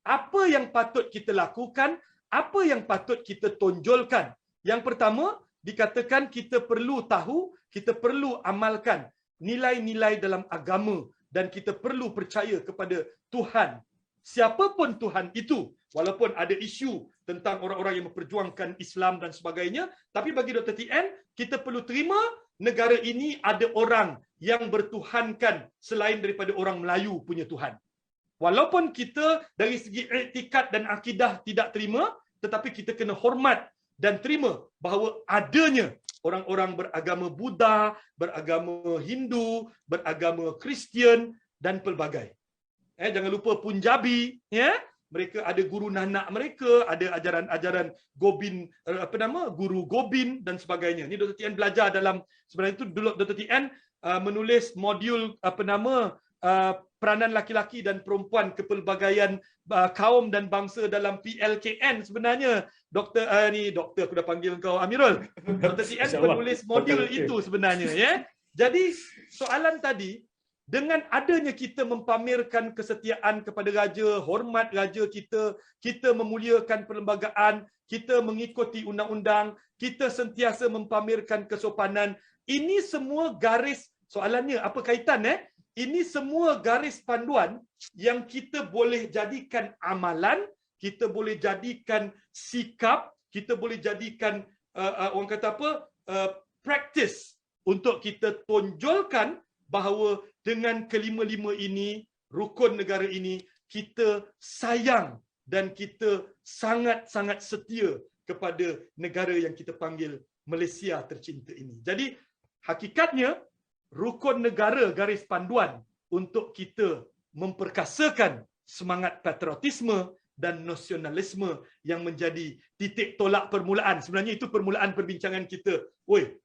apa yang patut kita lakukan, apa yang patut kita tonjolkan. Yang pertama, dikatakan kita perlu tahu, kita perlu amalkan nilai-nilai dalam agama dan kita perlu percaya kepada Tuhan. Siapapun Tuhan itu, walaupun ada isu tentang orang-orang yang memperjuangkan Islam dan sebagainya, tapi bagi Dr. TN, kita perlu terima negara ini ada orang yang bertuhankan selain daripada orang Melayu punya Tuhan. Walaupun kita dari segi iktikad dan akidah tidak terima, tetapi kita kena hormat dan terima bahawa adanya orang-orang beragama Buddha, beragama Hindu, beragama Kristian dan pelbagai. Jangan lupa Punjabi, ya. Mereka ada guru Nanak mereka, ada ajaran-ajaran Gobind, Guru Gobind dan sebagainya. Ni Dr. TN belajar dalam, sebenarnya itu dulu Dr. TN menulis modul peranan laki-laki dan perempuan kepelbagaian kaum dan bangsa dalam PLKN sebenarnya. Doktor aku dah panggil kau Amirul. Dr. TN penulis modul itu sebenarnya, ya. Jadi soalan tadi, dengan adanya kita mempamerkan kesetiaan kepada raja, hormat raja kita, kita memuliakan perlembagaan, kita mengikuti undang-undang, kita sentiasa mempamerkan kesopanan. Ini semua garis, soalannya apa kaitan? Ini semua garis panduan yang kita boleh jadikan amalan, kita boleh jadikan sikap, kita boleh jadikan orang kata practice untuk kita tonjolkan bahawa dengan kelima-lima ini, rukun negara ini, kita sayang dan kita sangat-sangat setia kepada negara yang kita panggil Malaysia tercinta ini. Jadi, hakikatnya, rukun negara garis panduan untuk kita memperkasakan semangat patriotisme dan nasionalisme yang menjadi titik tolak permulaan. Sebenarnya itu permulaan perbincangan kita.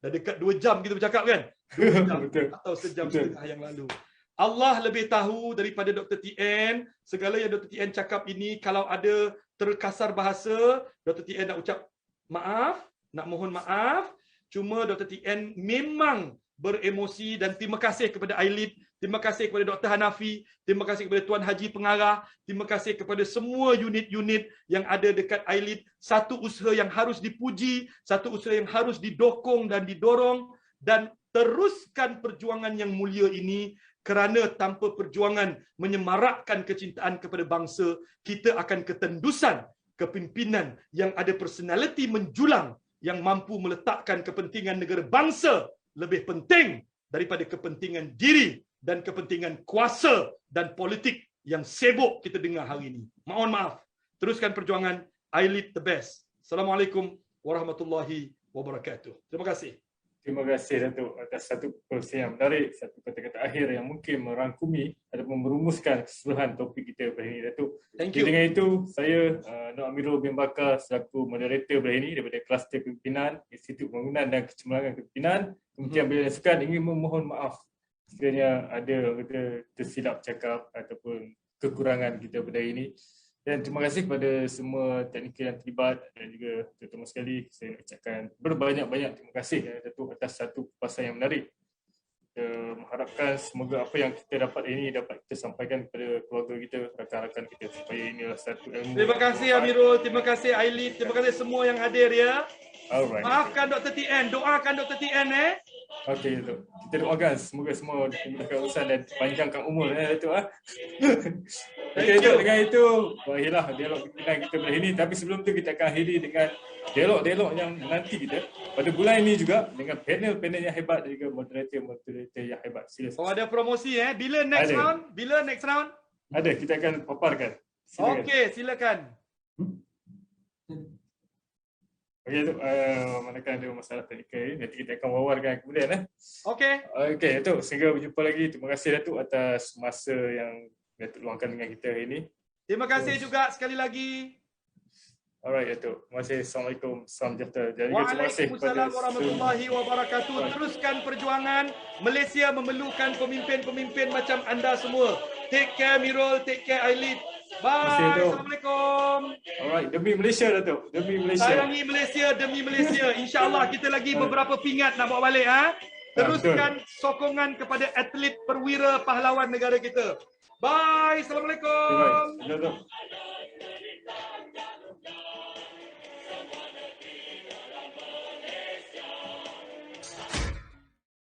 Dah dekat 2 jam kita bercakap kan? 2 jam atau sejam setengah yang lalu. Allah lebih tahu daripada Dr. TN. Segala yang Dr. TN cakap ini, kalau ada terkasar bahasa, Dr. TN nak ucap maaf, nak mohon maaf. Cuma Dr. TN memang beremosi dan terima kasih kepada Ailid, terima kasih kepada Dr. Hanafi, terima kasih kepada Tuan Haji Pengarah, terima kasih kepada semua unit-unit yang ada dekat Ailid. Satu usaha yang harus dipuji, satu usaha yang harus didokong dan didorong, dan teruskan perjuangan yang mulia ini, kerana tanpa perjuangan menyemarakkan kecintaan kepada bangsa, kita akan ketendusan kepimpinan yang ada personaliti menjulang yang mampu meletakkan kepentingan negara bangsa lebih penting daripada kepentingan diri dan kepentingan kuasa dan politik yang sibuk kita dengar hari ini. Mohon maaf. Teruskan perjuangan. I lead the best. Assalamualaikum warahmatullahi wabarakatuh. Terima kasih. Terima kasih Datuk atas satu perkongsian yang menarik, satu kata-kata akhir yang mungkin merangkumi ataupun merumuskan keseluruhan topik kita pada hari ini, Datuk. Thank you. Dengan itu, saya Nur Amirul bin Bakar selaku moderator pada hari ini daripada Kluster Kepimpinan, Institut Pembangunan dan Kecemerlangan Kepimpinan, Kementerian Belia dan Sukan, ingin memohon maaf sekiranya ada tersilap cakap ataupun kekurangan kita pada hari ini. Dan terima kasih kepada semua teknikal yang terlibat dan juga terutama sekali saya nak ucapkan berbanyak-banyak terima kasih Datuk atas satu papasan yang menarik. Kita mengharapkan semoga apa yang kita dapat ini dapat kita sampaikan kepada keluarga kita, rakan-rakan kita supaya inilah satu ilmu. Terima kasih Amirul, terima kasih Ailid, terima kasih semua yang hadir ya. Alright. Maafkan Dr. TN, doakan Dr. TN Okey, Datuk. Kita doakan semoga semua dimudahkan urusan dan panjangkan umur Datuk ah. Okey, Datuk, dengan itu berakhirlah dialog pimpinan kita pada hari ini. Tapi sebelum tu kita akan akhiri dengan dialog-dialog yang menanti kita pada bulan ini juga dengan panel-panel yang hebat dan juga moderator yang hebat. Sila. Oh, ada promosi Bila next Ada. round? Bila next round? Ada, kita akan paparkan. Silakan. Okey, silakan. Okey, Datuk, manakala ada masalah teknikal ini, nanti kita akan wawarkan kemudian Okey. Okey, Datuk, sehingga berjumpa lagi. Terima kasih Datuk atas masa yang Datuk luangkan dengan kita hari ini. Terima kasih juga sekali lagi. Alright, Datuk. Terima kasih. Assalamualaikum. Salam sejahtera. Dan juga terima kasih Waalaikumsalam warahmatullahi wabarakatuh. Teruskan perjuangan. Malaysia memerlukan pemimpin-pemimpin macam anda semua. Take care Mirul, take care Aileen. Bye. kasih, Datuk. Assalamualaikum. Alright, demi Malaysia, Datuk. Demi Malaysia. Sayangi Malaysia demi Malaysia. InsyaAllah kita lagi beberapa pingat nak bawa balik. Teruskan sokongan kepada atlet perwira pahlawan negara kita. Bye. Assalamualaikum. Datuk.